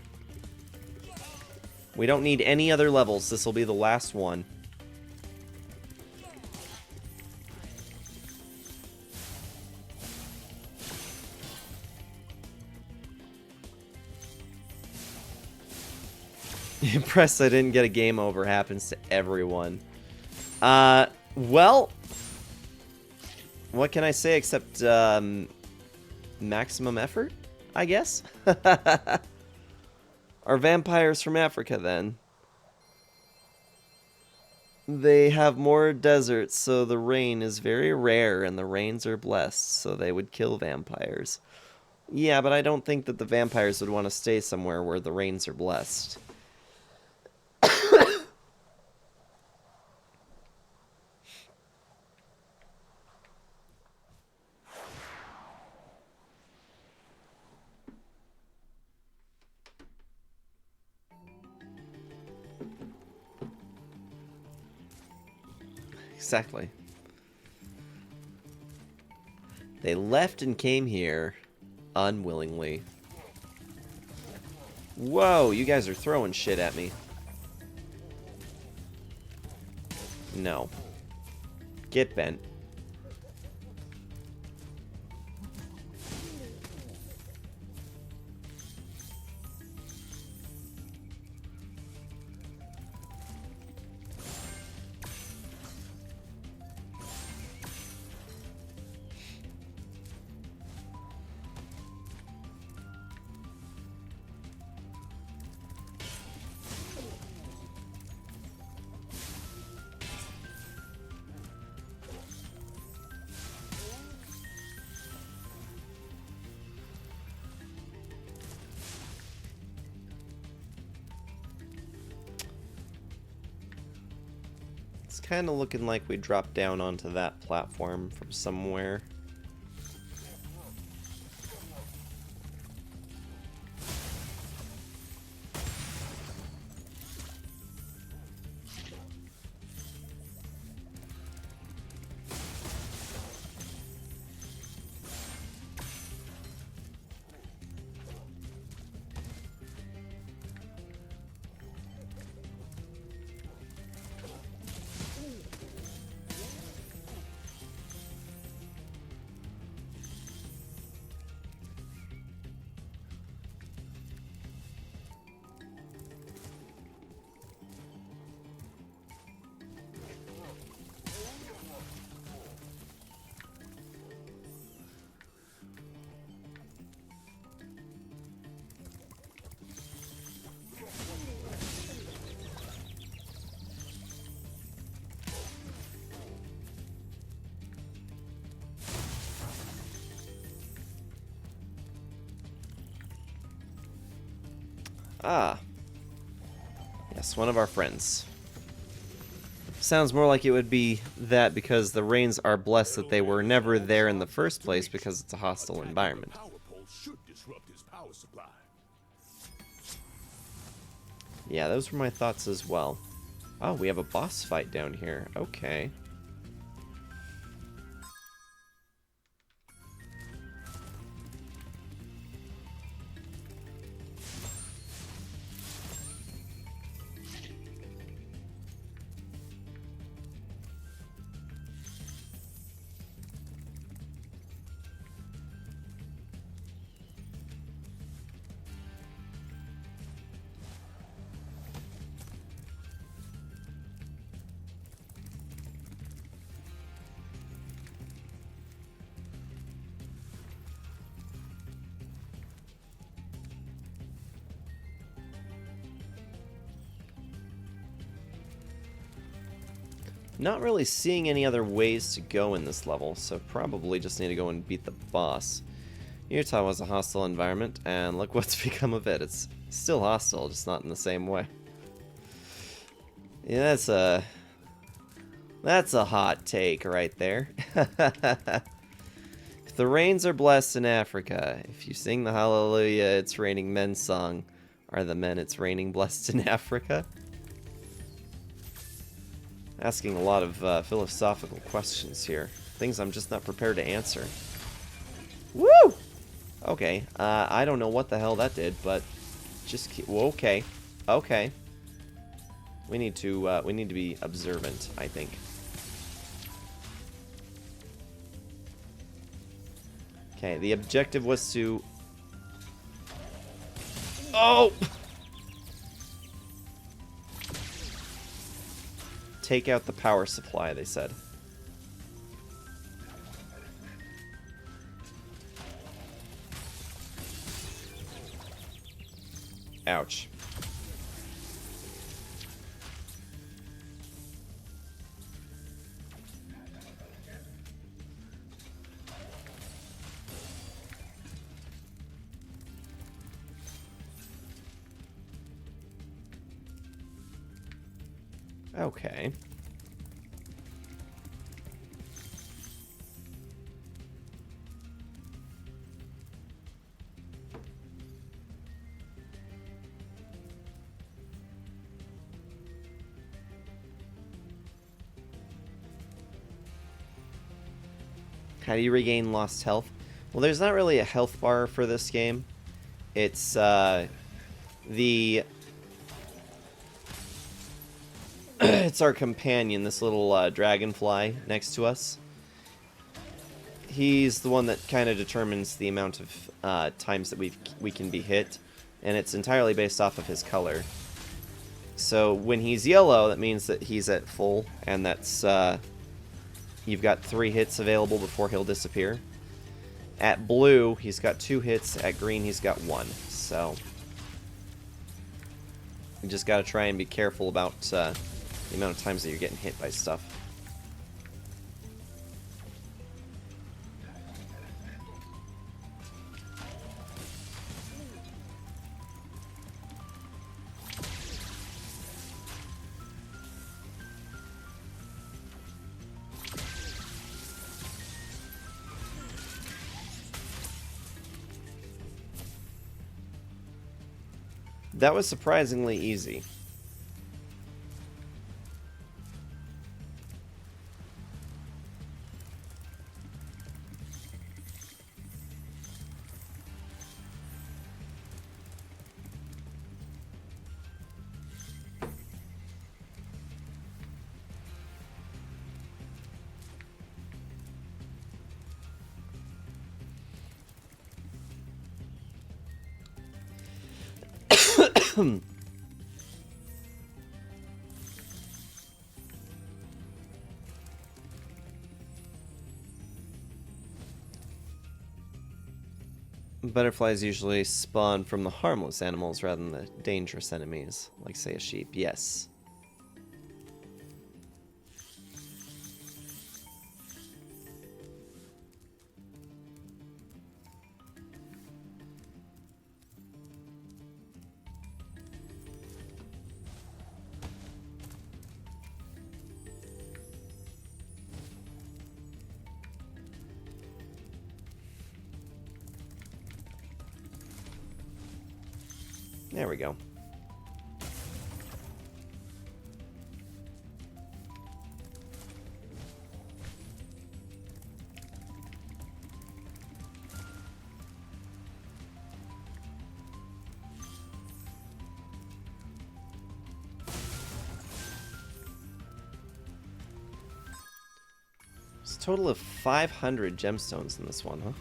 We don't need any other levels. This will be the last one. Impressed I didn't get a game over happens to everyone. Well, what can I say except maximum effort, I guess? Are vampires from Africa, then? They have more deserts, so the rain is very rare, and the rains are blessed, so they would kill vampires. Yeah, but I don't think that the vampires would want to stay somewhere where the rains are blessed. Exactly. They left and came here unwillingly. Whoa, you guys are throwing shit at me. No. Get bent. It's kind of looking like we dropped down onto that platform from somewhere. Ah. Yes, one of our friends. Sounds more like it would be that because the Rains are blessed that they were never there in the first place because it's a hostile environment. Power pole should disrupt his power supply. Yeah, those were my thoughts as well. Oh, we have a boss fight down here. Okay. Not really seeing any other ways to go in this level, so probably just need to go and beat the boss. Utah was a hostile environment, and look what's become of it. It's still hostile, just not in the same way. Yeah, that's a hot take right there. If the rains are blessed in Africa, if you sing the Hallelujah, It's Raining Men song, are the men it's raining blessed in Africa? Asking a lot of philosophical questions here. Things I'm just not prepared to answer. Woo! Okay, I don't know what the hell that did, but just keep... Well, okay. Okay. We need to be observant, I think. Okay, the objective was to... Oh! Take out the power supply, they said. Ouch. Okay. How do you regain lost health? Well, there's not really a health bar for this game. It's, it's our companion, this little dragonfly next to us. He's the one that kind of determines the amount of times that we can be hit, and it's entirely based off of his color. So when he's yellow, that means that he's at full, and that's you've got 3 hits available before he'll disappear. At blue, he's got 2 hits. At green, he's got 1. So you just gotta try and be careful about the amount of times that you're getting hit by stuff. That was surprisingly easy. Butterflies usually spawn from the harmless animals rather than the dangerous enemies, like, say, a sheep. Yes. There we go. It's a total of 500 gemstones in this one, huh?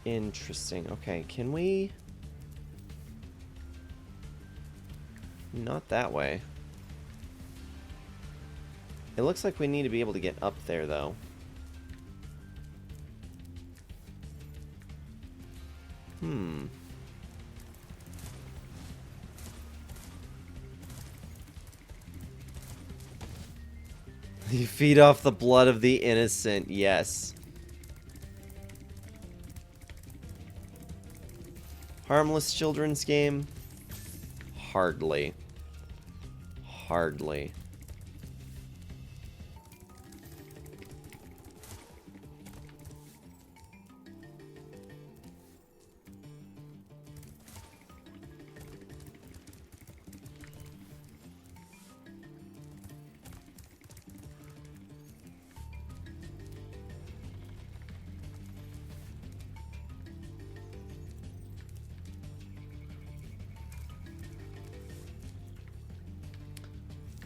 Interesting. Okay, can we... Not that way. It looks like we need to be able to get up there, though. You feed off the blood of the innocent, yes. Harmless children's game? Hardly. Hardly.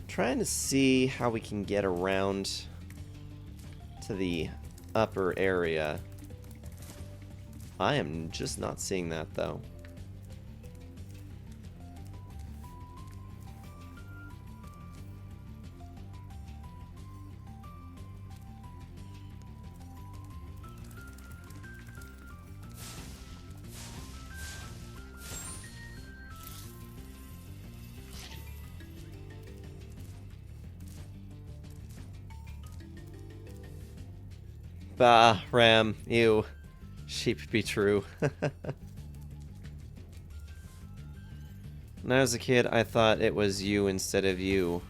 Trying to see how we can get around to the upper area. I am just not seeing that, though. Bah, Ram, ew. Sheep be true. When I was a kid, I thought it was you instead of you,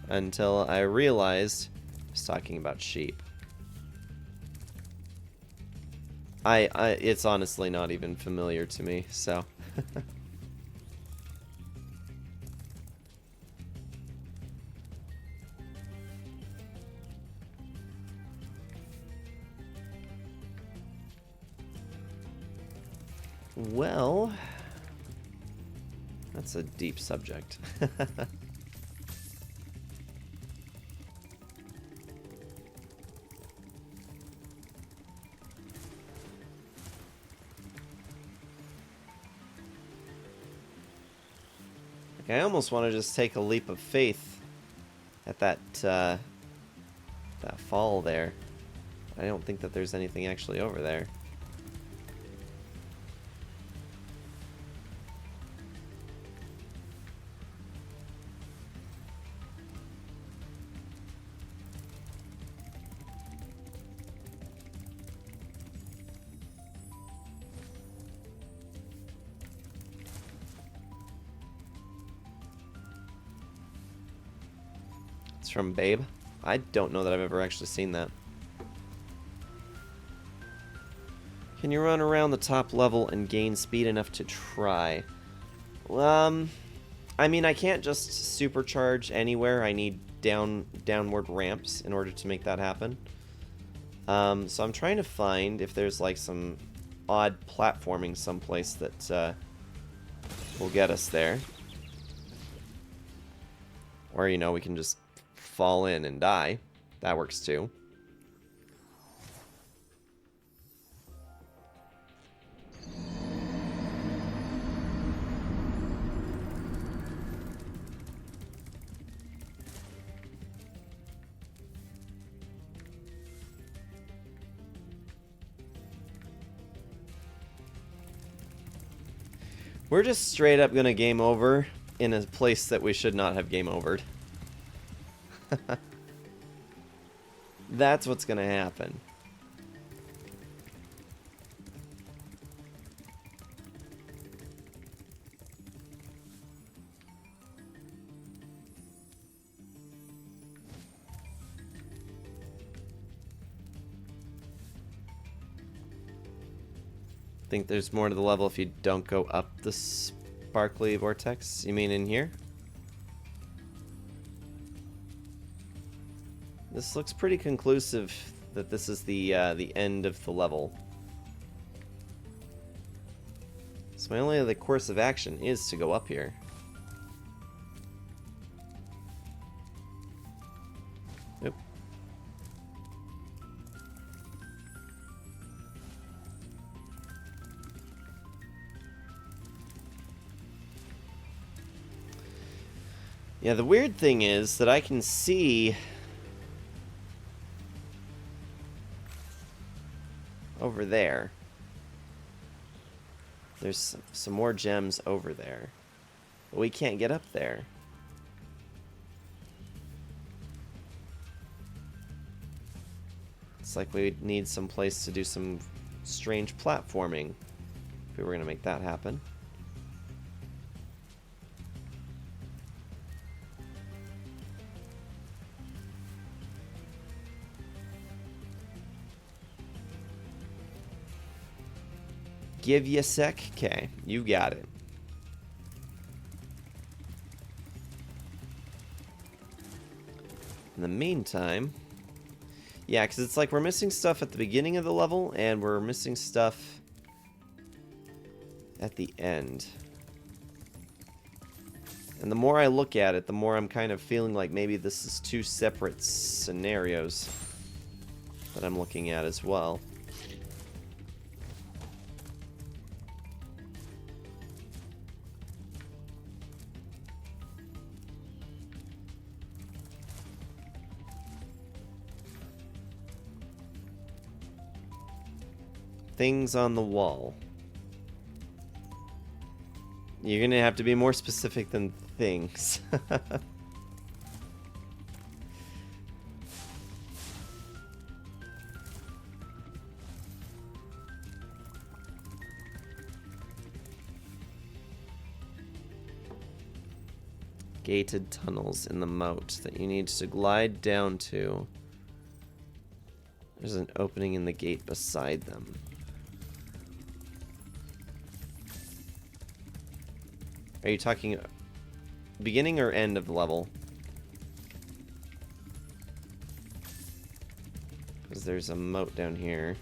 until I realized I was talking about sheep. It's honestly not even familiar to me, so. Well, that's a deep subject. I almost want to just take a leap of faith at that that fall there. I don't think that there's anything actually over there. From Babe. I don't know that I've ever actually seen that. Can you run around the top level and gain speed enough to try? I mean, I can't just supercharge anywhere. I need downward ramps in order to make that happen. So I'm trying to find if there's like some odd platforming someplace that will get us there. Or, you know, we can just fall in and die. That works too. We're just straight up gonna game over in a place that we should not have game overed. That's what's gonna happen. Think there's more to the level if you don't go up the sparkly vortex? You mean in here? This looks pretty conclusive that this is the end of the level. So my only other course of action is to go up here. Nope. Yeah, the weird thing is that I can see over there. There's some more gems over there. But we can't get up there. It's like we need some place to do some strange platforming if we were going to make that happen. Give you a sec? Okay, you got it. In the meantime, yeah, because it's like we're missing stuff at the beginning of the level, and we're missing stuff at the end. And the more I look at it, the more I'm kind of feeling like maybe this is two separate scenarios that I'm looking at as well. Things on the wall. You're gonna have to be more specific than things. Gated tunnels in the moat that you need to glide down to. There's an opening in the gate beside them. Are you talking beginning or end of the level? Because there's a moat down here.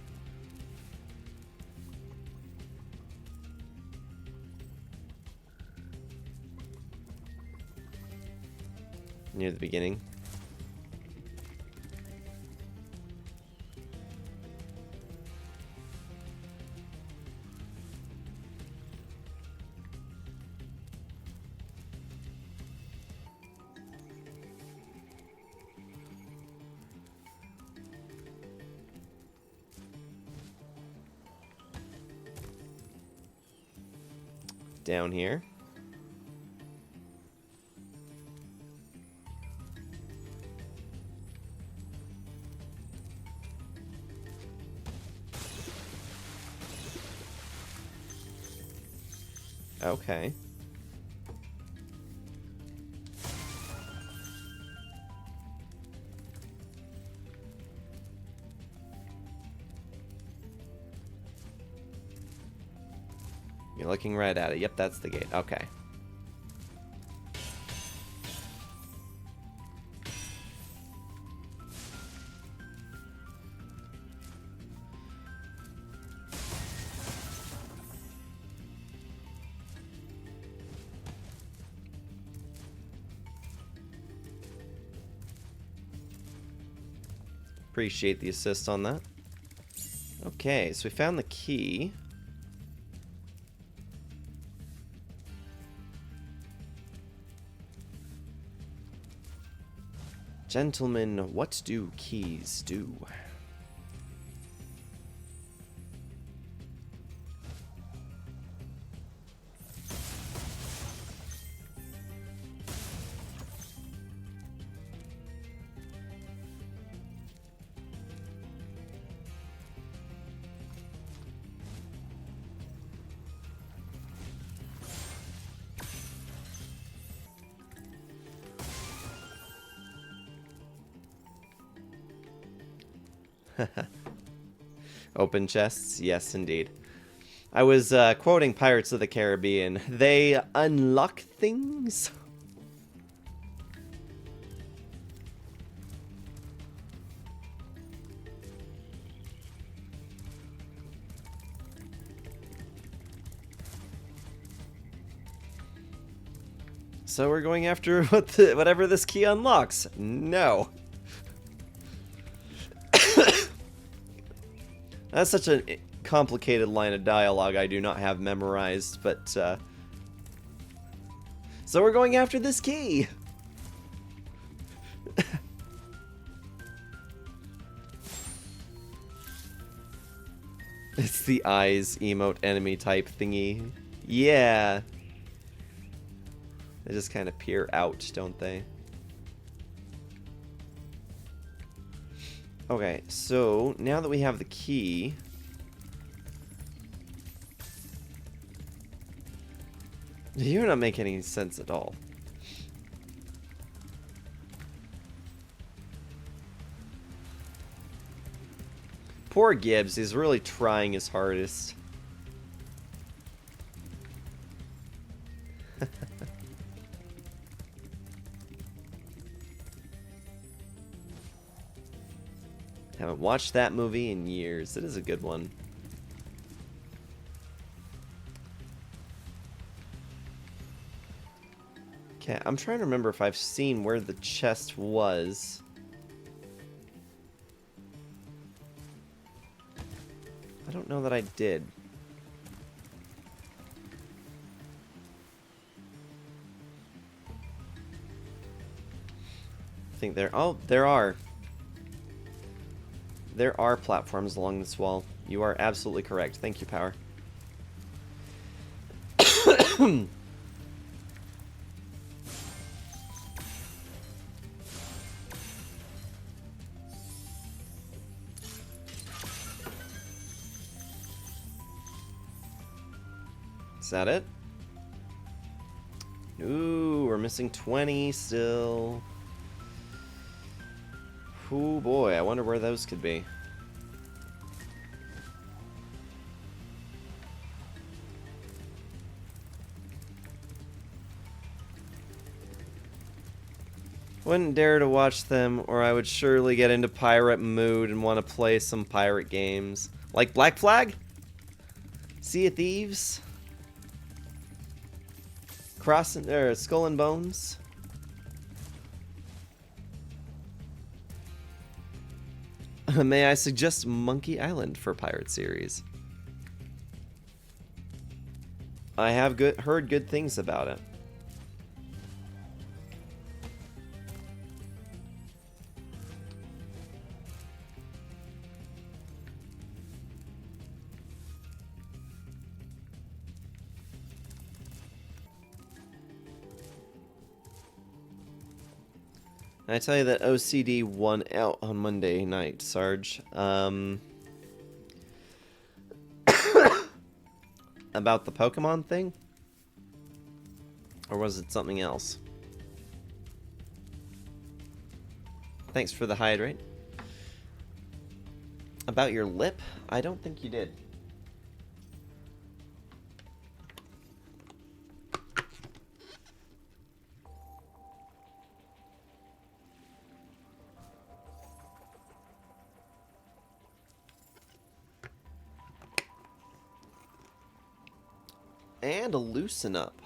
Near the beginning. Down here. Okay. looking right at it. Yep, that's the gate. Okay. Appreciate the assist on that. Okay, so we found the key. Gentlemen, what do keys do? Open chests? Yes, indeed. I was quoting Pirates of the Caribbean. They unlock things? So we're going after whatever this key unlocks. No. That's such a complicated line of dialogue I do not have memorized, but so we're going after this key. It's the eyes emote enemy type thingy. Yeah. They just kind of peer out, don't they? Okay, so now that we have the key, you're not making any sense at all. Poor Gibbs, he's really trying his hardest. Haven't watched that movie in years. It is a good one. Okay, I'm trying to remember if I've seen where the chest was. I don't know that I did. I think there... Oh, there are. There are platforms along this wall. You are absolutely correct. Thank you, Power. Is that it? Ooh, we're missing 20 still. Oh boy, I wonder where those could be. Wouldn't dare to watch them, or I would surely get into pirate mood and want to play some pirate games. Like Black Flag? Sea of Thieves? Skull and Bones? May I suggest Monkey Island for Pirate series? I have heard good things about it. I tell you that OCD won out on Monday night, Sarge. About the Pokemon thing? Or was it something else? Thanks for the hydrate. About your lip? I don't think you did. And a loosen up.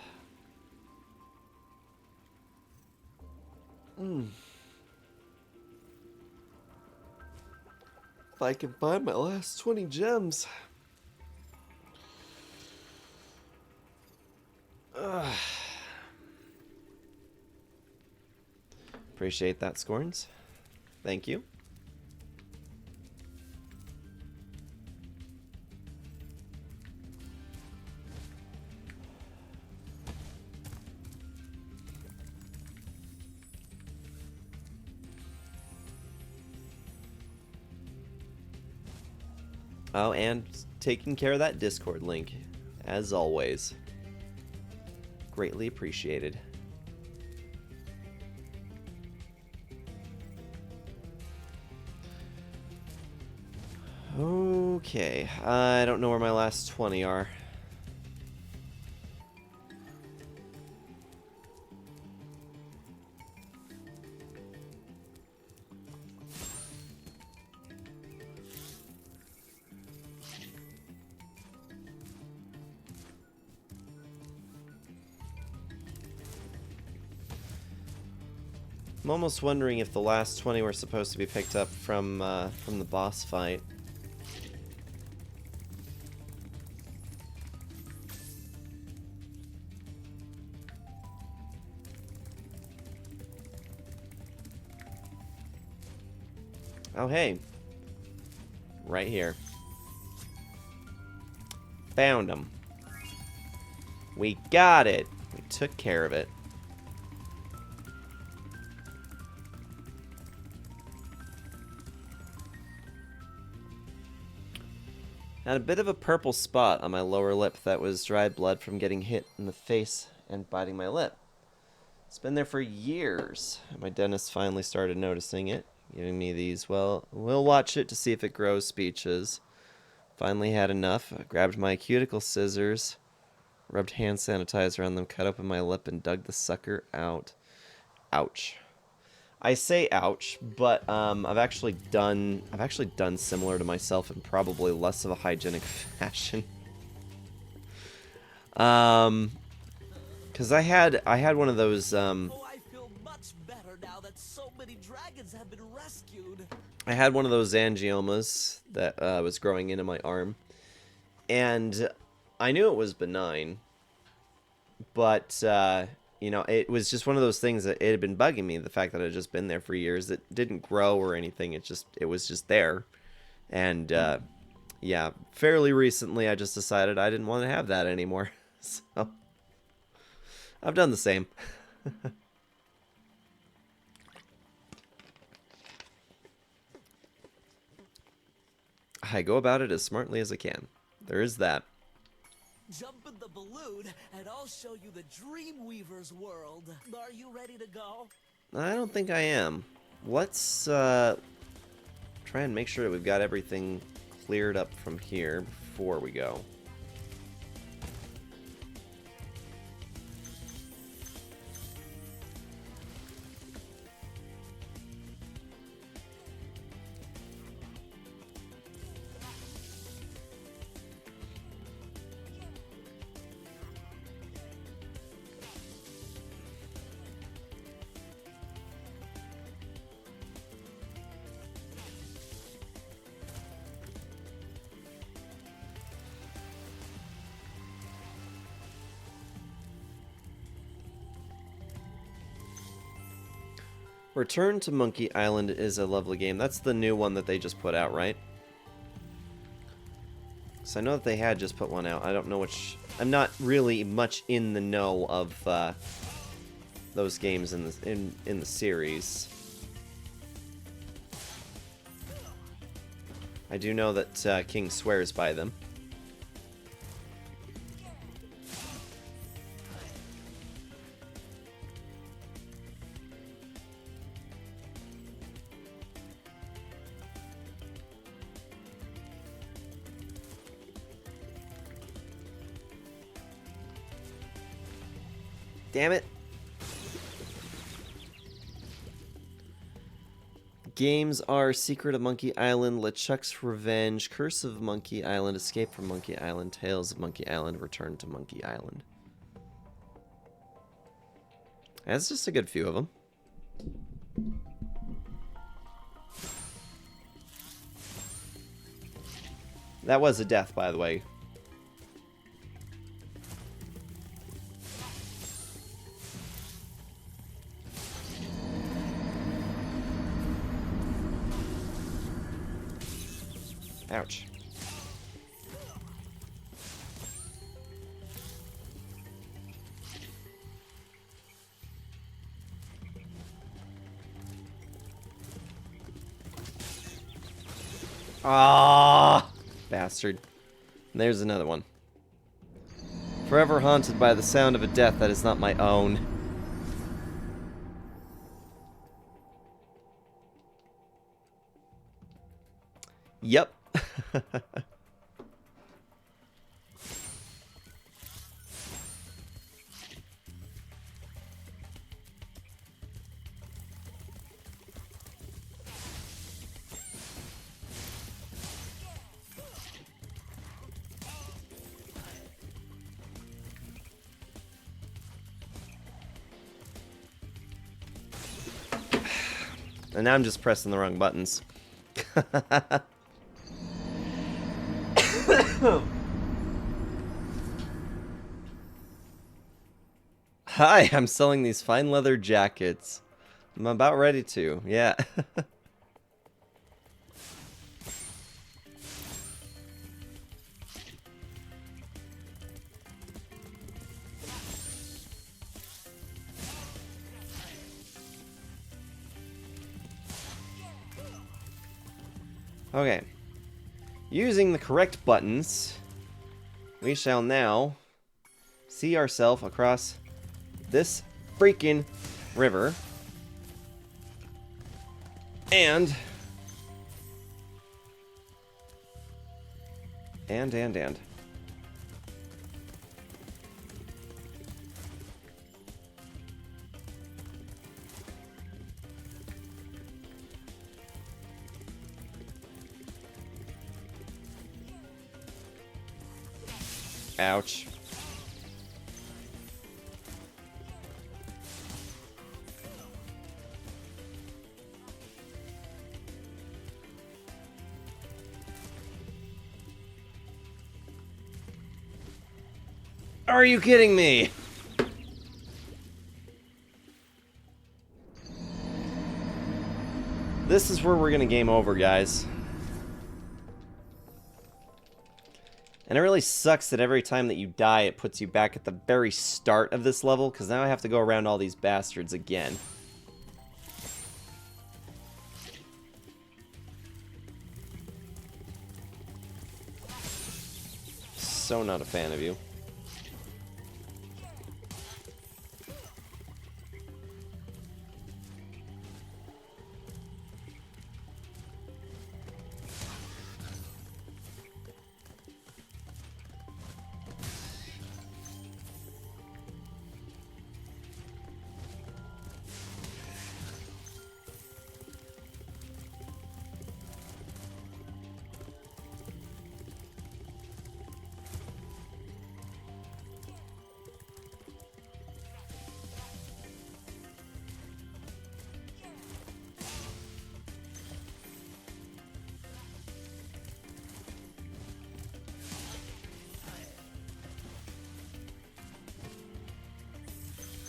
If I can find my last 20 gems. Ugh. Appreciate that, Scorns. Thank you. Oh, and taking care of that Discord link, as always. Greatly appreciated. Okay, I don't know where my last 20 are. I'm almost wondering if the last 20 were supposed to be picked up from the boss fight. Oh, hey. Right here. Found him. We got it. We took care of it. Had a bit of a purple spot on my lower lip that was dried blood from getting hit in the face and biting my lip. It's been there for years. My dentist finally started noticing it, giving me these, well, we'll watch it to see if it grows speeches. Finally had enough. I grabbed my cuticle scissors, rubbed hand sanitizer on them, cut open my lip, and dug the sucker out. Ouch. I say ouch, but I've actually done similar to myself in probably less of a hygienic fashion. Because I had one of those. Oh, I feel much better now that so many dragons have been rescued. I had one of those angiomas that was growing into my arm, and I knew it was benign, but you know, it was just one of those things that it had been bugging me. The fact that it had just been there for years, it didn't grow or anything. It was just there, and yeah, fairly recently, I just decided I didn't want to have that anymore. So I've done the same. I go about it as smartly as I can. There is that. Jump in the balloon, and I'll show you the Dreamweaver's world. Are you ready to go? I don't think I am. Let's try and make sure that we've got everything cleared up from here before we go. Return to Monkey Island is a lovely game. That's the new one that they just put out, right? So I know that they had just put one out. I don't know which. I'm not really much in the know of those games in the series. I do know that King swears by them. Damn it. games are Secret of Monkey Island, LeChuck's Revenge, Curse of Monkey Island, Escape from Monkey Island, Tales of Monkey Island, Return to Monkey Island. That's just a good few of them. That was a death, by the way. Ouch. Ah, bastard. There's another one. Forever haunted by the sound of a death that is not my own. Yep. And now I'm just pressing the wrong buttons. Hi, I'm selling these fine leather jackets. I'm about ready to, yeah. Okay. Using the correct buttons, we shall now see ourselves across this freaking river. And. Ouch. Are you kidding me? This is where we're gonna game over, guys. And it really sucks that every time that you die, it puts you back at the very start of this level, because now I have to go around all these bastards again. So not a fan of you.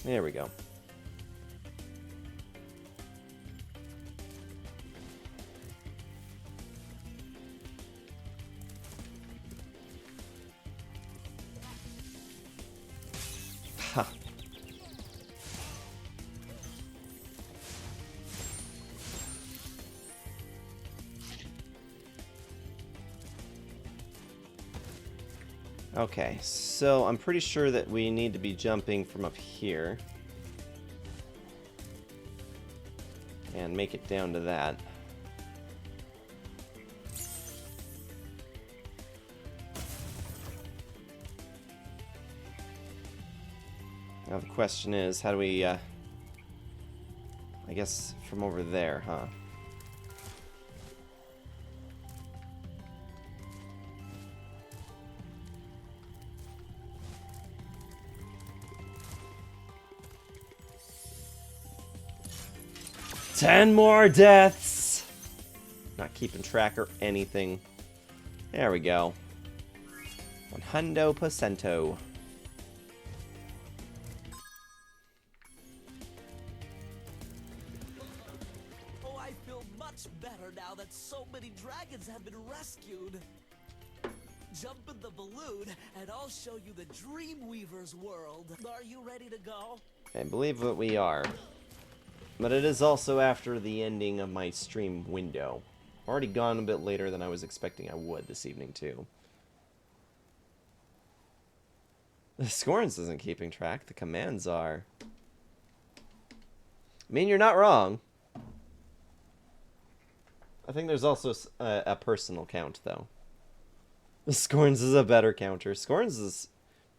There we go. Ha. Okay, so I'm pretty sure that we need to be jumping from up here. And make it down to that. Now the question is, how do we, I guess from over there, huh? 10 more deaths! Not keeping track or anything. There we go. 100%. Oh, I feel much better now that so many dragons have been rescued. Jump in the balloon, and I'll show you the Dreamweaver's world. Are you ready to go? I believe that we are. But it is also after the ending of my stream window. Already gone a bit later than I was expecting I would this evening, too. The Scorns isn't keeping track. The commands are. I mean, you're not wrong. I think there's also a personal count, though. The Scorns is a better counter. Scorns is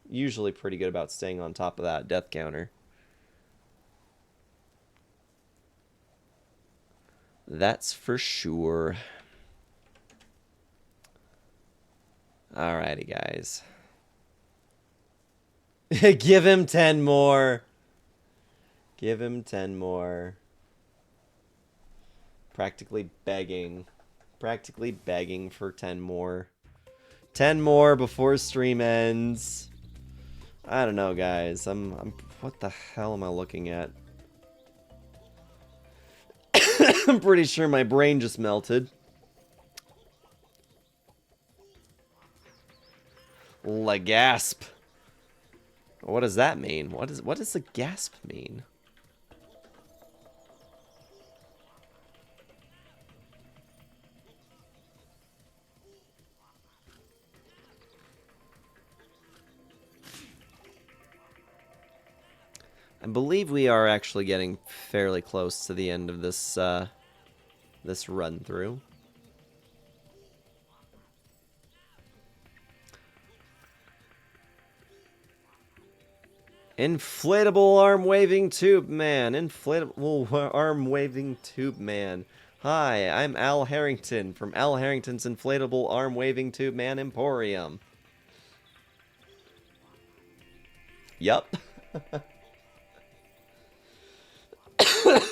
usually pretty good about staying on top of that death counter. That's for sure. Alrighty, guys. Give him 10 more. Give him 10 more. Practically begging. Practically begging for 10 more. 10 more before stream ends. I don't know, guys. I'm what the hell am I looking at? I'm pretty sure my brain just melted. La gasp. What does that mean? What does the gasp mean? I believe we are actually getting fairly close to the end of this this run through. Inflatable arm waving tube man. Inflatable arm waving tube man. Hi, I'm Al Harrington from Al Harrington's Inflatable Arm Waving Tube Man Emporium. Yup.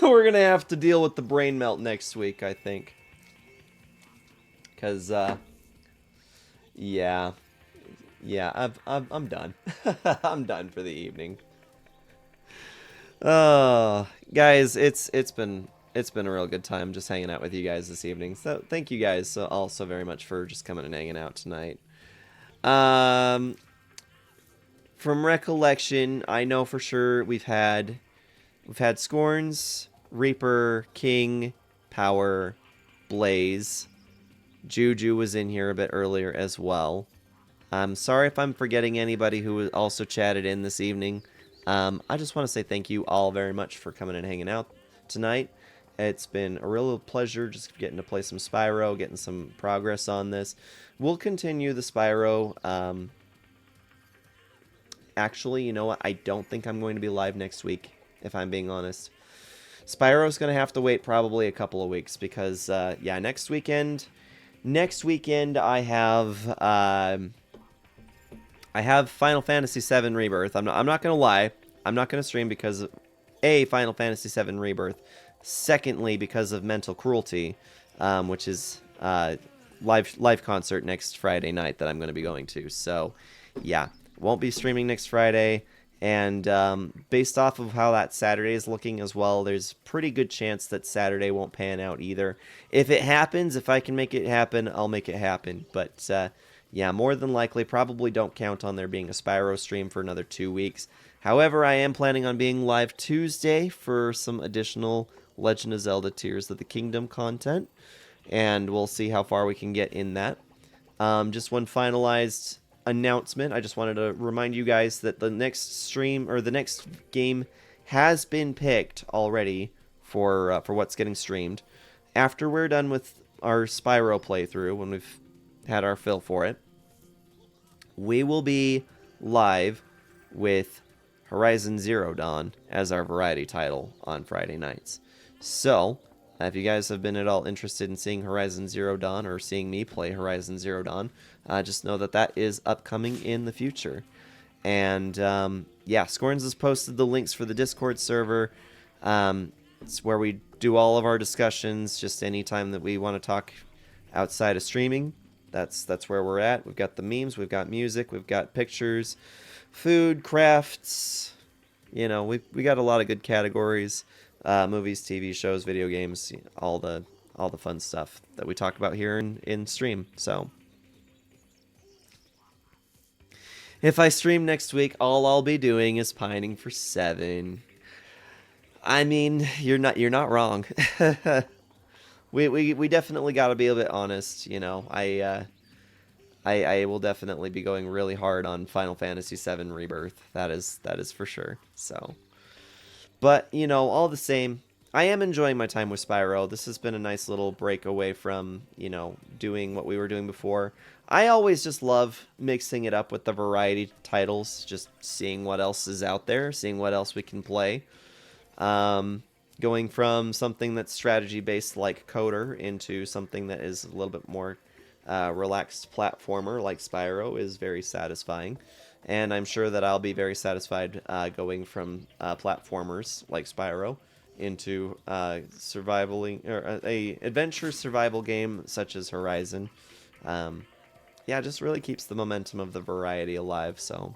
We're gonna have to deal with the brain melt next week, I think. Cause yeah, I'm done. I'm done for the evening. Guys, it's been a real good time just hanging out with you guys this evening. So thank you guys all so very much for just coming and hanging out tonight. From recollection, I know for sure we've had Scorns, Reaper, King, Power, Blaze. Juju was in here a bit earlier as well. I'm sorry if I'm forgetting anybody who also chatted in this evening. I just want to say thank you all very much for coming and hanging out tonight. It's been a real pleasure just getting to play some Spyro, getting some progress on this. We'll continue the Spyro. Actually, you know what? I don't think I'm going to be live next week, if I'm being honest. Spyro's going to have to wait probably a couple of weeks because, yeah, next weekend I have Final Fantasy VII Rebirth. I'm not going to lie. I'm not going to stream because of, A, Final Fantasy VII Rebirth. Secondly, because of Mental Cruelty, which is live concert next Friday night that I'm going to be going to. So, yeah, won't be streaming next Friday. And based off of how that Saturday is looking as well, there's pretty good chance that Saturday won't pan out either. If it happens, if I can make it happen, I'll make it happen. But yeah, more than likely, probably don't count on there being a Spyro stream for another 2 weeks. However, I am planning on being live Tuesday for some additional Legend of Zelda Tears of the Kingdom content. And we'll see how far we can get in that. Just one finalized announcement. I just wanted to remind you guys that the next stream, or the next game, has been picked already for what's getting streamed. After we're done with our Spyro playthrough, when we've had our fill for it, we will be live with Horizon Zero Dawn as our variety title on Friday nights. So, if you guys have been at all interested in seeing Horizon Zero Dawn or seeing me play Horizon Zero Dawn, just know that that is upcoming in the future. And yeah, Scorns has posted the links for the Discord server. It's where we do all of our discussions. Just anytime that we want to talk outside of streaming, that's where we're at. We've got the memes, we've got music, we've got pictures, food, crafts. You know, we got a lot of good categories: movies, TV shows, video games, all the fun stuff that we talk about here in stream. So if I stream next week, all I'll be doing is pining for 7. I mean, you're not wrong. We definitely got to be a bit honest. You know, I will definitely be going really hard on Final Fantasy VII Rebirth. That is for sure. So, but you know, all the same, I am enjoying my time with Spyro. This has been a nice little break away from, you know, doing what we were doing before. I always just love mixing it up with the variety titles, just seeing what else is out there, seeing what else we can play. Going from something that's strategy based like Coder into something that is a little bit more relaxed platformer like Spyro is very satisfying, and I'm sure that I'll be very satisfied going from platformers like Spyro into survivaling or a adventure survival game such as Horizon. Yeah, it just really keeps the momentum of the variety alive. So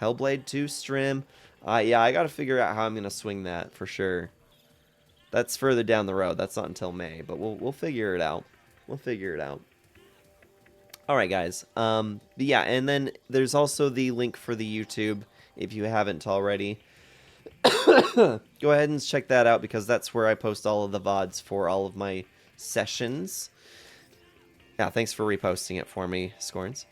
Hellblade 2 Strim, yeah, I gotta figure out how I'm gonna swing that for sure. That's further down the road. That's not until May, but we'll figure it out. We'll figure it out. All right, guys. But yeah, and then there's also the link for the YouTube if you haven't already. Go ahead and check that out because that's where I post all of the VODs for all of my sessions. Yeah, thanks for reposting it for me, Scorns.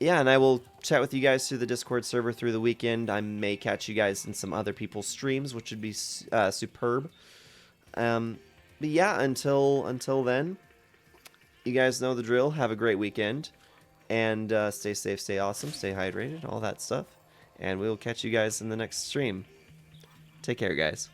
Yeah, and I will chat with you guys through the Discord server through the weekend. I may catch you guys in some other people's streams, which would be superb. But yeah, until then, you guys know the drill. Have a great weekend, and stay safe, stay awesome, stay hydrated, all that stuff. And we will catch you guys in the next stream. Take care, guys.